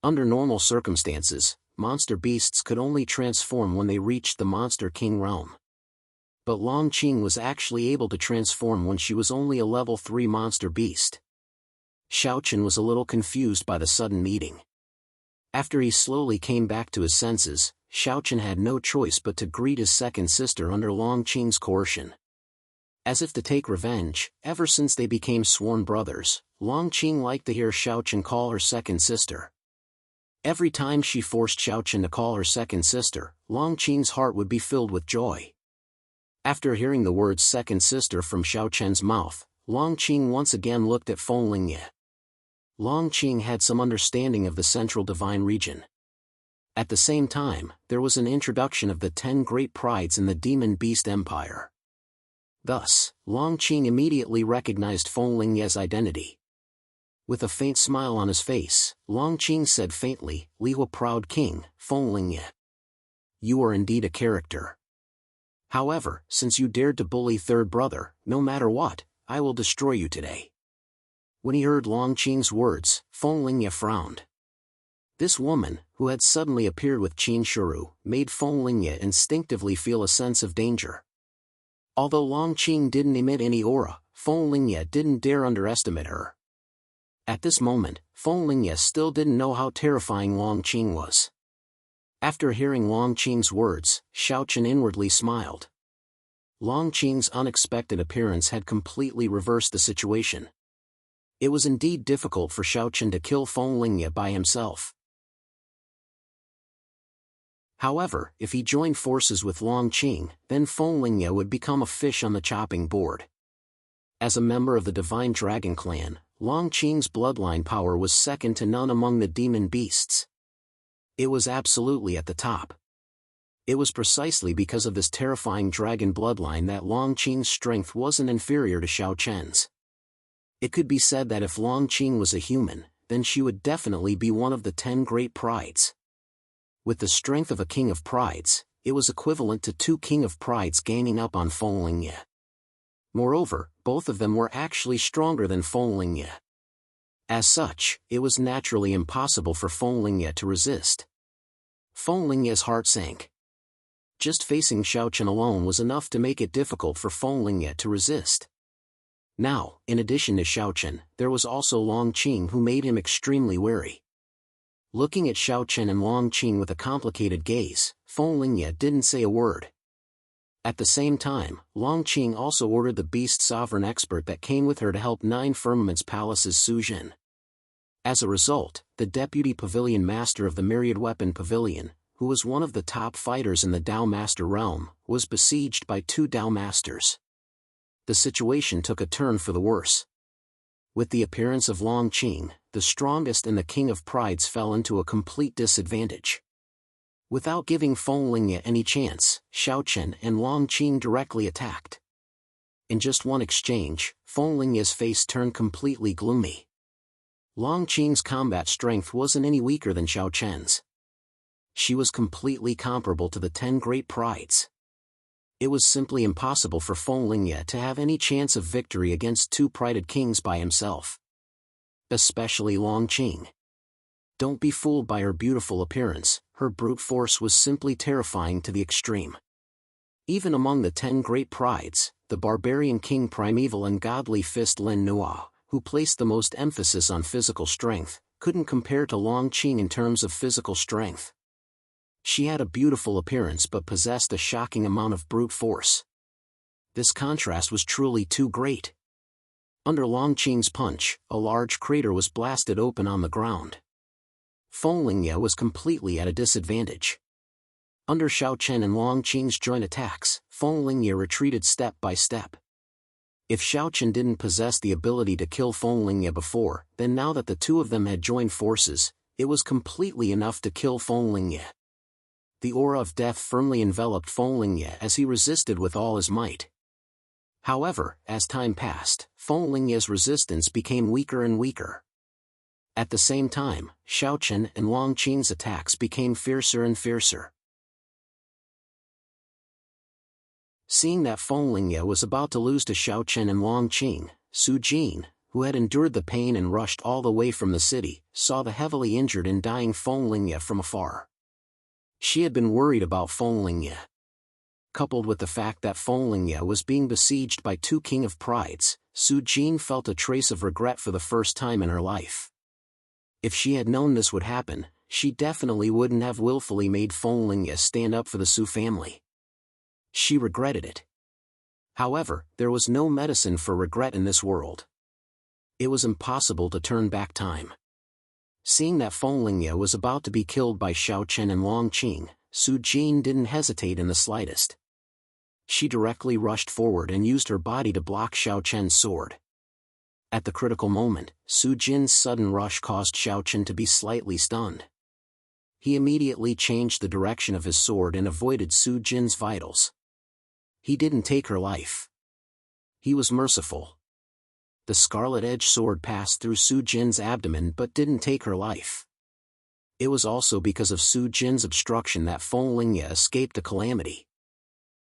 Under normal circumstances, monster beasts could only transform when they reached the Monster King realm. But Long Qing was actually able to transform when she was only a level 3 monster beast. Xiaochen was a little confused by the sudden meeting. After he slowly came back to his senses, Xiaochen had no choice but to greet his second sister under Long Qing's coercion. As if to take revenge, ever since they became sworn brothers, Long Qing liked to hear Xiaochen call her second sister. Every time she forced Xiaochen to call her second sister, Long Qing's heart would be filled with joy. After hearing the words second sister from Xiaochen's mouth, Long Qing once again looked at Fenglingye. Long Qing had some understanding of the central divine region. At the same time, there was an introduction of the 10 great prides in the demon beast empire. Thus, Long Qing immediately recognized Fenglingye's identity. With a faint smile on his face, Long Qing said faintly, "Lihua proud king, Fenglingye. You are indeed a character. However, since you dared to bully third brother, no matter what, I will destroy you today." When he heard Long Qing's words, Fenglingye frowned. This woman, who had suddenly appeared with Qin Shuru, made Fenglingye instinctively feel a sense of danger. Although Long Qing didn't emit any aura, Fenglingye didn't dare underestimate her. At this moment, Fenglingye still didn't know how terrifying Long Qing was. After hearing Long Qing's words, Xiaochen inwardly smiled. Long Qing's unexpected appearance had completely reversed the situation. It was indeed difficult for Xiaochen to kill Fenglingye by himself. However, if he joined forces with Long Qing, then Fenglingye would become a fish on the chopping board. As a member of the Divine Dragon clan, Long Qing's bloodline power was second to none among the demon beasts. It was absolutely at the top. It was precisely because of this terrifying dragon bloodline that Long Qing's strength wasn't inferior to Xiaochen's. It could be said that if Long Qing was a human, then she would definitely be one of the 10 great prides. With the strength of a king of prides, it was equivalent to 2 king of prides ganging up on Fenglingye. Moreover, both of them were actually stronger than Fenglingye. As such, it was naturally impossible for Fenglingye to resist. Fenglingye's heart sank. Just facing Xiaochen alone was enough to make it difficult for Fenglingye to resist. Now, in addition to Xiaochen, there was also Long Qing who made him extremely wary. Looking at Xiaochen and Long Qing with a complicated gaze, Fenglingye didn't say a word. At the same time, Long Qing also ordered the beast sovereign expert that came with her to help 9 Firmaments Palace's Su Jin. As a result, the deputy pavilion master of the Myriad Weapon Pavilion, who was one of the top fighters in the Dao Master realm, was besieged by 2 Dao Masters. The situation took a turn for the worse. With the appearance of Long Qing, the strongest and the King of Prides fell into a complete disadvantage. Without giving Feng Lingye any chance, Xiaochen and Long Qing directly attacked. In just one exchange, Feng Lingye's face turned completely gloomy. Long Qing's combat strength wasn't any weaker than Xiaochen's. She was completely comparable to the 10 Great Prides. It was simply impossible for Feng Lingye to have any chance of victory against 2 prided kings by himself. Especially Long Qing. Don't be fooled by her beautiful appearance, her brute force was simply terrifying to the extreme. Even among the 10 Great Prides, the barbarian king Primeval and Godly Fist Lin Nuo, who placed the most emphasis on physical strength, couldn't compare to Long Qing in terms of physical strength. She had a beautiful appearance but possessed a shocking amount of brute force. This contrast was truly too great. Under Long Qing's punch, a large crater was blasted open on the ground. Feng Lingye was completely at a disadvantage. Under Xiaochen and Long Qing's joint attacks, Feng Lingye retreated step by step. If Xiaochen didn't possess the ability to kill Feng Lingye before, then now that the 2 of them had joined forces, it was completely enough to kill Feng Lingye. The aura of death firmly enveloped Feng Lingye as he resisted with all his might. However, as time passed, Feng Lingye's resistance became weaker and weaker. At the same time, Xiaochen and Long Qing's attacks became fiercer and fiercer. Seeing that Feng Lingye was about to lose to Xiaochen and Long Qing, Su Jin, who had endured the pain and rushed all the way from the city, saw the heavily injured and dying Feng Lingye from afar. She had been worried about Feng Lingye. Coupled with the fact that Feng Lingye was being besieged by 2 King of Prides, Su Jin felt a trace of regret for the first time in her life. If she had known this would happen, she definitely wouldn't have willfully made Feng Lingye stand up for the Su family. She regretted it. However, there was no medicine for regret in this world. It was impossible to turn back time. Seeing that Feng Lingye was about to be killed by Xiaochen and Long Qing, Su Jin didn't hesitate in the slightest. She directly rushed forward and used her body to block Xiaochen's sword. At the critical moment, Su Jin's sudden rush caused Xiaochen to be slightly stunned. He immediately changed the direction of his sword and avoided Su Jin's vitals. He didn't take her life. He was merciful. The scarlet-edged sword passed through Su Jin's abdomen but didn't take her life. It was also because of Su Jin's obstruction that Feng Lingye escaped a calamity.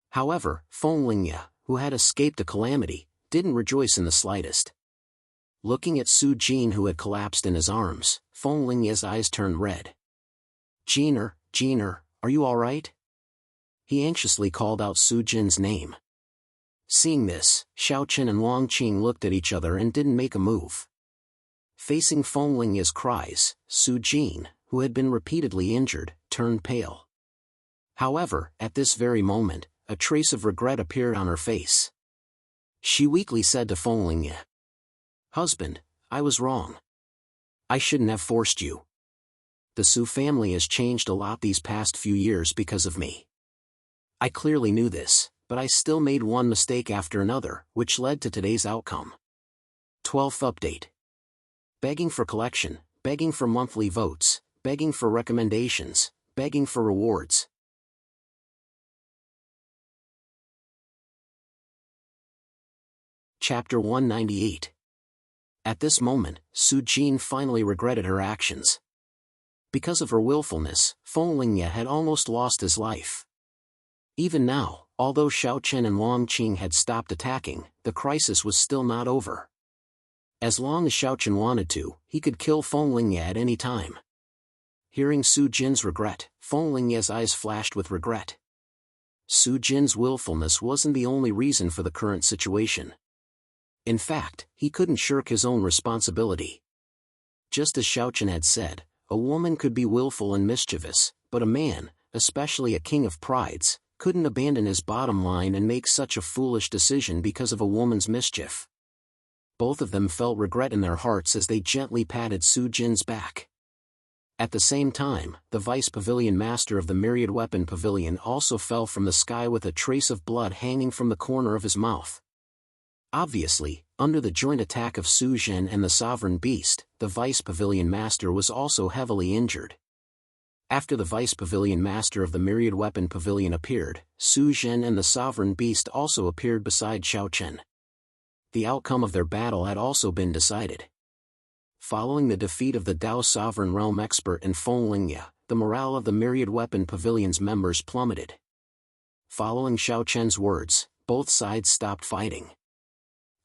However, Feng Lingye, who had escaped a calamity, didn't rejoice in the slightest. Looking at Su Jin who had collapsed in his arms, Feng Lingye's eyes turned red. Jiner, are you alright? He anxiously called out Su Jin's name. Seeing this, Xiaochen and Long Qing looked at each other and didn't make a move. Facing Feng Lingye's cries, Su Jin, who had been repeatedly injured, turned pale. However, at this very moment, a trace of regret appeared on her face. She weakly said to Feng Lingye, "Husband, I was wrong. I shouldn't have forced you. The Su family has changed a lot these past few years because of me. I clearly knew this, but I still made one mistake after another, which led to today's outcome." 12th update. Begging for collection, begging for monthly votes, begging for recommendations, begging for rewards. Chapter 198. At this moment, Su Jin finally regretted her actions. Because of her willfulness, Feng Lingye had almost lost his life. Even now, although Xiaochen and Long Qing had stopped attacking, the crisis was still not over. As long as Xiaochen wanted to, he could kill Feng Lingye at any time. Hearing Su Jin's regret, Feng Lingye's eyes flashed with regret. Su Jin's willfulness wasn't the only reason for the current situation. In fact, he couldn't shirk his own responsibility. Just as Xiaochen had said, a woman could be willful and mischievous, but a man, especially a king of prides, couldn't abandon his bottom line and make such a foolish decision because of a woman's mischief. Both of them felt regret in their hearts as they gently patted Su Jin's back. At the same time, the Vice Pavilion Master of the Myriad Weapon Pavilion also fell from the sky with a trace of blood hanging from the corner of his mouth. Obviously, under the joint attack of Su Jin and the Sovereign Beast, the Vice Pavilion Master was also heavily injured. After the Vice Pavilion Master of the Myriad Weapon Pavilion appeared, Su Jin and the Sovereign Beast also appeared beside Xiaochen. The outcome of their battle had also been decided. Following the defeat of the Dao Sovereign Realm expert and Feng Lingye, the morale of the Myriad Weapon Pavilion's members plummeted. Following Xiaochen's words, both sides stopped fighting.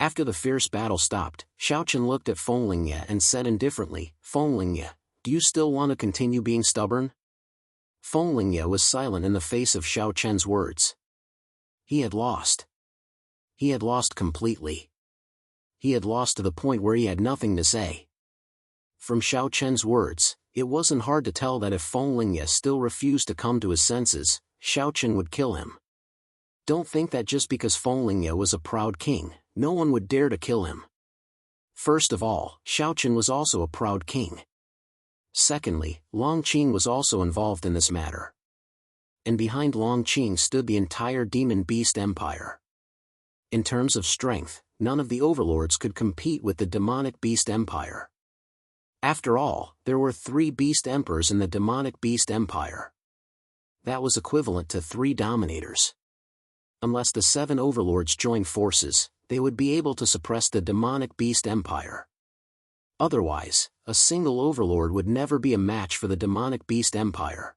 After the fierce battle stopped, Xiaochen looked at Feng Lingye and said indifferently, "Feng Lingye, do you still want to continue being stubborn?" Feng Lingye was silent in the face of Xiaochen's words. He had lost. He had lost completely. He had lost to the point where he had nothing to say. From Xiaochen's words, it wasn't hard to tell that if Feng Lingye still refused to come to his senses, Xiaochen would kill him. Don't think that just because Feng Lingye was a proud king, no one would dare to kill him. First of all, Xiaochen was also a proud king. Secondly, Longqing was also involved in this matter. And behind Longqing stood the entire Demon Beast Empire. In terms of strength, none of the overlords could compete with the Demonic Beast Empire. After all, there were 3 Beast Emperors in the Demonic Beast Empire. That was equivalent to 3 dominators. Unless the 7 overlords joined forces, they would be able to suppress the Demonic Beast Empire. Otherwise, a single overlord would never be a match for the Demonic Beast Empire.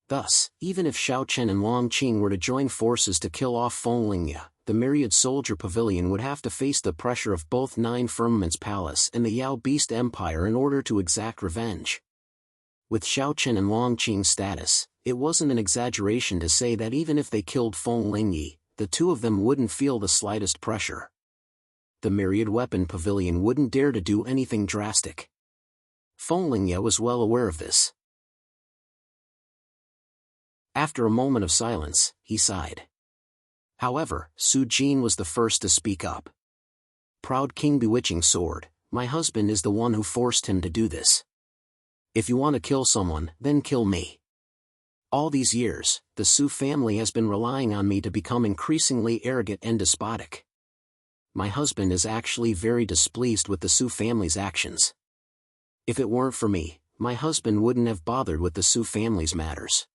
Thus, even if Xiaochen and Longqing were to join forces to kill off Feng Lingye, the Myriad Soldier Pavilion would have to face the pressure of both 9 Firmaments Palace and the Yao Beast Empire in order to exact revenge. With Xiaochen and Longqing's status, it wasn't an exaggeration to say that even if they killed Feng Lingye, the 2 of them wouldn't feel the slightest pressure. The Myriad Weapon Pavilion wouldn't dare to do anything drastic. Feng Lingye was well aware of this. After a moment of silence, he sighed. However, Su Jin was the first to speak up. "Proud King Bewitching Sword, my husband is the one who forced him to do this. If you want to kill someone, then kill me. All these years, the Su family has been relying on me to become increasingly arrogant and despotic. My husband is actually very displeased with the Su family's actions. If it weren't for me, my husband wouldn't have bothered with the Su family's matters.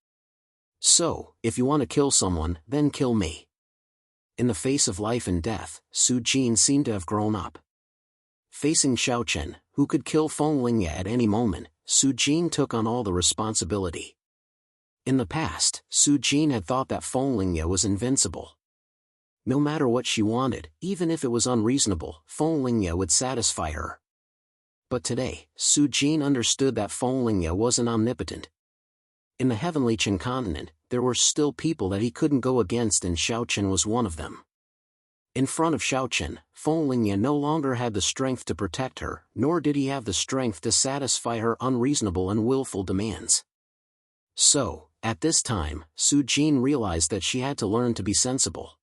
So, if you want to kill someone, then kill me." In the face of life and death, Su Jin seemed to have grown up. Facing Xiaochen, who could kill Feng Lingye at any moment, Su Jin took on all the responsibility. In the past, Su Jin had thought that Feng Lingye was invincible. No matter what she wanted, even if it was unreasonable, Feng Lingye would satisfy her. But today, Su Jin understood that Feng Lingye wasn't omnipotent. In the heavenly Qin continent, there were still people that he couldn't go against, and Xiaochen was one of them. In front of Xiaochen, Feng Lingye no longer had the strength to protect her, nor did he have the strength to satisfy her unreasonable and willful demands. So, at this time, Su Jin realized that she had to learn to be sensible.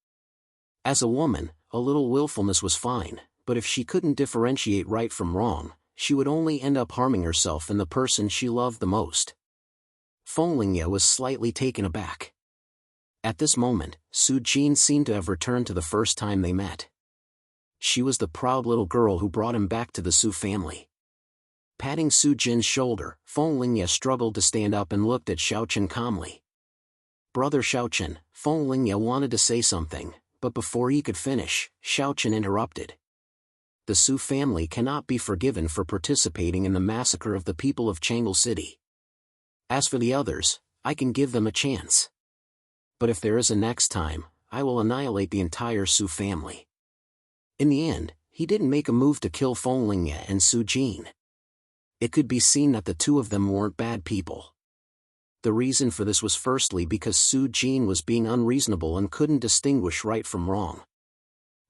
As a woman, a little willfulness was fine, but if she couldn't differentiate right from wrong, she would only end up harming herself and the person she loved the most. Feng Lingye was slightly taken aback. At this moment, Su Jin seemed to have returned to the first time they met. She was the proud little girl who brought him back to the Su family. Patting Su Jin's shoulder, Feng Lingye struggled to stand up and looked at Xiaochen calmly. "Brother Xiaochen," Feng Lingye wanted to say something, but before he could finish, Xiaochen interrupted. "The Su family cannot be forgiven for participating in the massacre of the people of Changle City. As for the others, I can give them a chance. But if there is a next time, I will annihilate the entire Su family." In the end, he didn't make a move to kill Feng Lingye and Su Jin. It could be seen that the 2 of them weren't bad people. The reason for this was firstly because Su Jin was being unreasonable and couldn't distinguish right from wrong.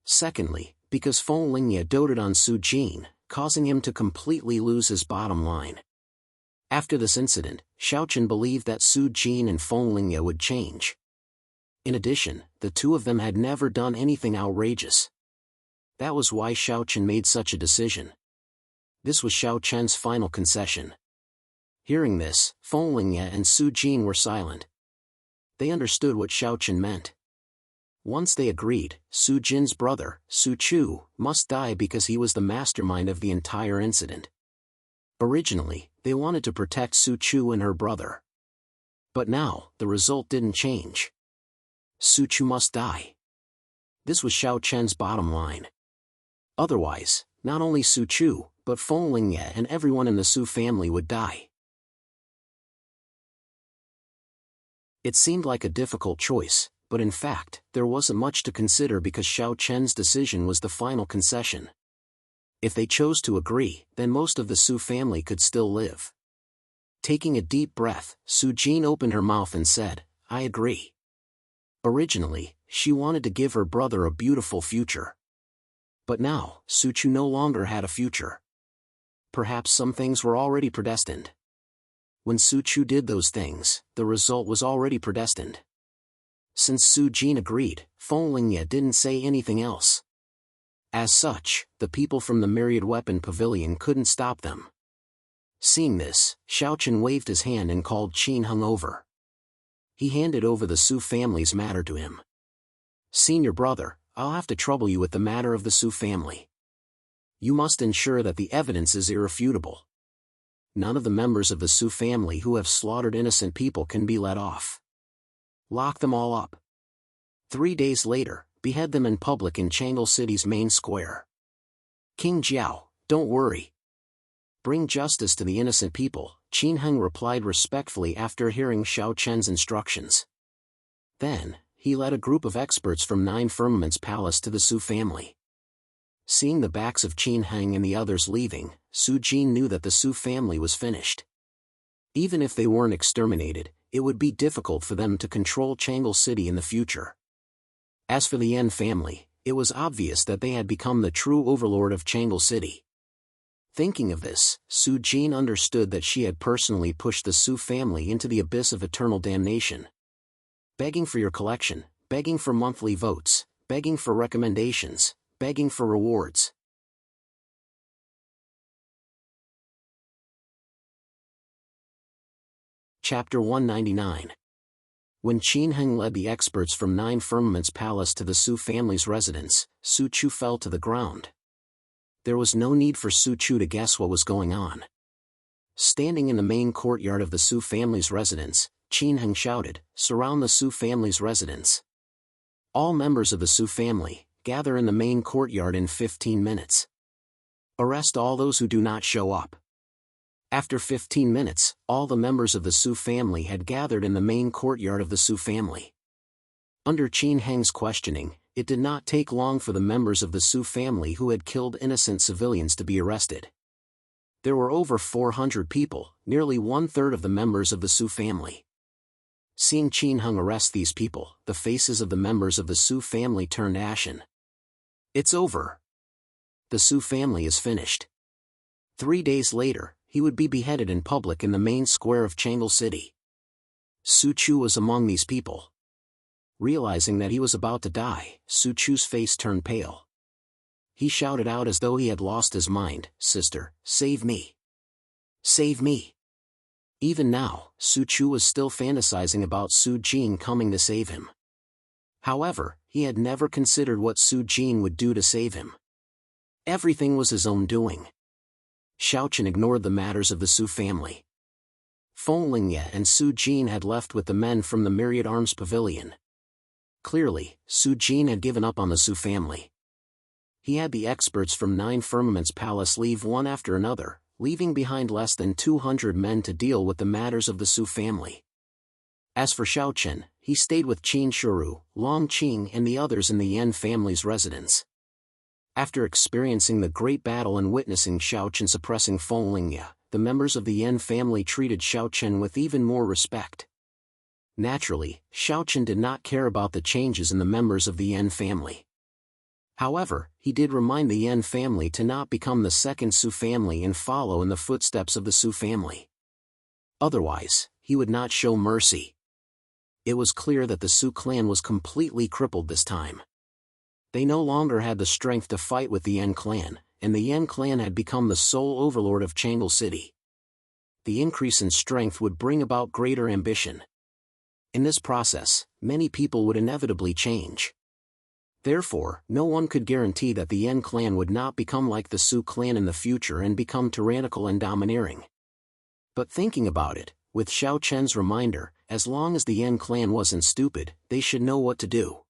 Secondly, because Feng Lingye doted on Su Jin, causing him to completely lose his bottom line. After this incident, Xiaochen believed that Su Jin and Feng Lingye would change. In addition, the 2 of them had never done anything outrageous. That was why Xiaochen made such a decision. This was Xiaochen's final concession. Hearing this, Feng Lingye and Su Jin were silent. They understood what Xiao Chen meant. Once they agreed, Su Jin's brother, Su Chu, must die because he was the mastermind of the entire incident. Originally, they wanted to protect Su Chu and her brother. But now, the result didn't change. Su Chu must die. This was Xiao Chen's bottom line. Otherwise, not only Su Chu, but Feng Lingye and everyone in the Su family would die. It seemed like a difficult choice, but in fact, there wasn't much to consider because Xiao Chen's decision was the final concession. If they chose to agree, then most of the Su family could still live. Taking a deep breath, Su Jin opened her mouth and said, "I agree." Originally, she wanted to give her brother a beautiful future. But now, Su Chu no longer had a future. Perhaps some things were already predestined. When Su Chu did those things, the result was already predestined. Since Su Jin agreed, Feng Lingye didn't say anything else. As such, the people from the Myriad Weapon Pavilion couldn't stop them. Seeing this, Xiao Chen waved his hand and called Qin Heng over. He handed over the Su family's matter to him. "Senior brother, I'll have to trouble you with the matter of the Su family. You must ensure that the evidence is irrefutable. None of the members of the Su family who have slaughtered innocent people can be let off. Lock them all up. 3 days later, behead them in public in Chang'e City's main square. King Jiao, don't worry. Bring justice to the innocent people," Qin Heng replied respectfully after hearing Xiao Chen's instructions. Then, he led a group of experts from 9 Firmament's palace to the Su family. Seeing the backs of Qin Heng and the others leaving, Su Jin knew that the Su family was finished. Even if they weren't exterminated, it would be difficult for them to control Chang'e City in the future. As for the Yan family, it was obvious that they had become the true overlord of Chang'e City. Thinking of this, Su Jin understood that she had personally pushed the Su family into the abyss of eternal damnation. Begging for your collection, begging for monthly votes, begging for recommendations, begging for rewards. Chapter 199. When Qin Heng led the experts from 9 Firmament's palace to the Su family's residence, Su Chu fell to the ground. There was no need for Su Chu to guess what was going on. Standing in the main courtyard of the Su family's residence, Qin Heng shouted, "Surround the Su family's residence. All members of the Su family, gather in the main courtyard in 15 minutes. Arrest all those who do not show up." After 15 minutes, all the members of the Su family had gathered in the main courtyard of the Su family. Under Qin Heng's questioning, it did not take long for the members of the Su family who had killed innocent civilians to be arrested. There were over 400 people, nearly 1/3 of the members of the Su family. Seeing Qin Heng arrest these people, the faces of the members of the Su family turned ashen. It's over. The Su family is finished. 3 days later, he would be beheaded in public in the main square of Chang'e City. Su Chu was among these people. Realizing that he was about to die, Su Chu's face turned pale. He shouted out as though he had lost his mind, "Sister, save me! Save me!" Even now, Su Chu was still fantasizing about Su Jin coming to save him. However, he had never considered what Su Jin would do to save him. Everything was his own doing. Xiao Chen ignored the matters of the Su family. Feng Lingye and Su Jin had left with the men from the Myriad Arms Pavilion. Clearly, Su Jin had given up on the Su family. He had the experts from 9 Firmament's palace leave one after another, leaving behind less than 200 men to deal with the matters of the Su family. As for Xiao Chen, he stayed with Qin Shuru, Long Qing and the others in the Yan family's residence. After experiencing the great battle and witnessing Xiao Chen suppressing Feng Lingye, the members of the Yan family treated Xiao Chen with even more respect. Naturally, Xiao Chen did not care about the changes in the members of the Yan family. However, he did remind the Yan family to not become the second Su family and follow in the footsteps of the Su family. Otherwise, he would not show mercy. It was clear that the Su clan was completely crippled this time. They no longer had the strength to fight with the Yan clan, and the Yan clan had become the sole overlord of Chang'e City. The increase in strength would bring about greater ambition. In this process, many people would inevitably change. Therefore, no one could guarantee that the Yen clan would not become like the Su clan in the future and become tyrannical and domineering. But thinking about it, with Xiao Chen's reminder, as long as the Yen clan wasn't stupid, they should know what to do.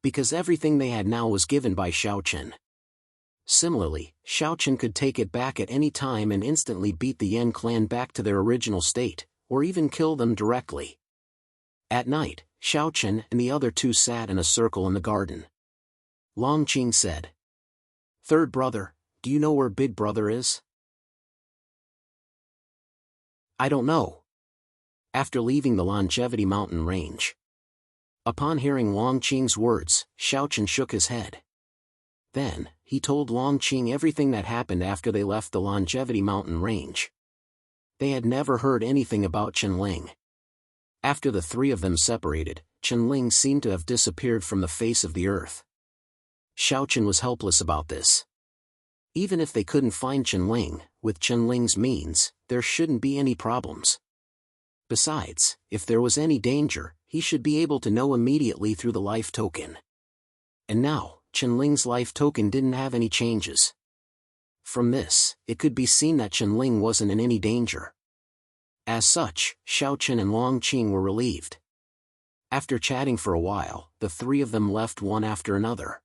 Because everything they had now was given by Xiao Chen. Similarly, Xiao Chen could take it back at any time and instantly beat the Yen clan back to their original state, or even kill them directly. At night, Xiao Chen and the other two sat in a circle in the garden. Long Qing said, "Third brother, do you know where big brother is?" "I don't know." After leaving the Longevity Mountain range. Upon hearing Long Qing's words, Xiao Chen shook his head. Then, he told Long Qing everything that happened after they left the Longevity Mountain range. They had never heard anything about Qianling. After the three of them separated, Qianling seemed to have disappeared from the face of the earth. Xiao Chen was helpless about this. Even if they couldn't find Qianling, with Qianling's means, there shouldn't be any problems. Besides, if there was any danger, he should be able to know immediately through the life token. And now, Qianling's life token didn't have any changes. From this, it could be seen that Qianling wasn't in any danger. As such, Xiao Chen and Long Qing were relieved. After chatting for a while, the three of them left one after another.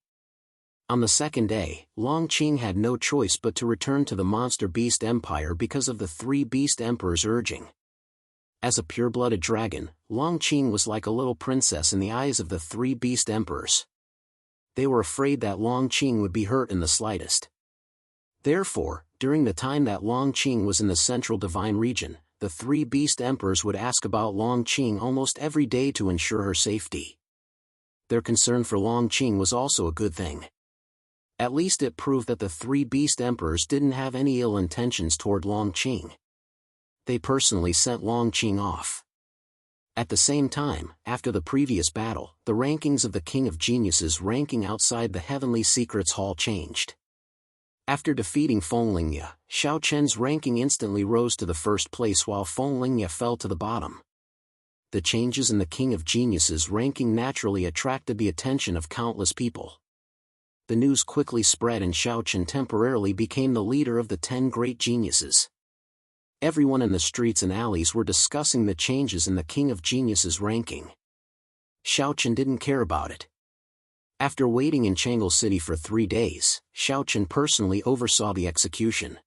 On the second day, Long Qing had no choice but to return to the Monster Beast Empire because of the three Beast Emperors' urging. As a pure-blooded dragon, Long Qing was like a little princess in the eyes of the three Beast Emperors. They were afraid that Long Qing would be hurt in the slightest. Therefore, during the time that Long Qing was in the Central Divine Region, the three Beast Emperors would ask about Long Qing almost every day to ensure her safety. Their concern for Long Qing was also a good thing. At least it proved that the three Beast Emperors didn't have any ill intentions toward Long Qing. They personally sent Long Qing off. At the same time, after the previous battle, the rankings of the King of Geniuses ranking outside the Heavenly Secrets Hall changed. After defeating Fenglingya, Xiao Chen's ranking instantly rose to the first place while Fenglingya fell to the bottom. The changes in the King of Geniuses ranking naturally attracted the attention of countless people. The news quickly spread and Xiao Chen temporarily became the leader of the 10 great geniuses. Everyone in the streets and alleys were discussing the changes in the King of Geniuses ranking. Xiao Chen didn't care about it. After waiting in Changle City for 3 days, Xiao Chen personally oversaw the execution.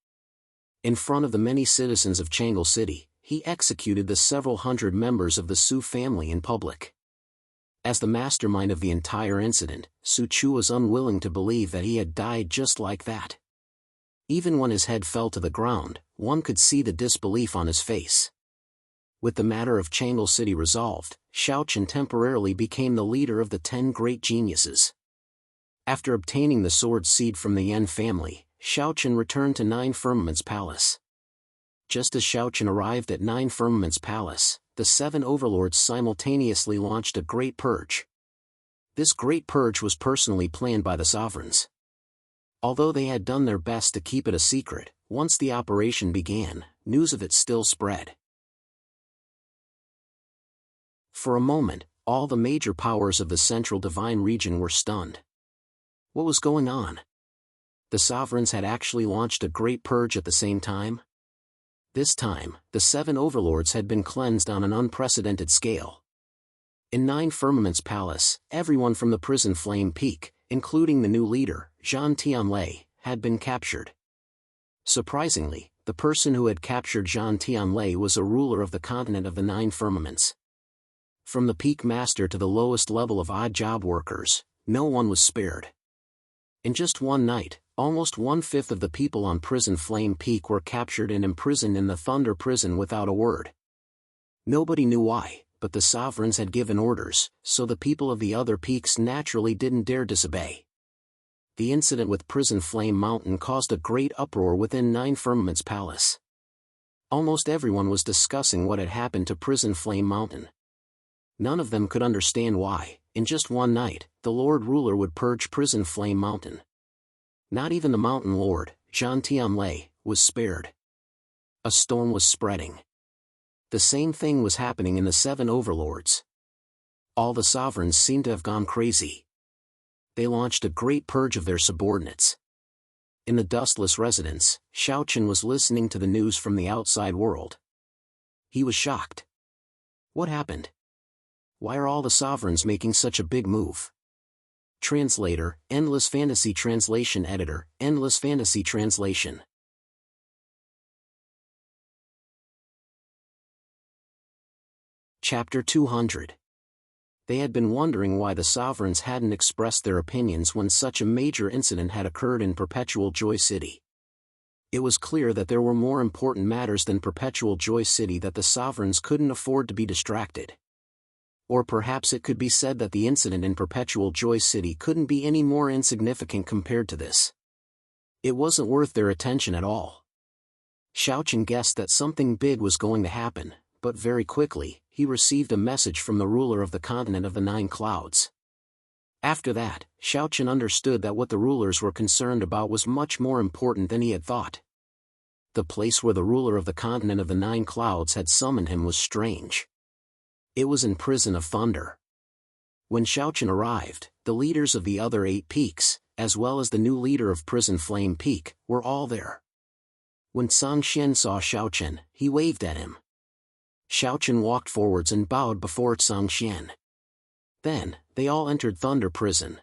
In front of the many citizens of Changle City, he executed the several hundred members of the Su family in public. As the mastermind of the entire incident, Su Chu was unwilling to believe that he had died just like that. Even when his head fell to the ground, one could see the disbelief on his face. With the matter of Changle City resolved, Xiao Chen temporarily became the leader of the 10 great geniuses. After obtaining the sword seed from the Yen family, Xiao Chen returned to Nine Firmaments Palace. Just as Xiao Chen arrived at Nine Firmaments Palace, the 7 overlords simultaneously launched a great purge. This great purge was personally planned by the sovereigns. Although they had done their best to keep it a secret, once the operation began, news of it still spread. For a moment, all the major powers of the Central Divine Region were stunned. What was going on? The sovereigns had actually launched a great purge at the same time? This time, the 7 overlords had been cleansed on an unprecedented scale. In Nine Firmaments Palace, everyone from the prison Flame Peak, including the new leader, Zhan Tianlei, had been captured. Surprisingly, the person who had captured Zhan Tianlei was a ruler of the continent of the Nine Firmaments. From the peak master to the lowest level of odd job workers, no one was spared. In just one night, almost 1/5 of the people on prison Flame Peak were captured and imprisoned in the Thunder Prison without a word. Nobody knew why, but the sovereigns had given orders, so the people of the other peaks naturally didn't dare disobey. The incident with Prison Flame Mountain caused a great uproar within Nine Firmaments Palace. Almost everyone was discussing what had happened to Prison Flame Mountain. None of them could understand why, in just one night, the Lord Ruler would purge Prison Flame Mountain. Not even the Mountain Lord, Zhan Tianlei, was spared. A storm was spreading. The same thing was happening in the seven overlords. All the sovereigns seemed to have gone crazy. They launched a great purge of their subordinates. In the dustless residence, Xiaochen was listening to the news from the outside world. He was shocked. What happened? Why are all the sovereigns making such a big move? Translator, Endless Fantasy Translation Editor, Endless Fantasy Translation. Chapter 200. They had been wondering why the sovereigns hadn't expressed their opinions when such a major incident had occurred in Perpetual Joy City. It was clear that there were more important matters than Perpetual Joy City that the sovereigns couldn't afford to be distracted. Or perhaps it could be said that the incident in Perpetual Joy City couldn't be any more insignificant compared to this. It wasn't worth their attention at all. Xiaochen guessed that something big was going to happen, but very quickly, he received a message from the ruler of the continent of the Nine Clouds. After that, Xiaochen understood that what the rulers were concerned about was much more important than he had thought. The place where the ruler of the continent of the Nine Clouds had summoned him was strange. It was in Prison of Thunder. When Xiaochen arrived, the leaders of the other 8 peaks, as well as the new leader of Prison Flame Peak, were all there. When Song Xian saw Xiaochen, he waved at him. Xiaochen walked forwards and bowed before Song Xian. Then, they all entered Thunder Prison.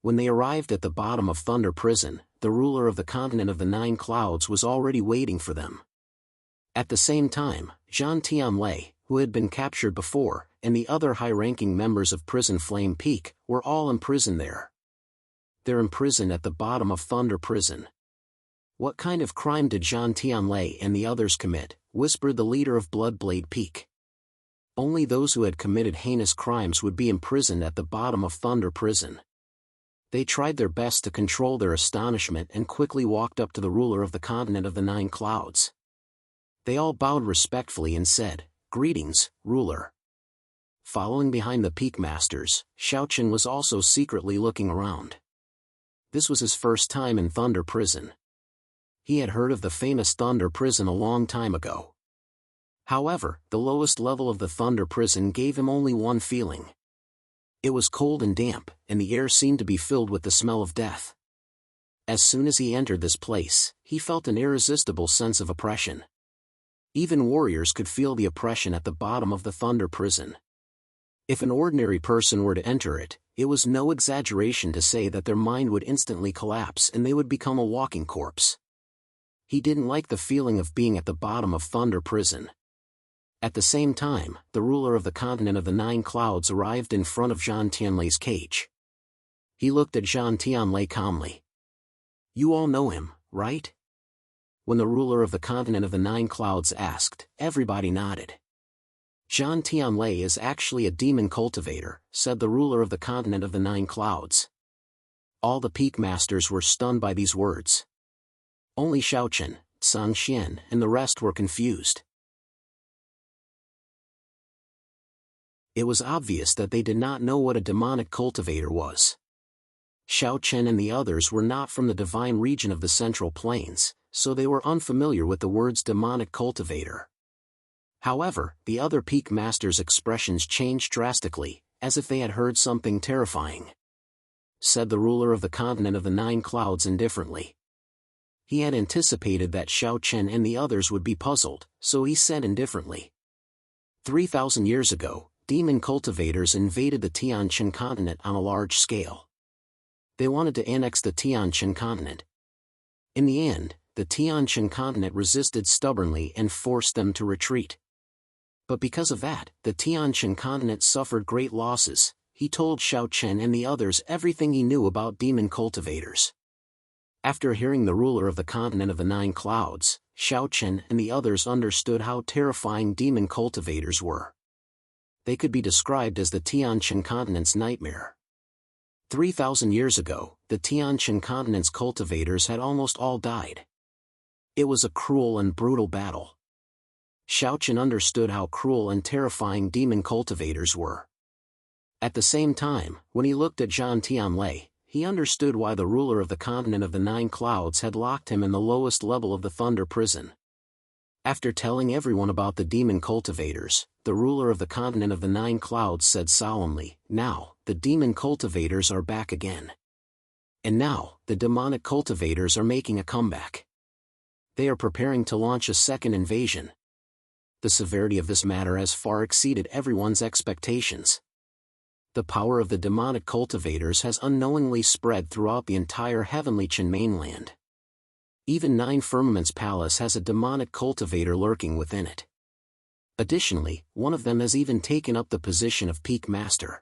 When they arrived at the bottom of Thunder Prison, the ruler of the continent of the Nine Clouds was already waiting for them. At the same time, Zhan Tianlei, who had been captured before, and the other high-ranking members of Prison Flame Peak, were all imprisoned there. They're imprisoned at the bottom of Thunder Prison. What kind of crime did Zhan Tianlei and the others commit? Whispered the leader of Bloodblade Peak. Only those who had committed heinous crimes would be imprisoned at the bottom of Thunder Prison. They tried their best to control their astonishment and quickly walked up to the ruler of the continent of the Nine Clouds. They all bowed respectfully and said, "Greetings, ruler." Following behind the Peak Masters, Xiaochen was also secretly looking around. This was his first time in Thunder Prison. He had heard of the famous Thunder Prison a long time ago. However, the lowest level of the Thunder Prison gave him only one feeling. It was cold and damp, and the air seemed to be filled with the smell of death. As soon as he entered this place, he felt an irresistible sense of oppression. Even warriors could feel the oppression at the bottom of the Thunder Prison. If an ordinary person were to enter it, it was no exaggeration to say that their mind would instantly collapse and they would become a walking corpse. He didn't like the feeling of being at the bottom of Thunder Prison. At the same time, the ruler of the continent of the Nine Clouds arrived in front of Zhan Tianlei's cage. He looked at Zhan Tianlei calmly. "You all know him, right?" When the ruler of the continent of the Nine Clouds asked, everybody nodded. "Zhan Tianlei is actually a demon cultivator," said the ruler of the continent of the Nine Clouds. All the Peak Masters were stunned by these words. Only Xiaochen, Song Xian, and the rest were confused. It was obvious that they did not know what a demonic cultivator was. Xiaochen and the others were not from the divine region of the Central Plains, so they were unfamiliar with the words demonic cultivator. However, the other Peak Masters' expressions changed drastically, as if they had heard something terrifying. Said the ruler of the continent of the Nine Clouds indifferently. He had anticipated that Xiaochen and the others would be puzzled, so he said indifferently. 3,000 years ago, demon cultivators invaded the Tianqian continent on a large scale. They wanted to annex the Tianqian continent. In the end, the Tianqian continent resisted stubbornly and forced them to retreat. But because of that, the Tianqian continent suffered great losses. He told Xiaochen and the others everything he knew about demon cultivators. After hearing the ruler of the continent of the Nine Clouds, Xiaochen and the others understood how terrifying demon cultivators were. They could be described as the Tianqian continent's nightmare. 3,000 years ago, the Tianqian continent's cultivators had almost all died. It was a cruel and brutal battle. Xiaochen understood how cruel and terrifying demon cultivators were. At the same time, when he looked at Zhan Tianlei, he understood why the ruler of the continent of the Nine Clouds had locked him in the lowest level of the Thunder Prison. After telling everyone about the demon cultivators, the ruler of the continent of the 9 clouds said solemnly, "Now, the demon cultivators are back again. And now, the demonic cultivators are making a comeback. They are preparing to launch a second invasion." The severity of this matter has far exceeded everyone's expectations. The power of the demonic cultivators has unknowingly spread throughout the entire heavenly Chin mainland. Even 9 Firmament's palace has a demonic cultivator lurking within it. Additionally, one of them has even taken up the position of peak master.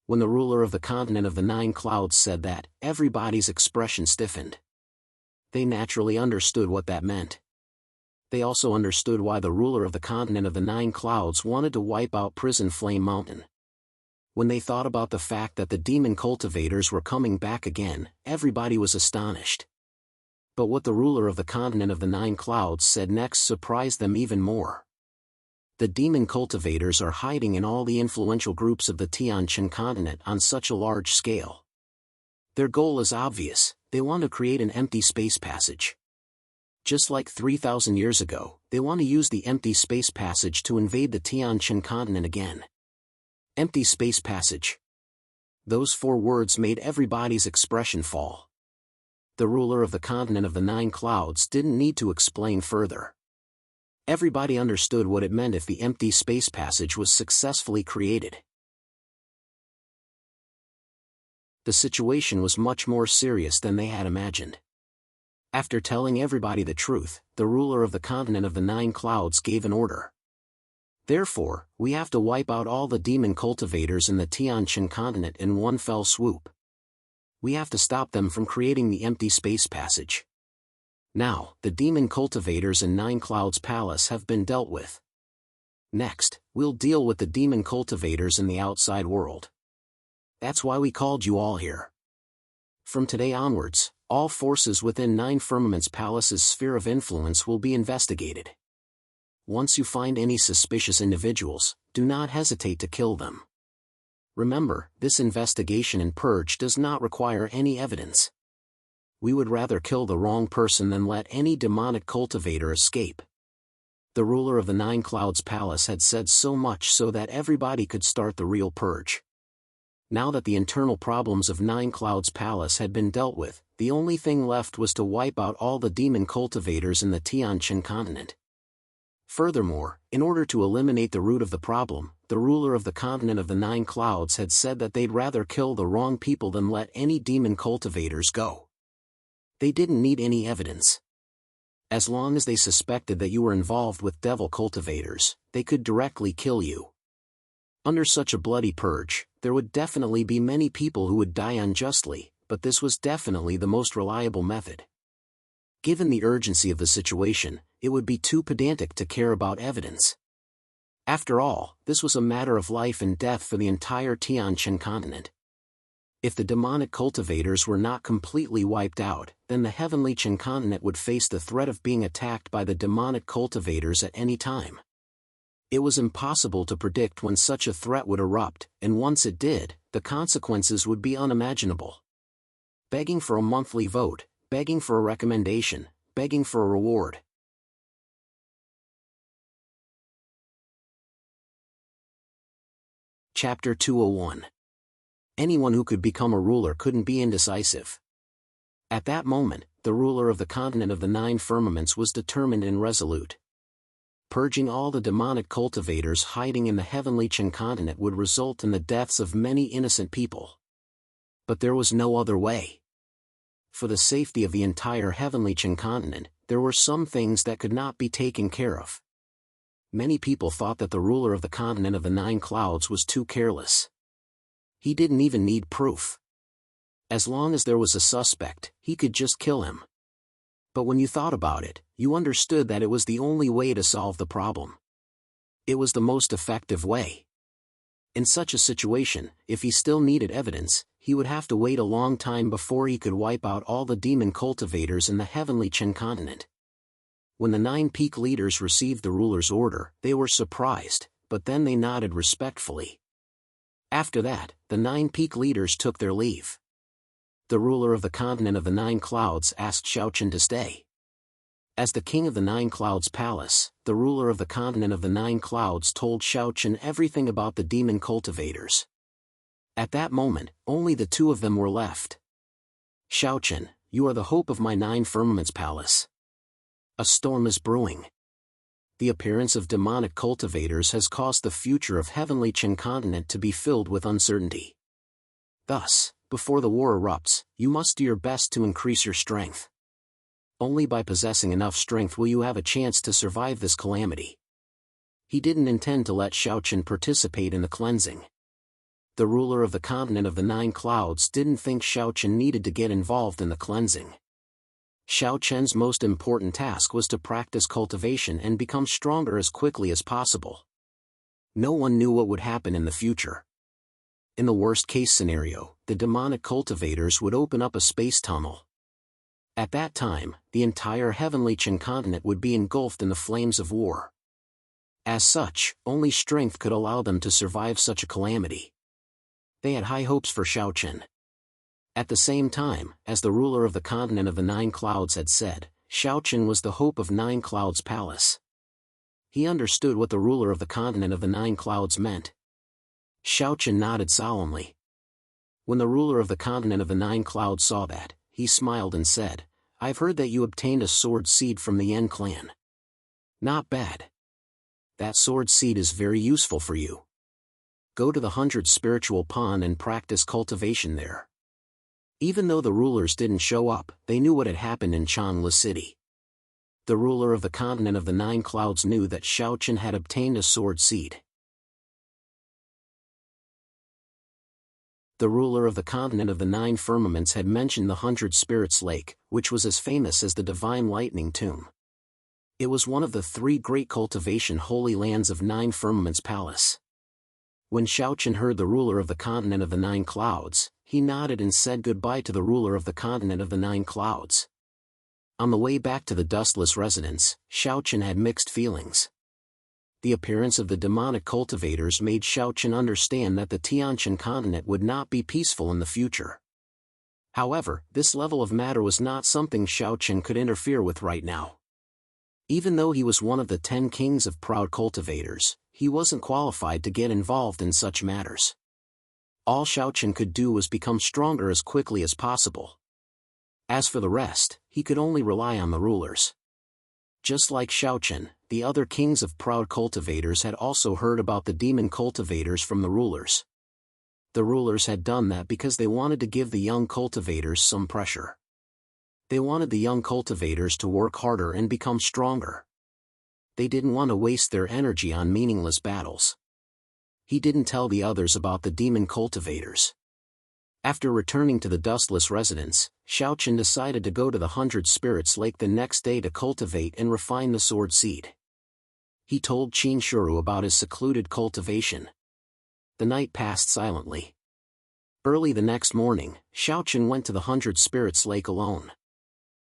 When the ruler of the continent of the 9 clouds said that, everybody's expression stiffened. They naturally understood what that meant. They also understood why the ruler of the continent of the 9 clouds wanted to wipe out Prison Flame Mountain. When they thought about the fact that the demon cultivators were coming back again, everybody was astonished. But what the ruler of the continent of the 9 clouds said next surprised them even more. The demon cultivators are hiding in all the influential groups of the Tianqian continent on such a large scale. Their goal is obvious: they want to create an empty space passage. Just like 3,000 years ago, they want to use the empty space passage to invade the Tianqian continent again. Empty space passage. Those 4 words made everybody's expression fall. The ruler of the continent of the 9 clouds didn't need to explain further. Everybody understood what it meant if the empty space passage was successfully created. The situation was much more serious than they had imagined. After telling everybody the truth, the ruler of the continent of the 9 clouds gave an order. "Therefore, we have to wipe out all the demon cultivators in the Tianqian continent in one fell swoop. We have to stop them from creating the empty space passage. Now, the demon cultivators in 9 Clouds Palace have been dealt with. Next, we'll deal with the demon cultivators in the outside world. That's why we called you all here. From today onwards, all forces within 9 Firmament's Palace's sphere of influence will be investigated. Once you find any suspicious individuals, do not hesitate to kill them. Remember, this investigation and purge does not require any evidence. We would rather kill the wrong person than let any demonic cultivator escape." The ruler of the 9 Clouds Palace had said so much so that everybody could start the real purge. Now that the internal problems of 9 Clouds Palace had been dealt with, the only thing left was to wipe out all the demon cultivators in the Tianqian continent. Furthermore, in order to eliminate the root of the problem, the ruler of the continent of the 9 clouds had said that they'd rather kill the wrong people than let any demon cultivators go. They didn't need any evidence. As long as they suspected that you were involved with devil cultivators, they could directly kill you. Under such a bloody purge, there would definitely be many people who would die unjustly, but this was definitely the most reliable method. Given the urgency of the situation, it would be too pedantic to care about evidence. After all, this was a matter of life and death for the entire Tianqian continent. If the demonic cultivators were not completely wiped out, then the heavenly Qin continent would face the threat of being attacked by the demonic cultivators at any time. It was impossible to predict when such a threat would erupt, and once it did, the consequences would be unimaginable. Begging for a monthly vote, begging for a recommendation, begging for a reward. Chapter 201. Anyone who could become a ruler couldn't be indecisive. At that moment, the ruler of the continent of the 9 firmaments was determined and resolute. Purging all the demonic cultivators hiding in the heavenly Qin continent would result in the deaths of many innocent people. But there was no other way. For the safety of the entire heavenly Qin continent, there were some things that could not be taken care of. Many people thought that the ruler of the continent of the 9 clouds was too careless. He didn't even need proof. As long as there was a suspect, he could just kill him. But when you thought about it, you understood that it was the only way to solve the problem. It was the most effective way. In such a situation, if he still needed evidence, he would have to wait a long time before he could wipe out all the demon cultivators in the heavenly Qin continent. When the 9 peak leaders received the ruler's order, they were surprised, but then they nodded respectfully. After that, the 9 peak leaders took their leave. The ruler of the continent of the 9 clouds asked Xiaochen to stay. As the king of the Nine Clouds Palace, the ruler of the continent of the Nine Clouds told Xiaochen everything about the demon cultivators. At that moment, only the two of them were left. Xiaochen, you are the hope of my Nine Firmaments Palace. A storm is brewing. The appearance of demonic cultivators has caused the future of Heavenly Qin continent to be filled with uncertainty. Thus, before the war erupts, you must do your best to increase your strength. Only by possessing enough strength will you have a chance to survive this calamity. He didn't intend to let Xiaochen participate in the cleansing. The ruler of the continent of the Nine Clouds didn't think Xiaochen needed to get involved in the cleansing. Xiaochen's most important task was to practice cultivation and become stronger as quickly as possible. No one knew what would happen in the future. In the worst-case scenario, the demonic cultivators would open up a space tunnel. At that time, the entire Heavenly Qin continent would be engulfed in the flames of war. As such, only strength could allow them to survive such a calamity. They had high hopes for Xiaochen. At the same time, as the ruler of the continent of the Nine Clouds had said, Xiaochen was the hope of Nine Clouds Palace. He understood what the ruler of the continent of the Nine Clouds meant. Xiaochen nodded solemnly. When the ruler of the continent of the Nine Clouds saw that, he smiled and said, I've heard that you obtained a sword seed from the Yen clan. Not bad. That sword seed is very useful for you. Go to the 100 Spiritual Pond and practice cultivation there. Even though the rulers didn't show up, they knew what had happened in Chanli City. The ruler of the continent of the Nine Clouds knew that Xiaochen had obtained a sword seed. The ruler of the continent of the Nine Firmaments had mentioned the 100 Spirits Lake, which was as famous as the Divine Lightning Tomb. It was one of the 3 great cultivation holy lands of Nine Firmaments Palace. When Xiaochen heard the ruler of the continent of the Nine Clouds, he nodded and said goodbye to the ruler of the continent of the Nine Clouds. On the way back to the dustless residence, Xiaochen had mixed feelings. The appearance of the demonic cultivators made Xiaochen understand that the Tianqian continent would not be peaceful in the future. However, this level of matter was not something Xiaochen could interfere with right now. Even though he was one of the 10 kings of proud cultivators, he wasn't qualified to get involved in such matters. All Xiaochen could do was become stronger as quickly as possible. As for the rest, he could only rely on the rulers. Just like Xiaochen, the other kings of proud cultivators had also heard about the demon cultivators from the rulers. The rulers had done that because they wanted to give the young cultivators some pressure. They wanted the young cultivators to work harder and become stronger. They didn't want to waste their energy on meaningless battles. He didn't tell the others about the demon cultivators. After returning to the dustless residence, Xiaochen decided to go to the 100 Spirits Lake the next day to cultivate and refine the sword seed. He told Qin Shuru about his secluded cultivation. The night passed silently. Early the next morning, Xiaochen went to the 100 Spirits Lake alone.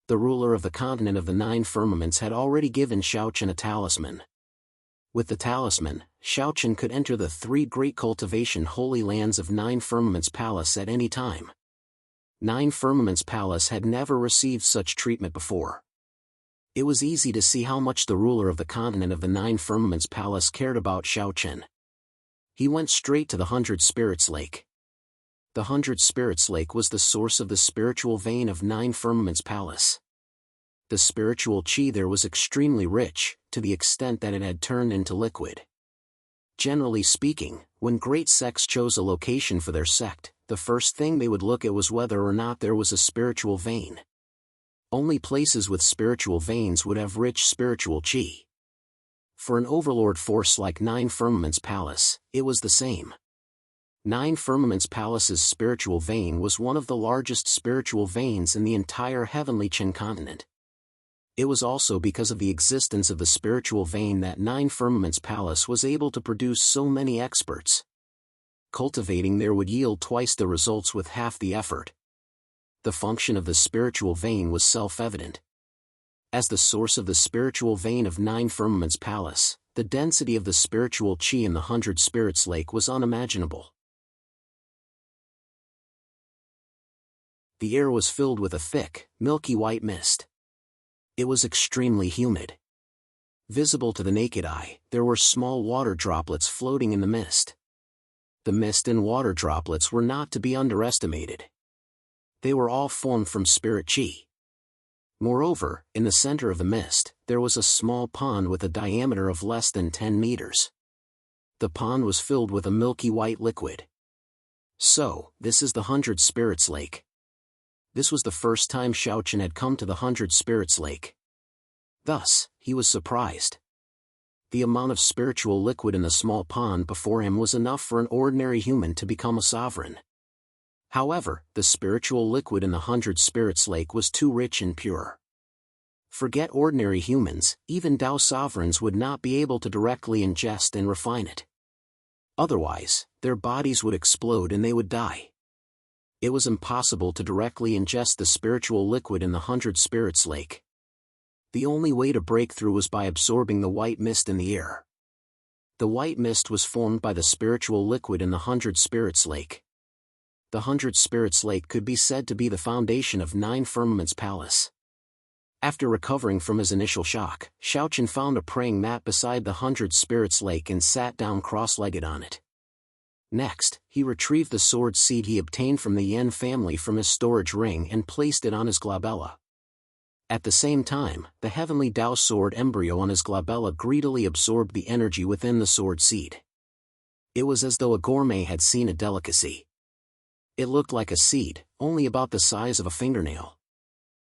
The ruler of the continent of the Nine Firmaments had already given Xiaochen a talisman. With the talisman, Xiaochen could enter the 3 great cultivation holy lands of Nine Firmaments Palace at any time. Nine Firmaments Palace had never received such treatment before. It was easy to see how much the ruler of the continent of the Nine Firmaments Palace cared about Xiaochen. He went straight to the 100 Spirits Lake. The 100 Spirits Lake was the source of the spiritual vein of Nine Firmaments Palace. The spiritual qi there was extremely rich, to the extent that it had turned into liquid. Generally speaking, when great sects chose a location for their sect, the first thing they would look at was whether or not there was a spiritual vein. Only places with spiritual veins would have rich spiritual qi. For an overlord force like Nine Firmaments Palace, it was the same. Nine Firmaments Palace's spiritual vein was one of the largest spiritual veins in the entire Heavenly Qin continent. It was also because of the existence of the spiritual vein that Nine Firmaments Palace was able to produce so many experts. Cultivating there would yield twice the results with half the effort. The function of the spiritual vein was self-evident. As the source of the spiritual vein of Nine Firmaments Palace, the density of the spiritual qi in the 100 Spirits Lake was unimaginable. The air was filled with a thick, milky white mist. It was extremely humid. Visible to the naked eye, there were small water droplets floating in the mist. The mist and water droplets were not to be underestimated. They were all formed from spirit chi. Moreover, in the center of the mist, there was a small pond with a diameter of less than 10 meters. The pond was filled with a milky white liquid. So, this is the 100 Spirits Lake. This was the first time Xiaochen had come to the 100 Spirits Lake. Thus, he was surprised. The amount of spiritual liquid in the small pond before him was enough for an ordinary human to become a sovereign. However, the spiritual liquid in the 100 Spirits Lake was too rich and pure. Forget ordinary humans, even Tao sovereigns would not be able to directly ingest and refine it. Otherwise, their bodies would explode and they would die. It was impossible to directly ingest the spiritual liquid in the 100 Spirits Lake. The only way to break through was by absorbing the white mist in the air. The white mist was formed by the spiritual liquid in the 100 Spirits Lake. The 100 Spirits Lake could be said to be the foundation of 9 Firmaments Palace. After recovering from his initial shock, Xiaochen found a praying mat beside the 100 Spirits Lake and sat down cross-legged on it. Next, he retrieved the sword seed he obtained from the Yan family from his storage ring and placed it on his glabella. At the same time, the heavenly Dao sword embryo on his glabella greedily absorbed the energy within the sword seed. It was as though a gourmet had seen a delicacy. It looked like a seed, only about the size of a fingernail.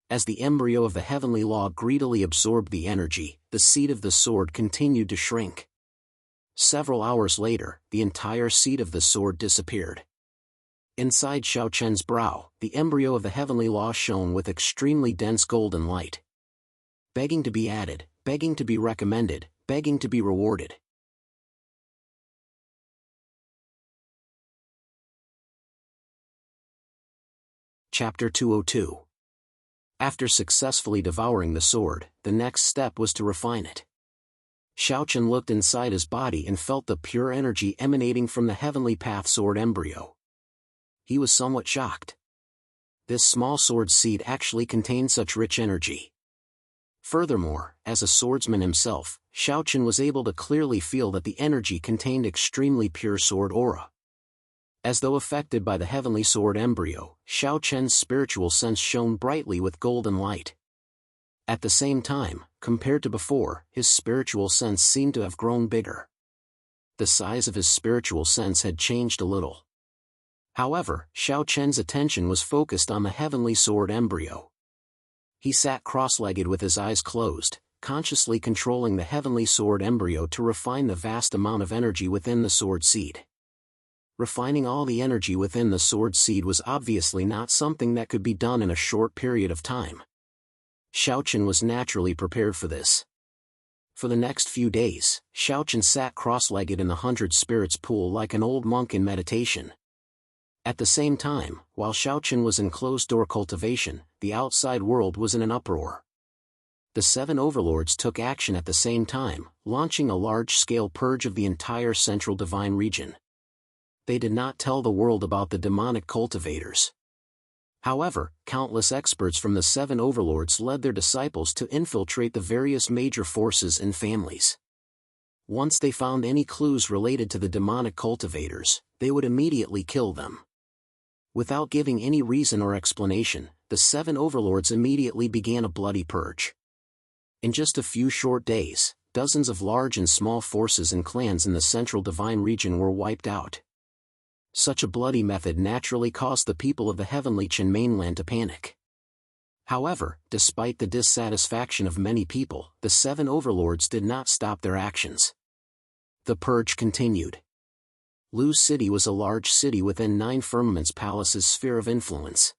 As the embryo of the heavenly law greedily absorbed the energy, the seed of the sword continued to shrink. Several hours later, the entire seed of the sword disappeared. Inside Xiaochen's brow, the embryo of the heavenly law shone with extremely dense golden light. Begging to be added, begging to be recommended, begging to be rewarded. Chapter 202. After successfully devouring the sword, the next step was to refine it. Xiaochen looked inside his body and felt the pure energy emanating from the heavenly path sword embryo. He was somewhat shocked. This small sword seed actually contained such rich energy. Furthermore, as a swordsman himself, Xiaochen was able to clearly feel that the energy contained extremely pure sword aura. As though affected by the heavenly sword embryo, Xiaochen's spiritual sense shone brightly with golden light. At the same time, compared to before, his spiritual sense seemed to have grown bigger. The size of his spiritual sense had changed a little. However, Xiaochen's attention was focused on the heavenly sword embryo. He sat cross-legged with his eyes closed, consciously controlling the heavenly sword embryo to refine the vast amount of energy within the sword seed. Refining all the energy within the sword seed was obviously not something that could be done in a short period of time. Xiaochen was naturally prepared for this. For the next few days, Xiaochen sat cross-legged in the 100 Spirits pool like an old monk in meditation. At the same time, while Xiaochen was in closed-door cultivation, the outside world was in an uproar. The 7 overlords took action at the same time, launching a large-scale purge of the entire central divine region. They did not tell the world about the demonic cultivators. However, countless experts from the 7 overlords led their disciples to infiltrate the various major forces and families. Once they found any clues related to the demonic cultivators, they would immediately kill them. Without giving any reason or explanation, the 7 overlords immediately began a bloody purge. In just a few short days, dozens of large and small forces and clans in the central divine region were wiped out. Such a bloody method naturally caused the people of the heavenly Qin mainland to panic. However, despite the dissatisfaction of many people, the 7 overlords did not stop their actions. The purge continued. Lu City was a large city within 9 Firmaments Palace's sphere of influence.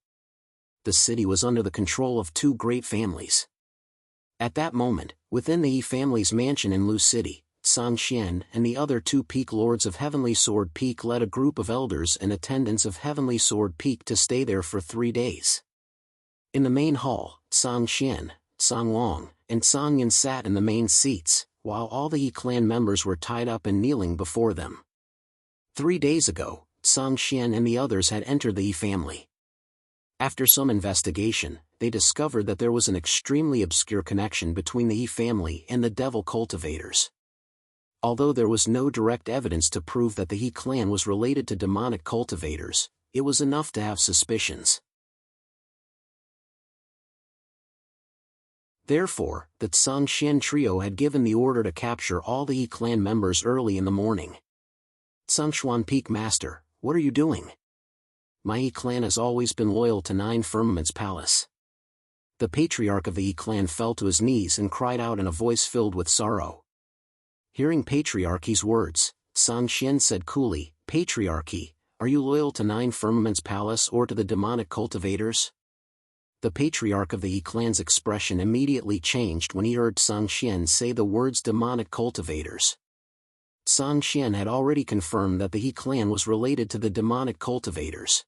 The city was under the control of 2 great families. At that moment, within the Yi family's mansion in Lu City, Sang Xian and the other 2 Peak Lords of Heavenly Sword Peak led a group of elders and attendants of Heavenly Sword Peak to stay there for 3 days. In the main hall, Sang Xian, Sang Wang, and Sang Yan sat in the main seats, while all the Yi clan members were tied up and kneeling before them. 3 days ago, Sang Xian and the others had entered the Yi family. After some investigation, they discovered that there was an extremely obscure connection between the He family and the Devil cultivators. Although there was no direct evidence to prove that the He clan was related to demonic cultivators, it was enough to have suspicions. Therefore, the Tsangxian trio had given the order to capture all the He clan members early in the morning. Tsangxuan Peak Master, what are you doing? My He clan has always been loyal to Nine Firmaments Palace. The patriarch of the He clan fell to his knees and cried out in a voice filled with sorrow. Hearing Patriarchy's words, Tsangxian said coolly, Patriarchy, are you loyal to Nine Firmaments Palace or to the demonic cultivators? The patriarch of the He clan's expression immediately changed when he heard Tsangxian say the words demonic cultivators. Tsangxian had already confirmed that the He clan was related to the demonic cultivators.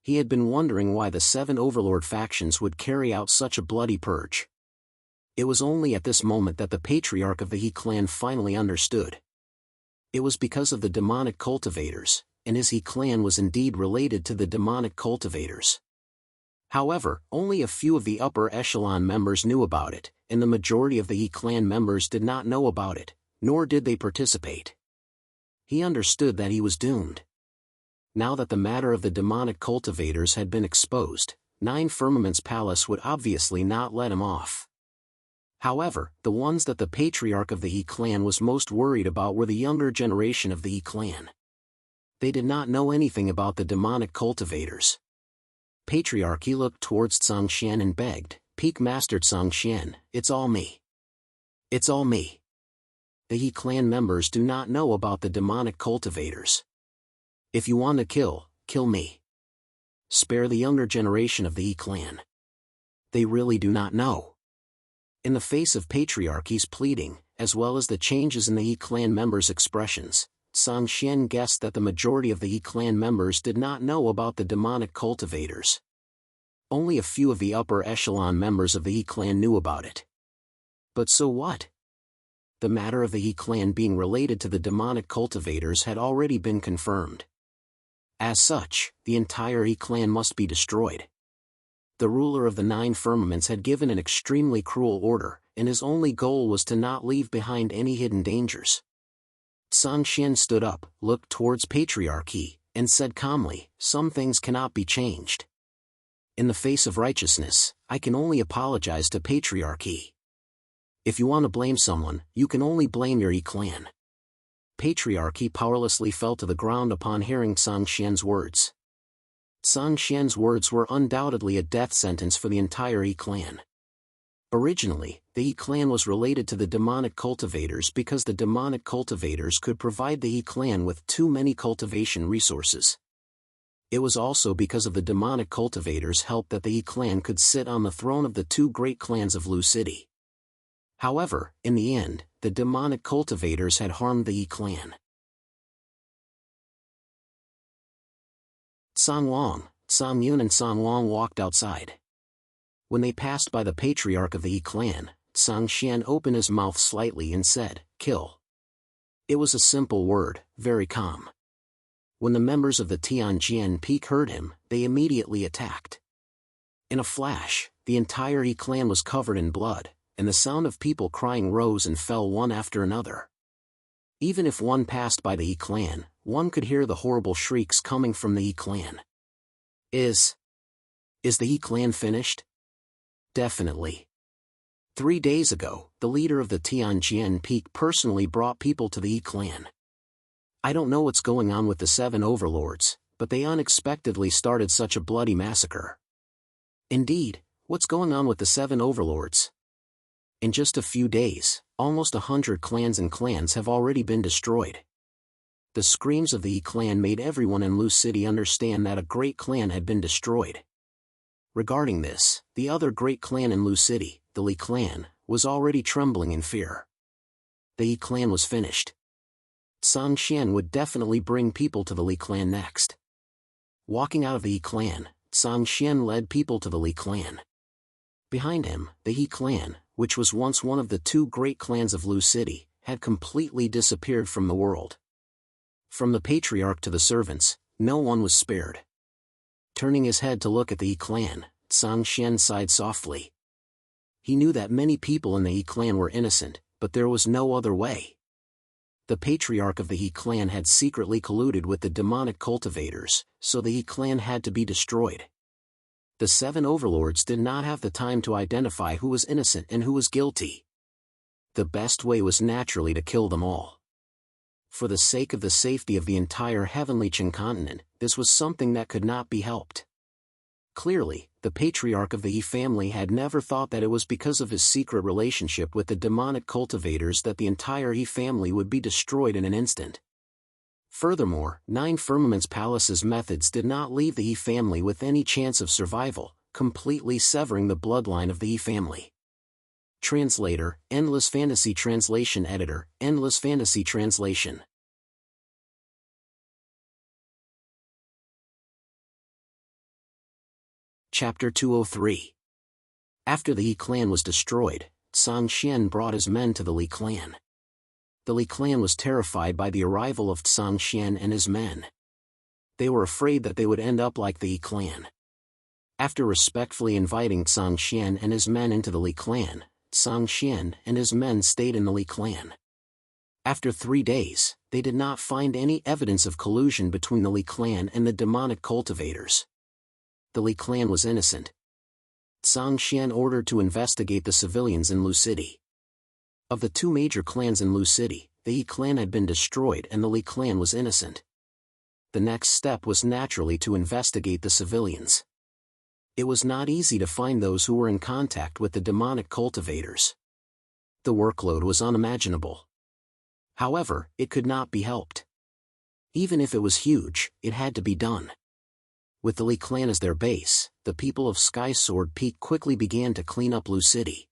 He had been wondering why the 7 overlord factions would carry out such a bloody purge. It was only at this moment that the patriarch of the He clan finally understood. It was because of the demonic cultivators, and his He clan was indeed related to the demonic cultivators. However, only a few of the upper echelon members knew about it, and the majority of the He clan members did not know about it, nor did they participate. He understood that he was doomed. Now that the matter of the demonic cultivators had been exposed, Nine Firmaments Palace would obviously not let him off. However, the ones that the patriarch of the He clan was most worried about were the younger generation of the He clan. They did not know anything about the demonic cultivators. Patriarchy looked towards Tsangxian and begged, Peak Master Tsangxian, it's all me. It's all me. The He clan members do not know about the demonic cultivators. If you want to kill me. Spare the younger generation of the He clan. They really do not know. In the face of Patriarchy's pleading, as well as the changes in the He clan members' expressions, Tsangxian guessed that the majority of the He clan members did not know about the demonic cultivators. Only a few of the upper echelon members of the He clan knew about it. But so what? The matter of the He clan being related to the demonic cultivators had already been confirmed. As such, the entire He clan must be destroyed. The ruler of the Nine Firmaments had given an extremely cruel order, and his only goal was to not leave behind any hidden dangers. Tsangxian stood up, looked towards Patriarchy, and said calmly, some things cannot be changed. In the face of righteousness, I can only apologize to Patriarchy. If you want to blame someone, you can only blame your He clan. Patriarchy powerlessly fell to the ground upon hearing Tsangxian's words. Tsangxian's words were undoubtedly a death sentence for the entire He clan. Originally, the He clan was related to the demonic cultivators because the demonic cultivators could provide the He clan with too many cultivation resources. It was also because of the demonic cultivators' help that the He clan could sit on the throne of the 2 great clans of Lu City. However, in the end, the demonic cultivators had harmed the He clan. Song Yun and Song Wang walked outside. When they passed by the patriarch of the He clan, Tsangxian opened his mouth slightly and said, kill. It was a simple word, very calm. When the members of the Tianjian Peak heard him, they immediately attacked. In a flash, the entire He clan was covered in blood, and the sound of people crying rose and fell one after another. Even if one passed by the He clan, one could hear the horrible shrieks coming from the He clan. Is the He clan finished? Definitely. 3 days ago, the leader of the Tianjian Peak personally brought people to the He clan. I don't know what's going on with the 7 overlords, but they unexpectedly started such a bloody massacre. Indeed, what's going on with the 7 overlords? In just a few days, almost 100 clans and clans have already been destroyed. The screams of the He clan made everyone in Lu City understand that a great clan had been destroyed. Regarding this, the other great clan in Lu City, the Li clan, was already trembling in fear. The He clan was finished. Tsangxian would definitely bring people to the Li clan next. Walking out of the He clan, Tsangxian led people to the Li clan. Behind him, the He clan, which was once one of the 2 great clans of Lu City, had completely disappeared from the world. From the patriarch to the servants, no one was spared. Turning his head to look at the Yi clan, Tsang Xian sighed softly. He knew that many people in the Yi clan were innocent, but there was no other way. The patriarch of the Yi clan had secretly colluded with the demonic cultivators, so the Yi clan had to be destroyed. The 7 overlords did not have the time to identify who was innocent and who was guilty. The best way was naturally to kill them all. For the sake of the safety of the entire heavenly Qin continent, this was something that could not be helped. Clearly, the patriarch of the Yi family had never thought that it was because of his secret relationship with the demonic cultivators that the entire Yi family would be destroyed in an instant. Furthermore, 9 Firmaments Palace's methods did not leave the Yi family with any chance of survival, completely severing the bloodline of the Yi family. Translator, Endless Fantasy Translation Editor, Endless Fantasy Translation. Chapter 203. After the Yi clan was destroyed, Tsang Xian brought his men to the Li clan. The Li clan was terrified by the arrival of Tsang Xian and his men. They were afraid that they would end up like the Yi clan. After respectfully inviting Tsang Xian and his men into the Li clan, Tsang Xian and his men stayed in the Li clan. After 3 days, they did not find any evidence of collusion between the Li clan and the demonic cultivators. The Li clan was innocent. Tsang Xian ordered to investigate the civilians in Lu City. Of the 2 major clans in Lu City, the Yi clan had been destroyed and the Li clan was innocent. The next step was naturally to investigate the civilians. It was not easy to find those who were in contact with the demonic cultivators. The workload was unimaginable. However, it could not be helped. Even if it was huge, it had to be done. With the Li clan as their base, the people of Sky Sword Peak quickly began to clean up Lu City.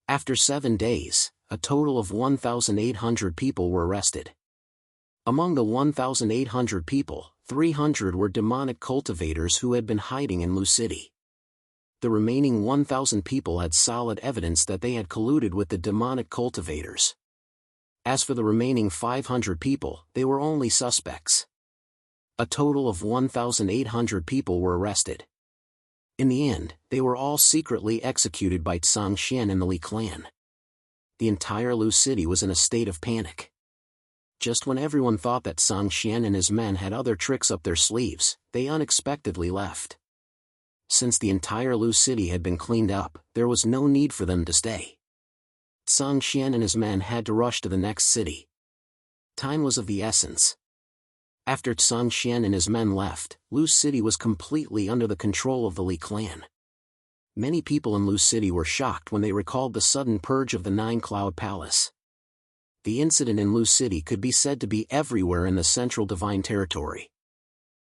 After 7 days, a total of 1,800 people were arrested. Among the 1,800 people, 300 were demonic cultivators who had been hiding in Lu City. The remaining 1,000 people had solid evidence that they had colluded with the demonic cultivators. As for the remaining 500 people, they were only suspects. A total of 1,800 people were arrested. In the end, they were all secretly executed by Tsang Xian and the Li clan. The entire Lu City was in a state of panic. Just when everyone thought that Tsang Xian and his men had other tricks up their sleeves, they unexpectedly left. Since the entire Lu City had been cleaned up, there was no need for them to stay. Tsang Xian and his men had to rush to the next city. Time was of the essence. After Tsang Xian and his men left, Lu City was completely under the control of the Li clan. Many people in Lu City were shocked when they recalled the sudden purge of the 9-Cloud Palace. The incident in Lu City could be said to be everywhere in the Central Divine Territory.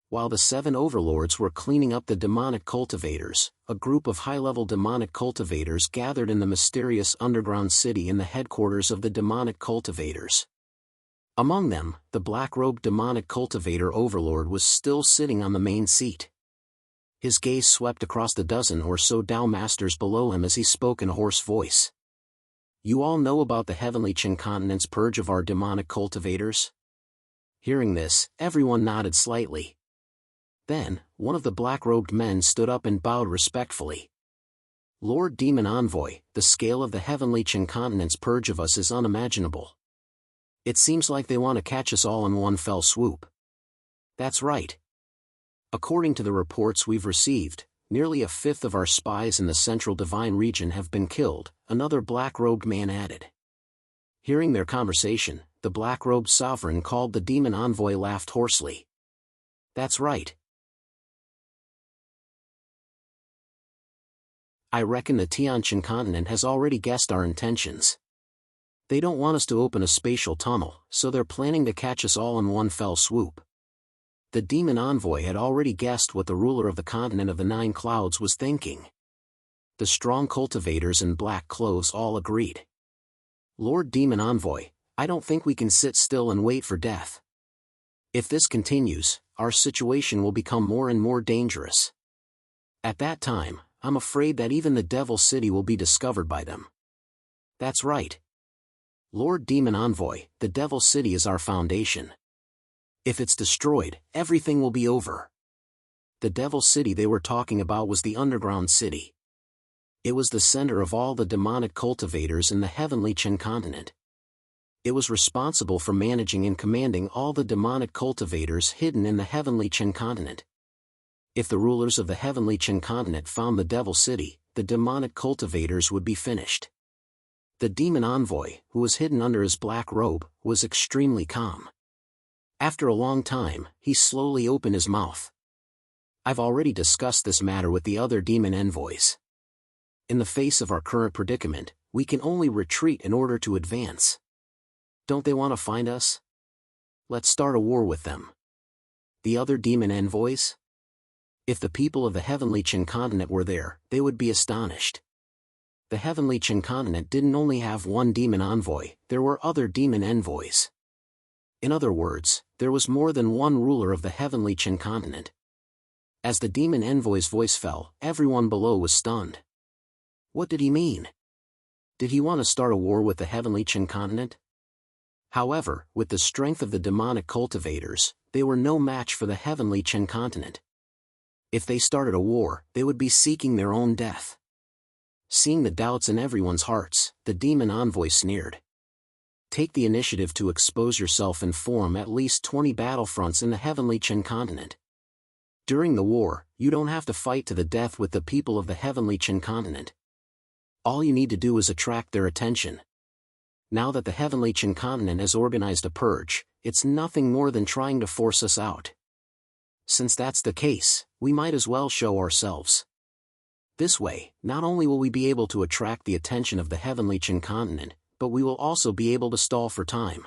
While the 7 overlords were cleaning up the demonic cultivators, a group of high-level demonic cultivators gathered in the mysterious underground city in the headquarters of the demonic cultivators. Among them, the black-robed demonic cultivator overlord was still sitting on the main seat. His gaze swept across the dozen or so Dao masters below him as he spoke in a hoarse voice. You all know about the heavenly Qin continent's purge of our demonic cultivators? Hearing this, everyone nodded slightly. Then, one of the black-robed men stood up and bowed respectfully. Lord Demon Envoy, the scale of the heavenly Qin continent's purge of us is unimaginable. It seems like they want to catch us all in one fell swoop. That's right. According to the reports we've received, nearly a fifth of our spies in the Central Divine region have been killed, another black-robed man added. Hearing their conversation, the black-robed sovereign called the demon envoy laughed hoarsely. That's right. I reckon the Tianqin continent has already guessed our intentions. They don't want us to open a spatial tunnel, so they're planning to catch us all in one fell swoop. The demon envoy had already guessed what the ruler of the continent of the 9 clouds was thinking. The strong cultivators in black clothes all agreed. Lord Demon Envoy, I don't think we can sit still and wait for death. If this continues, our situation will become more and more dangerous. At that time, I'm afraid that even the Devil City will be discovered by them. That's right. Lord Demon Envoy, the Devil City is our foundation. If it's destroyed, everything will be over. The Devil City they were talking about was the underground city. It was the center of all the demonic cultivators in the heavenly Qin continent. It was responsible for managing and commanding all the demonic cultivators hidden in the heavenly Qin continent. If the rulers of the heavenly Qin continent found the Devil City, the demonic cultivators would be finished. The demon envoy, who was hidden under his black robe, was extremely calm. After a long time, he slowly opened his mouth. I've already discussed this matter with the other demon envoys. In the face of our current predicament, we can only retreat in order to advance. Don't they want to find us? Let's start a war with them. The other demon envoys? If the people of the heavenly Qin continent were there, they would be astonished. The heavenly Qin continent didn't only have one demon envoy, there were other demon envoys. In other words, there was more than one ruler of the heavenly Qin continent. As the demon envoy's voice fell, everyone below was stunned. What did he mean? Did he want to start a war with the heavenly Qin continent? However, with the strength of the demonic cultivators, they were no match for the heavenly Qin continent. If they started a war, they would be seeking their own death. Seeing the doubts in everyone's hearts, the demon envoy sneered. Take the initiative to expose yourself and form at least 20 battlefronts in the heavenly Qin continent. During the war, you don't have to fight to the death with the people of the heavenly Qin continent. All you need to do is attract their attention. Now that the heavenly Qin continent has organized a purge, it's nothing more than trying to force us out. Since that's the case, we might as well show ourselves. This way, not only will we be able to attract the attention of the heavenly Qin continent, but we will also be able to stall for time.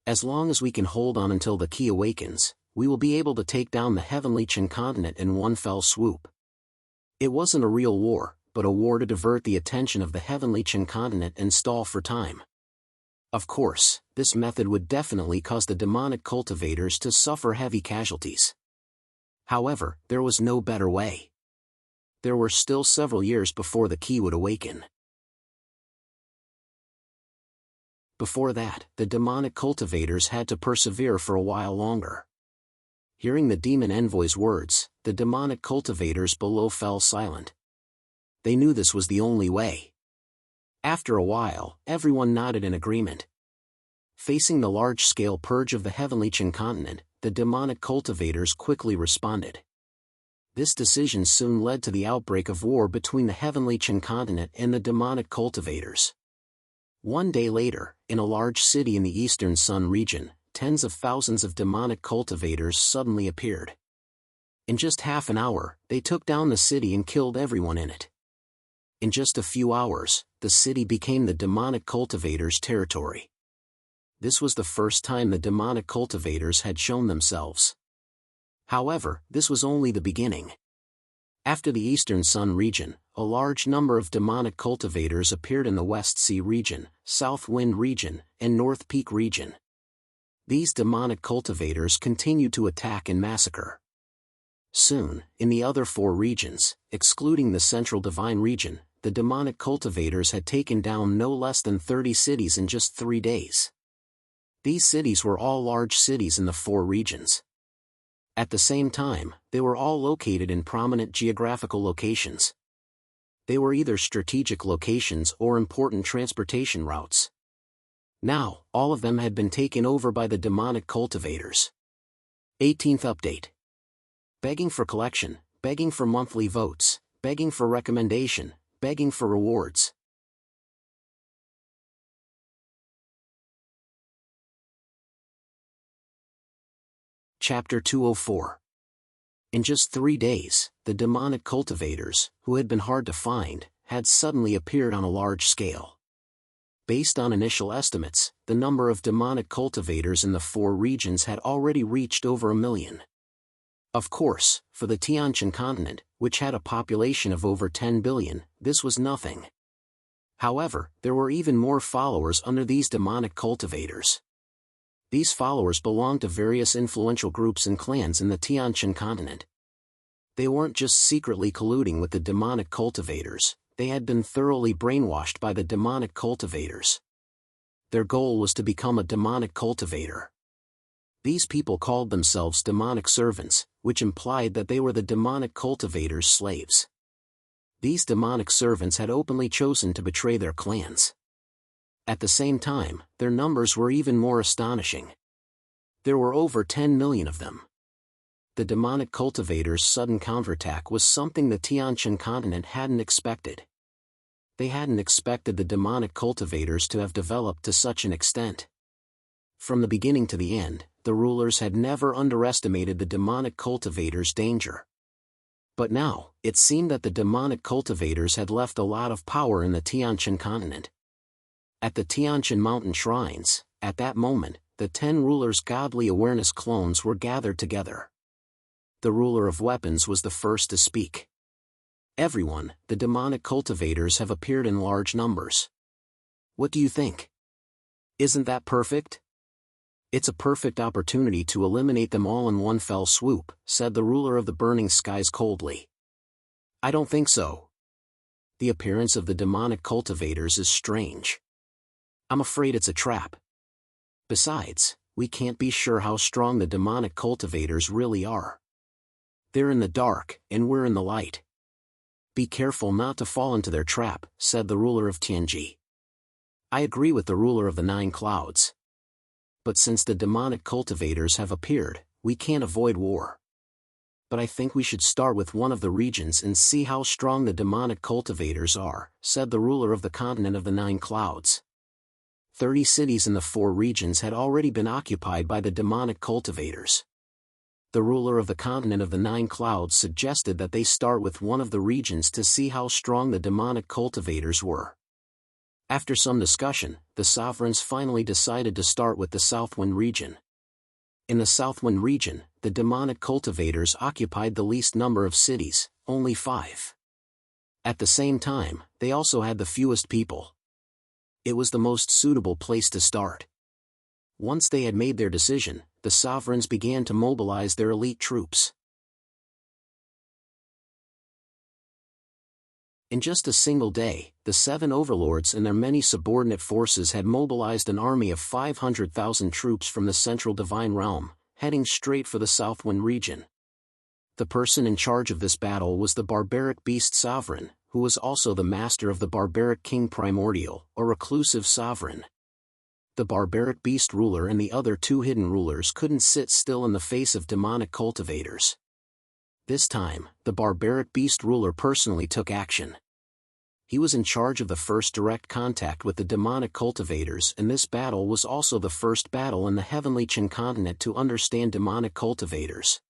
As long as we can hold on until the key awakens, we will be able to take down the heavenly Qin continent in one fell swoop. It wasn't a real war, but a war to divert the attention of the heavenly Qin continent and stall for time. Of course, this method would definitely cause the demonic cultivators to suffer heavy casualties. However, there was no better way. There were still several years before the key would awaken. Before that, the demonic cultivators had to persevere for a while longer. Hearing the demon envoy's words, the demonic cultivators below fell silent. They knew this was the only way. After a while, everyone nodded in agreement. Facing the large-scale purge of the heavenly Qin continent, the demonic cultivators quickly responded. This decision soon led to the outbreak of war between the heavenly Qin continent and the demonic cultivators. One day later, in a large city in the Eastern Sun region, tens of thousands of demonic cultivators suddenly appeared. In just half an hour, they took down the city and killed everyone in it. In just a few hours, the city became the demonic cultivators' territory. This was the first time the demonic cultivators had shown themselves. However, this was only the beginning. After the Eastern Sun region, a large number of demonic cultivators appeared in the West Sea region, South Wind region, and North Peak region. These demonic cultivators continued to attack and massacre. Soon, in the other 4 regions, excluding the Central Divine region, the demonic cultivators had taken down no less than 30 cities in just 3 days. These cities were all large cities in the 4 regions. At the same time, they were all located in prominent geographical locations. They were either strategic locations or important transportation routes. Now, all of them had been taken over by the demonic cultivators. 18th update. Begging for collection, begging for monthly votes, begging for recommendation, begging for rewards. Chapter 204. In just 3 days, the demonic cultivators, who had been hard to find, had suddenly appeared on a large scale. Based on initial estimates, the number of demonic cultivators in the 4 regions had already reached over 1 million. Of course, for the Tianqian continent, which had a population of over 10 billion, this was nothing. However, there were even more followers under these demonic cultivators. These followers belonged to various influential groups and clans in the Tianqian continent. They weren't just secretly colluding with the demonic cultivators, they had been thoroughly brainwashed by the demonic cultivators. Their goal was to become a demonic cultivator. These people called themselves demonic servants, which implied that they were the demonic cultivators' slaves. These demonic servants had openly chosen to betray their clans. At the same time, their numbers were even more astonishing. There were over 10 million of them. The demonic cultivators' sudden counterattack was something the Tianqian continent hadn't expected. They hadn't expected the demonic cultivators to have developed to such an extent. From the beginning to the end, the rulers had never underestimated the demonic cultivators' danger. But now, it seemed that the demonic cultivators had left a lot of power in the Tianqian continent. At the Tianqian mountain shrines, at that moment, the 10 rulers' godly awareness clones were gathered together. The ruler of weapons was the first to speak. Everyone, the demonic cultivators have appeared in large numbers. What do you think? Isn't that perfect? It's a perfect opportunity to eliminate them all in one fell swoop, said the ruler of the burning skies coldly. I don't think so. The appearance of the demonic cultivators is strange. I'm afraid it's a trap. Besides, we can't be sure how strong the demonic cultivators really are. They're in the dark, and we're in the light. Be careful not to fall into their trap, said the ruler of Tianji. I agree with the ruler of the 9 clouds. But since the demonic cultivators have appeared, we can't avoid war. But I think we should start with one of the regions and see how strong the demonic cultivators are, said the ruler of the continent of the 9 clouds. 30 cities in the 4 regions had already been occupied by the demonic cultivators. The ruler of the continent of the 9 clouds suggested that they start with one of the regions to see how strong the demonic cultivators were. After some discussion, the sovereigns finally decided to start with the Southwind region. In the Southwind region, the demonic cultivators occupied the least number of cities, only 5. At the same time, they also had the fewest people. It was the most suitable place to start. Once they had made their decision, the sovereigns began to mobilize their elite troops. In just a single day, the 7 overlords and their many subordinate forces had mobilized an army of 500,000 troops from the central divine realm, heading straight for the Southwind region. The person in charge of this battle was the barbaric beast sovereign, who was also the master of the barbaric king primordial, or reclusive sovereign. The barbaric beast ruler and the other 2 hidden rulers couldn't sit still in the face of demonic cultivators. This time, the barbaric beast ruler personally took action. He was in charge of the first direct contact with the demonic cultivators, and this battle was also the first battle in the heavenly Qin continent to understand demonic cultivators.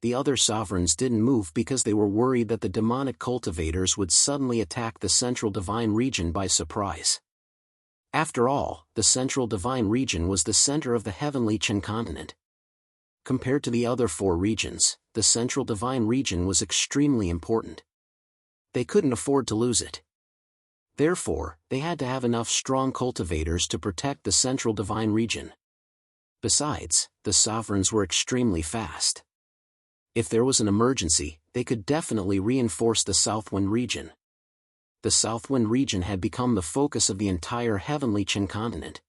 The other sovereigns didn't move because they were worried that the demonic cultivators would suddenly attack the central divine region by surprise. After all, the central divine region was the center of the heavenly Qin continent. Compared to the other 4 regions, the central divine region was extremely important. They couldn't afford to lose it. Therefore, they had to have enough strong cultivators to protect the central divine region. Besides, the sovereigns were extremely fast. If there was an emergency, they could definitely reinforce the Southwind region. The Southwind region had become the focus of the entire heavenly Qin continent.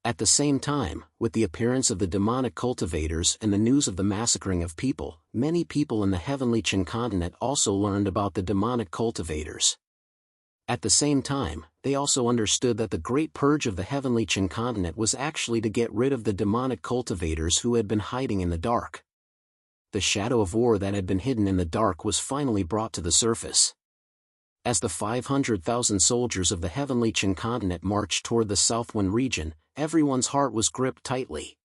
At the same time, with the appearance of the demonic cultivators and the news of the massacring of people, many people in the heavenly Qin continent also learned about the demonic cultivators. At the same time, they also understood that the great purge of the heavenly Qin continent was actually to get rid of the demonic cultivators who had been hiding in the dark. The shadow of war that had been hidden in the dark was finally brought to the surface. As the 500,000 soldiers of the heavenly Qin continent marched toward the Southwind region, everyone's heart was gripped tightly.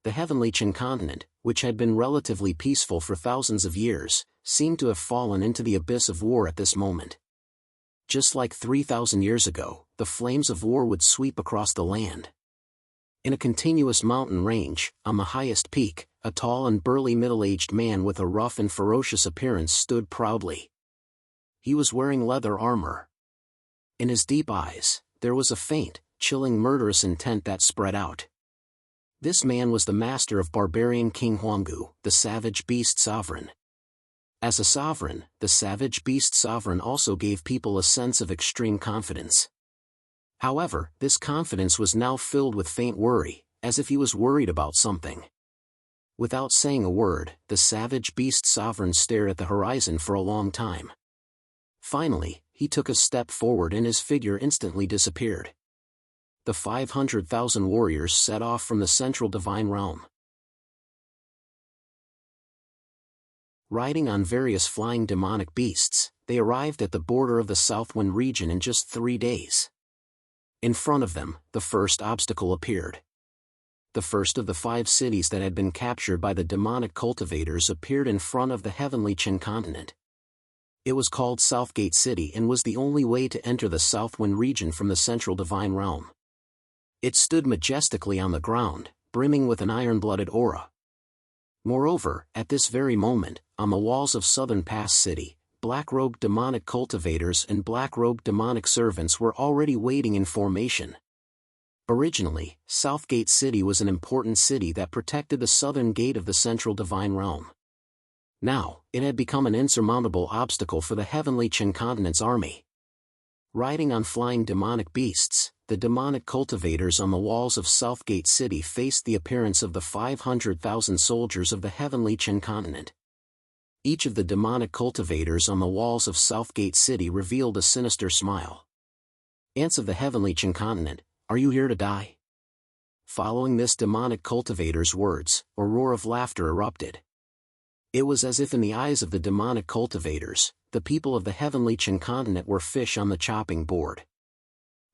The heavenly Qin continent, which had been relatively peaceful for thousands of years, seemed to have fallen into the abyss of war at this moment. Just like 3,000 years ago, the flames of war would sweep across the land. In a continuous mountain range, on the highest peak, a tall and burly middle-aged man with a rough and ferocious appearance stood proudly. He was wearing leather armor. In his deep eyes, there was a faint, chilling murderous intent that spread out. This man was the master of barbarian King Huanggu, the savage beast sovereign. As a sovereign, the savage beast sovereign also gave people a sense of extreme confidence. However, this confidence was now filled with faint worry, as if he was worried about something. Without saying a word, the savage beast sovereign stared at the horizon for a long time. Finally, he took a step forward and his figure instantly disappeared. The 500,000 warriors set off from the central divine realm. Riding on various flying demonic beasts, they arrived at the border of the Southwind region in just 3 days. In front of them, the first obstacle appeared. The first of the 5 cities that had been captured by the demonic cultivators appeared in front of the heavenly Qin continent. It was called Southgate City and was the only way to enter the Southwind region from the central divine realm. It stood majestically on the ground, brimming with an iron-blooded aura. Moreover, at this very moment, on the walls of Southern Pass City, black-robed demonic cultivators and black-robed demonic servants were already waiting in formation. Originally, Southgate City was an important city that protected the southern gate of the central divine realm. Now, it had become an insurmountable obstacle for the heavenly Qin continent's army. Riding on flying demonic beasts, the demonic cultivators on the walls of Southgate City faced the appearance of the 500,000 soldiers of the heavenly Qin continent. Each of the demonic cultivators on the walls of Southgate City revealed a sinister smile. "Ants of the heavenly Qin continent, are you here to die?" Following this demonic cultivator's words, a roar of laughter erupted. It was as if in the eyes of the demonic cultivators, the people of the heavenly Qin continent were fish on the chopping board.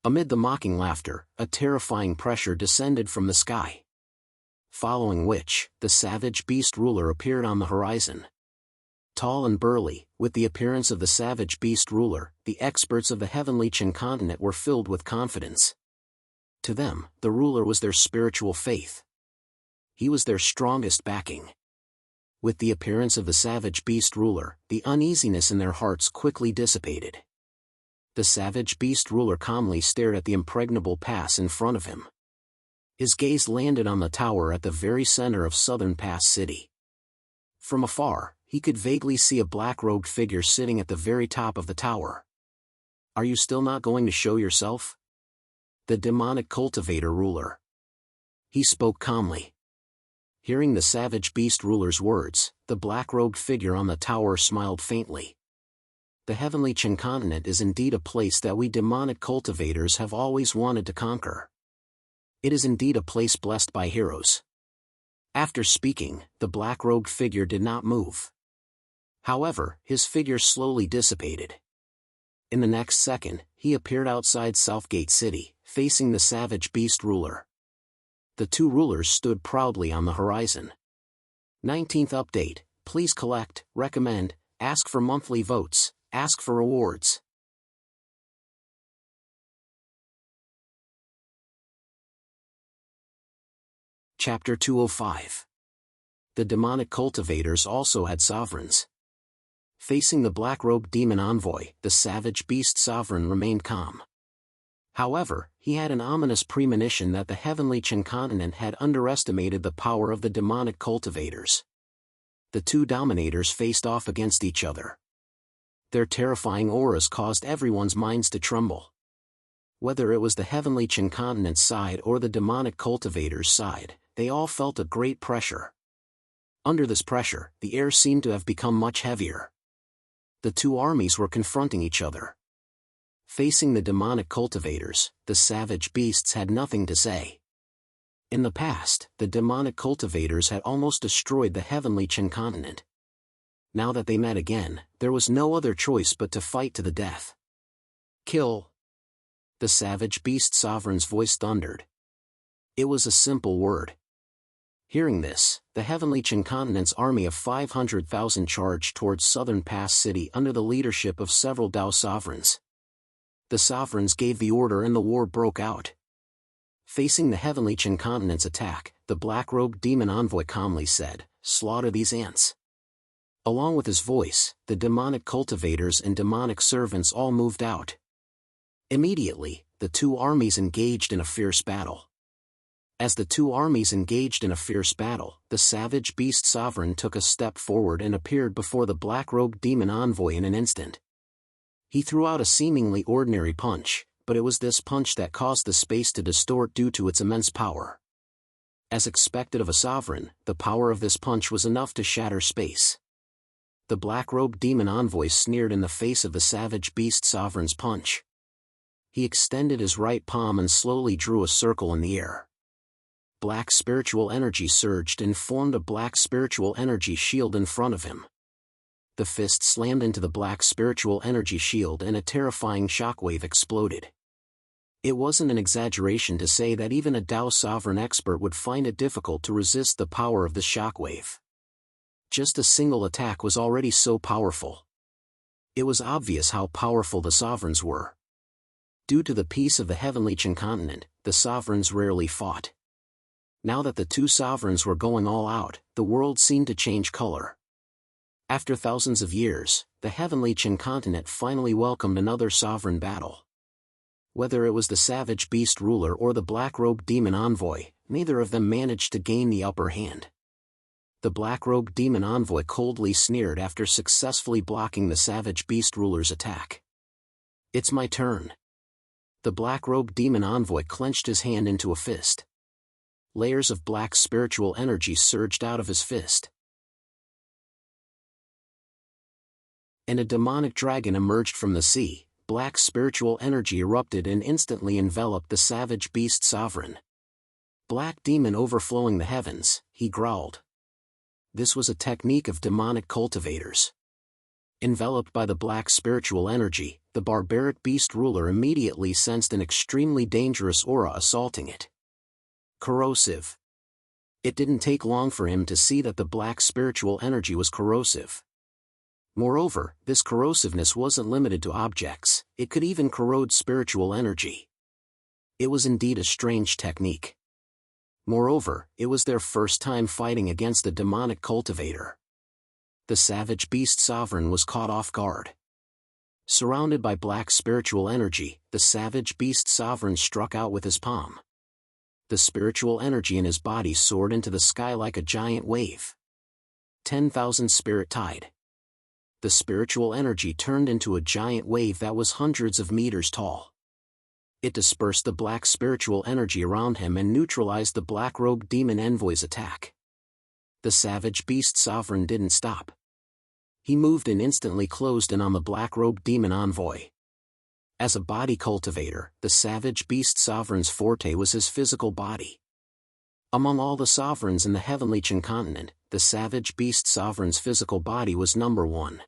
Amid the mocking laughter, a terrifying pressure descended from the sky. Following which, the savage beast ruler appeared on the horizon. Tall and burly, with the appearance of the savage beast ruler, the experts of the heavenly Qin continent were filled with confidence. To them, the ruler was their spiritual faith. He was their strongest backing. With the appearance of the savage beast ruler, the uneasiness in their hearts quickly dissipated. The savage beast ruler calmly stared at the impregnable pass in front of him. His gaze landed on the tower at the very center of Southern Pass City. From afar, he could vaguely see a black-robed figure sitting at the very top of the tower. "Are you still not going to show yourself?" The demonic cultivator ruler. He spoke calmly. Hearing the savage beast ruler's words, the black-robed figure on the tower smiled faintly. "The heavenly Qin continent is indeed a place that we demonic cultivators have always wanted to conquer. It is indeed a place blessed by heroes." After speaking, the black-robed figure did not move. However, his figure slowly dissipated. In the next second, he appeared outside Southgate City, facing the savage beast ruler. The 2 rulers stood proudly on the horizon. 19th update, please collect, recommend, ask for monthly votes, ask for rewards. Chapter 205. The demonic cultivators also had sovereigns. Facing the black-robed demon envoy, the savage beast sovereign remained calm. However, he had an ominous premonition that the heavenly Qin continent had underestimated the power of the demonic cultivators. The 2 dominators faced off against each other. Their terrifying auras caused everyone's minds to tremble. Whether it was the heavenly Qin continent's side or the demonic cultivators' side, they all felt a great pressure. Under this pressure, the air seemed to have become much heavier. The 2 armies were confronting each other. Facing the demonic cultivators, the savage beasts had nothing to say. In the past, the demonic cultivators had almost destroyed the heavenly Qin continent. Now that they met again, there was no other choice but to fight to the death. "Kill!" The savage beast sovereign's voice thundered. It was a simple word. Hearing this, the heavenly Qin continent's army of 500,000 charged towards Southern Pass City under the leadership of several Dao sovereigns. The sovereigns gave the order and the war broke out. Facing the heavenly Qin continent's attack, the black-robed demon envoy calmly said, "Slaughter these ants." Along with his voice, the demonic cultivators and demonic servants all moved out. Immediately, the 2 armies engaged in a fierce battle. As the 2 armies engaged in a fierce battle, the savage beast sovereign took a step forward and appeared before the black-robed demon envoy in an instant. He threw out a seemingly ordinary punch, but it was this punch that caused the space to distort due to its immense power. As expected of a sovereign, the power of this punch was enough to shatter space. The black-robed demon envoy sneered in the face of the savage beast sovereign's punch. He extended his right palm and slowly drew a circle in the air. Black spiritual energy surged and formed a black spiritual energy shield in front of him. The fist slammed into the black spiritual energy shield and a terrifying shockwave exploded. It wasn't an exaggeration to say that even a Dao sovereign expert would find it difficult to resist the power of the shockwave. Just a single attack was already so powerful. It was obvious how powerful the sovereigns were. Due to the peace of the heavenly Qin continent, the sovereigns rarely fought. Now that the two sovereigns were going all out, the world seemed to change color. After thousands of years, the heavenly Qin continent finally welcomed another sovereign battle. Whether it was the savage beast ruler or the black-robed demon envoy, neither of them managed to gain the upper hand. The black-robed demon envoy coldly sneered after successfully blocking the savage beast ruler's attack. "It's my turn." The black-robed demon envoy clenched his hand into a fist. Layers of black spiritual energy surged out of his fist. And a demonic dragon emerged from the sea. Black spiritual energy erupted and instantly enveloped the savage beast sovereign. "Black demon overflowing the heavens," he growled. This was a technique of demonic cultivators. Enveloped by the black spiritual energy, the barbaric beast ruler immediately sensed an extremely dangerous aura assaulting it. Corrosive. It didn't take long for him to see that the black spiritual energy was corrosive. Moreover, this corrosiveness wasn't limited to objects, it could even corrode spiritual energy. It was indeed a strange technique. Moreover, it was their first time fighting against a demonic cultivator. The savage beast sovereign was caught off guard. Surrounded by black spiritual energy, the savage beast sovereign struck out with his palm. The spiritual energy in his body soared into the sky like a giant wave. 10,000 spirit tide. The spiritual energy turned into a giant wave that was hundreds of meters tall. It dispersed the black spiritual energy around him and neutralized the black-robed demon envoy's attack. The savage beast sovereign didn't stop. He moved and instantly closed in on the black-robed demon envoy. As a body cultivator, the savage beast sovereign's forte was his physical body. Among all the sovereigns in the heavenly Qin continent, the savage beast sovereign's physical body was number one.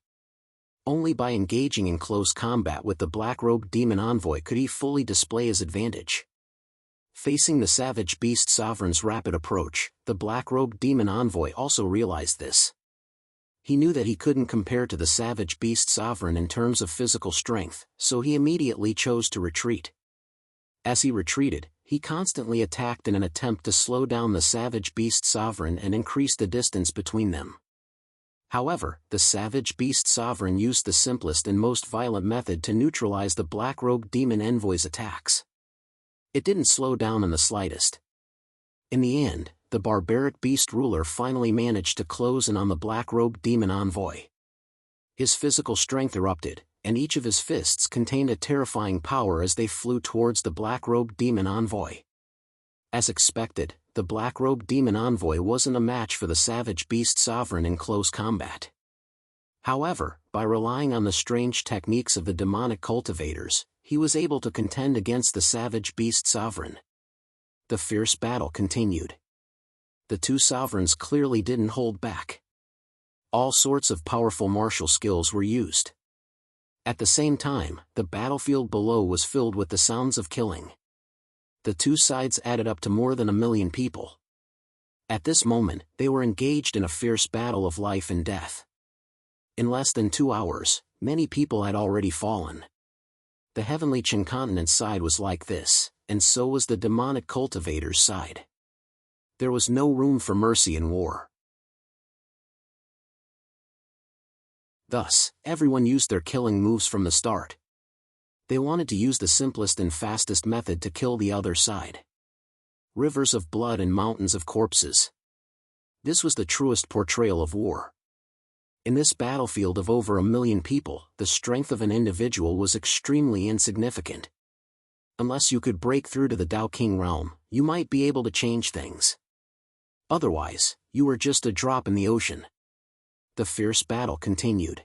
Only by engaging in close combat with the black-robed demon envoy could he fully display his advantage. Facing the savage beast sovereign's rapid approach, the black-robed demon envoy also realized this. He knew that he couldn't compare to the savage beast sovereign in terms of physical strength, so he immediately chose to retreat. As he retreated, he constantly attacked in an attempt to slow down the savage beast sovereign and increase the distance between them. However, the savage beast sovereign used the simplest and most violent method to neutralize the black-robed demon envoy's attacks. It didn't slow down in the slightest. In the end, the barbaric beast ruler finally managed to close in on the black-robed demon envoy. His physical strength erupted, and each of his fists contained a terrifying power as they flew towards the black-robed demon envoy. As expected, the black-robed demon envoy wasn't a match for the savage beast sovereign in close combat. However, by relying on the strange techniques of the demonic cultivators, he was able to contend against the savage beast sovereign. The fierce battle continued. The two sovereigns clearly didn't hold back. All sorts of powerful martial skills were used. At the same time, the battlefield below was filled with the sounds of killing. The two sides added up to more than 1 million people. At this moment, they were engaged in a fierce battle of life and death. In less than 2 hours, many people had already fallen. The heavenly Qin continent side was like this, and so was the demonic cultivator's side. There was no room for mercy in war. Thus, everyone used their killing moves from the start. They wanted to use the simplest and fastest method to kill the other side. Rivers of blood and mountains of corpses. This was the truest portrayal of war. In this battlefield of over 1 million people, the strength of an individual was extremely insignificant. Unless you could break through to the Dao King realm, you might be able to change things. Otherwise, you were just a drop in the ocean. The fierce battle continued.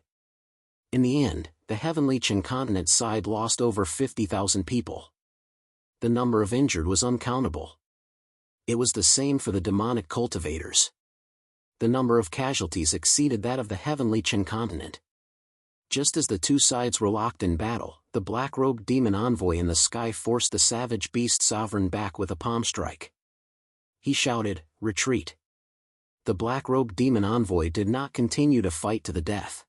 In the end, the heavenly Qin continent side lost over 50,000 people. The number of injured was uncountable. It was the same for the demonic cultivators. The number of casualties exceeded that of the heavenly Qin continent. Just as the two sides were locked in battle, the black-robed demon envoy in the sky forced the savage beast sovereign back with a palm strike. He shouted, "Retreat!" The black-robed demon envoy did not continue to fight to the death.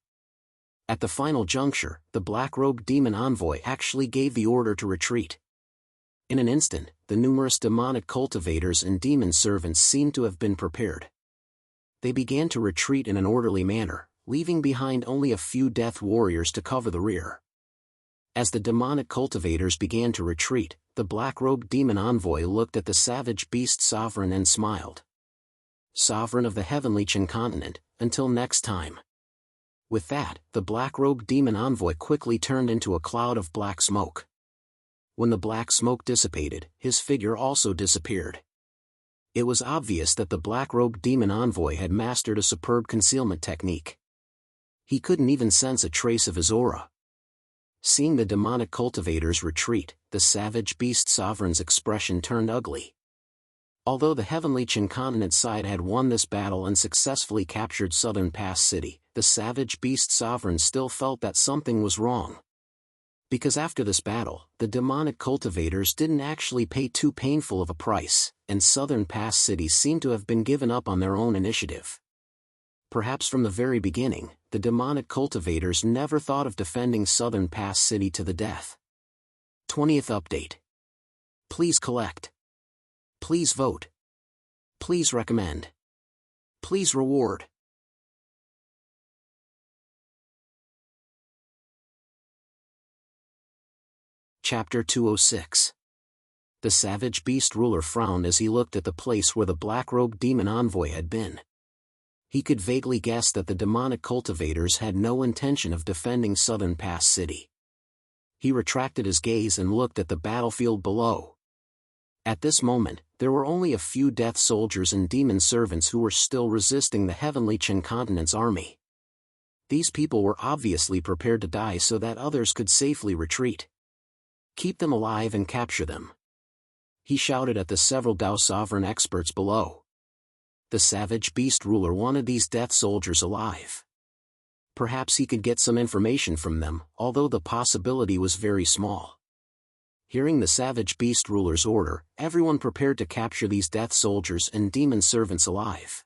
At the final juncture, the black-robed demon envoy actually gave the order to retreat. In an instant, the numerous demonic cultivators and demon servants seemed to have been prepared. They began to retreat in an orderly manner, leaving behind only a few death warriors to cover the rear. As the demonic cultivators began to retreat, the black-robed demon envoy looked at the savage beast sovereign and smiled. "Sovereign of the heavenly Qin continent, until next time." With that, the black-robed demon envoy quickly turned into a cloud of black smoke. When the black smoke dissipated, his figure also disappeared. It was obvious that the black-robed demon envoy had mastered a superb concealment technique. He couldn't even sense a trace of his aura. Seeing the demonic cultivators retreat, the savage beast sovereign's expression turned ugly. Although the heavenly Qin continent side had won this battle and successfully captured Southern Pass City, the savage beast sovereign still felt that something was wrong. Because after this battle, the demonic cultivators didn't actually pay too painful of a price, and Southern Pass City seemed to have been given up on their own initiative. Perhaps from the very beginning, the demonic cultivators never thought of defending Southern Pass City to the death. 20th update. Please collect. Please vote. Please recommend. Please reward. Chapter 206. The savage beast ruler frowned as he looked at the place where the black-robed demon envoy had been. He could vaguely guess that the demonic cultivators had no intention of defending Southern Pass City. He retracted his gaze and looked at the battlefield below. At this moment, there were only a few death soldiers and demon servants who were still resisting the heavenly Qin continent's army. These people were obviously prepared to die so that others could safely retreat. Keep them alive and capture them. He shouted at the several Dao sovereign experts below. The savage beast ruler wanted these death soldiers alive. Perhaps he could get some information from them, although the possibility was very small. Hearing the savage beast ruler's order, everyone prepared to capture these death soldiers and demon servants alive.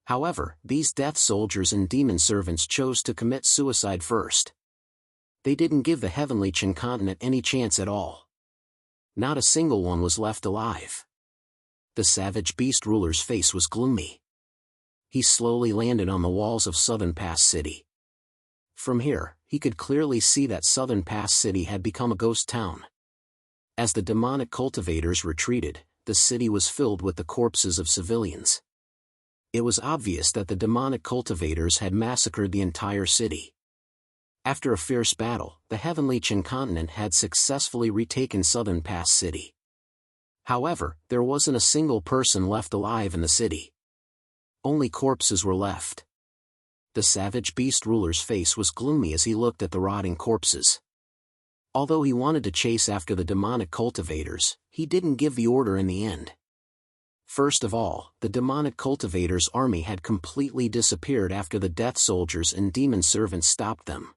However, these death soldiers and demon servants chose to commit suicide first. They didn't give the heavenly Qin continent any chance at all. Not a single one was left alive. The savage beast ruler's face was gloomy. He slowly landed on the walls of Southern Pass City. From here, he could clearly see that Southern Pass City had become a ghost town. As the demonic cultivators retreated, the city was filled with the corpses of civilians. It was obvious that the demonic cultivators had massacred the entire city. After a fierce battle, the heavenly Qin continent had successfully retaken Southern Pass City. However, there wasn't a single person left alive in the city. Only corpses were left. The savage beast ruler's face was gloomy as he looked at the rotting corpses. Although he wanted to chase after the demonic cultivators, he didn't give the order in the end. First of all, the demonic cultivators' army had completely disappeared after the death soldiers and demon servants stopped them.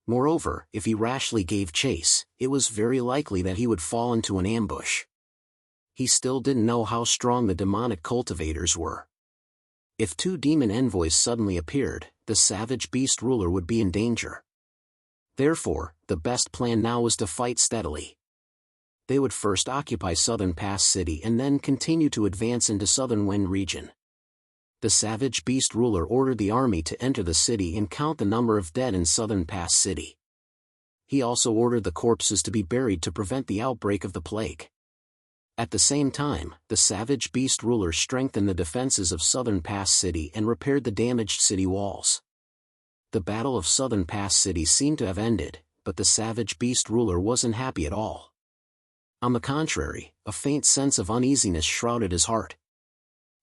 Moreover, if he rashly gave chase, it was very likely that he would fall into an ambush. He still didn't know how strong the demonic cultivators were. If two demon envoys suddenly appeared, the savage beast ruler would be in danger. Therefore, the best plan now was to fight steadily. They would first occupy Southern Pass City and then continue to advance into Southern Wen region. The savage beast ruler ordered the army to enter the city and count the number of dead in Southern Pass City. He also ordered the corpses to be buried to prevent the outbreak of the plague. At the same time, the savage beast ruler strengthened the defenses of Southern Pass City and repaired the damaged city walls. The Battle of Southern Pass City seemed to have ended, but the savage beast ruler wasn't happy at all. On the contrary, a faint sense of uneasiness shrouded his heart.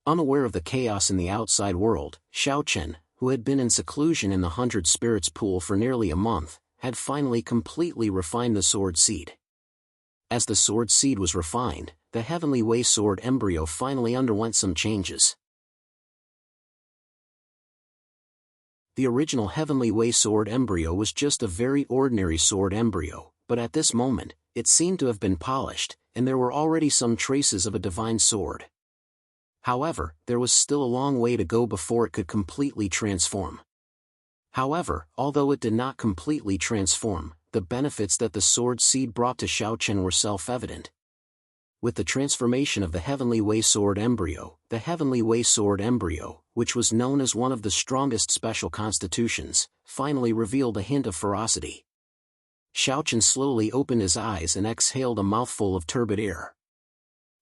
Unaware of the chaos in the outside world, Xiaochen, who had been in seclusion in the 100 Spirits pool for nearly a month, had finally completely refined the sword seed. As the sword seed was refined, the Heavenly Way sword embryo finally underwent some changes. The original Heavenly Way sword embryo was just a very ordinary sword embryo, but at this moment, it seemed to have been polished, and there were already some traces of a divine sword. However, there was still a long way to go before it could completely transform. However, although it did not completely transform, the benefits that the sword seed brought to Xiaochen were self-evident. With the transformation of the Heavenly Way sword embryo, the Heavenly Way sword embryo, which was known as one of the strongest special constitutions, finally revealed a hint of ferocity. Xiaochen slowly opened his eyes and exhaled a mouthful of turbid air.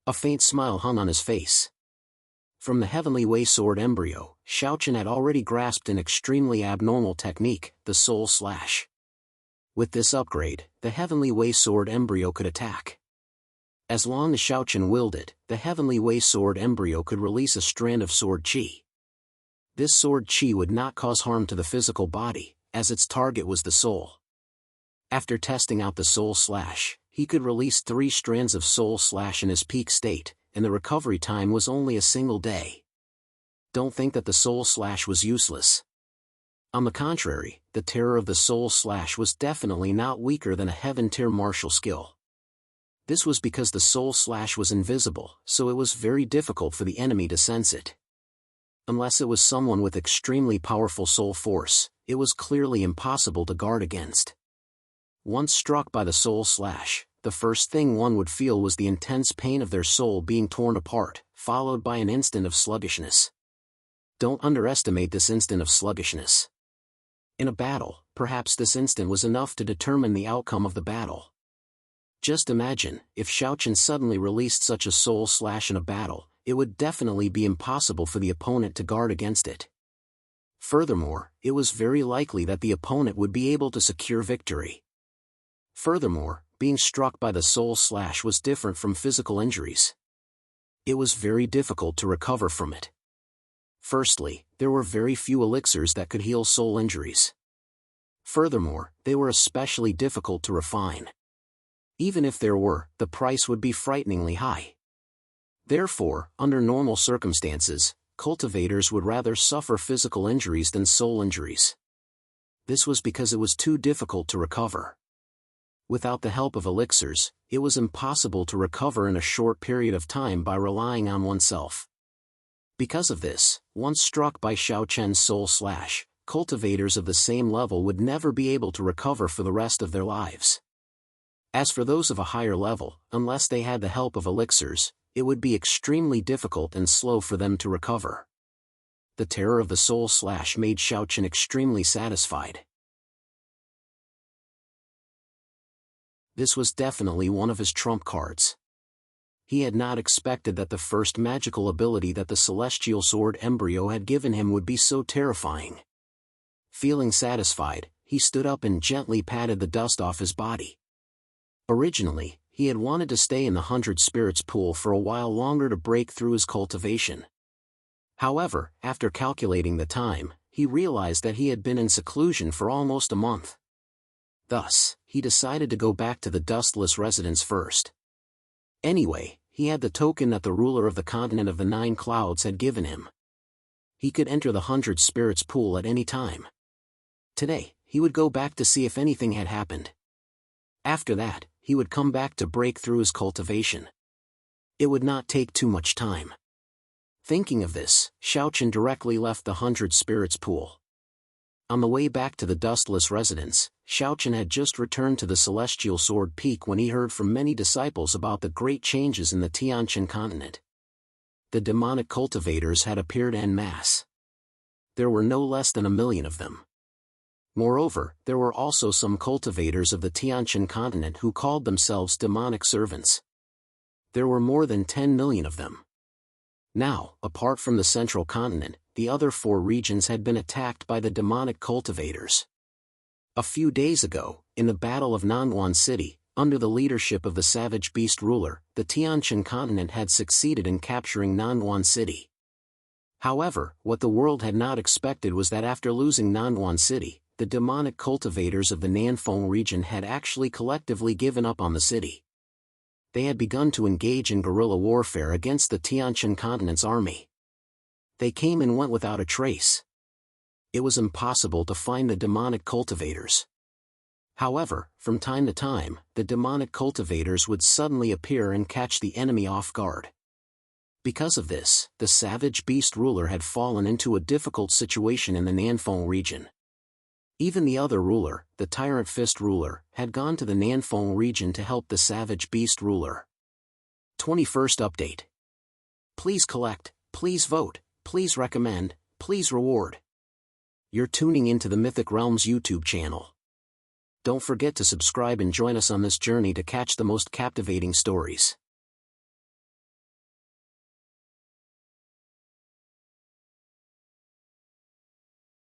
A faint smile hung on his face. From the Heavenly Way sword embryo, Xiaochen had already grasped an extremely abnormal technique, the Soul Slash. With this upgrade, the Heavenly Way sword embryo could attack. As long as Xiaochen willed it, the Heavenly Way sword embryo could release a strand of sword qi. This sword qi would not cause harm to the physical body, as its target was the soul. After testing out the Soul Slash, he could release 3 strands of Soul Slash in his peak state, and the recovery time was only a single day. Don't think that the Soul Slash was useless. On the contrary, the terror of the Soul Slash was definitely not weaker than a Heaven-tier martial skill. This was because the Soul Slash was invisible, so it was very difficult for the enemy to sense it. Unless it was someone with extremely powerful soul force, it was clearly impossible to guard against. Once struck by the Soul Slash, the first thing one would feel was the intense pain of their soul being torn apart, followed by an instant of sluggishness. Don't underestimate this instant of sluggishness. In a battle, perhaps this instant was enough to determine the outcome of the battle. Just imagine, if Xiaochen suddenly released such a Soul Slash in a battle, it would definitely be impossible for the opponent to guard against it. Furthermore, it was very likely that the opponent would be able to secure victory. Furthermore, being struck by the Soul Slash was different from physical injuries. It was very difficult to recover from it. Firstly, there were very few elixirs that could heal soul injuries. Furthermore, they were especially difficult to refine. Even if there were, the price would be frighteningly high. Therefore, under normal circumstances, cultivators would rather suffer physical injuries than soul injuries. This was because it was too difficult to recover. Without the help of elixirs, it was impossible to recover in a short period of time by relying on oneself. Because of this, once struck by Xiaochen's Soul Slash, cultivators of the same level would never be able to recover for the rest of their lives. As for those of a higher level, unless they had the help of elixirs, it would be extremely difficult and slow for them to recover. The terror of the Soul Slash made Xiaochen extremely satisfied. This was definitely one of his trump cards. He had not expected that the first magical ability that the Celestial Sword embryo had given him would be so terrifying. Feeling satisfied, he stood up and gently patted the dust off his body. Originally, he had wanted to stay in the 100 Spirits pool for a while longer to break through his cultivation. However, after calculating the time, he realized that he had been in seclusion for almost a month. Thus, he decided to go back to the dustless residence first. Anyway, he had the token that the ruler of the continent of the 9 clouds had given him. He could enter the 100 Spirits pool at any time. Today, he would go back to see if anything had happened. After that, he would come back to break through his cultivation. It would not take too much time. Thinking of this, Xiaochen directly left the 100 Spirits pool. On the way back to the dustless residence, Xiaochen had just returned to the Celestial Sword Peak when he heard from many disciples about the great changes in the Tianqian continent. The demonic cultivators had appeared en masse. There were no less than 1 million of them. Moreover, there were also some cultivators of the Tianqian continent who called themselves demonic servants. There were more than 10 million of them. Now, apart from the central continent, the other 4 regions had been attacked by the demonic cultivators. A few days ago, in the Battle of Nangguan City, under the leadership of the savage beast ruler, the Tianqian continent had succeeded in capturing Nangguan City. However, what the world had not expected was that after losing Nanwan City, the demonic cultivators of the Nanfeng region had actually collectively given up on the city. They had begun to engage in guerrilla warfare against the Tianqian continent's army. They came and went without a trace. It was impossible to find the demonic cultivators. However, from time to time, the demonic cultivators would suddenly appear and catch the enemy off guard. Because of this, the savage beast ruler had fallen into a difficult situation in the Nanfeng region. Even the other ruler, the tyrant fist ruler, had gone to the Nanfeng region to help the savage beast ruler. 21st update. Please collect, please vote, please recommend, please reward. You're tuning into the Mythic Realms YouTube channel. Don't forget to subscribe and join us on this journey to catch the most captivating stories.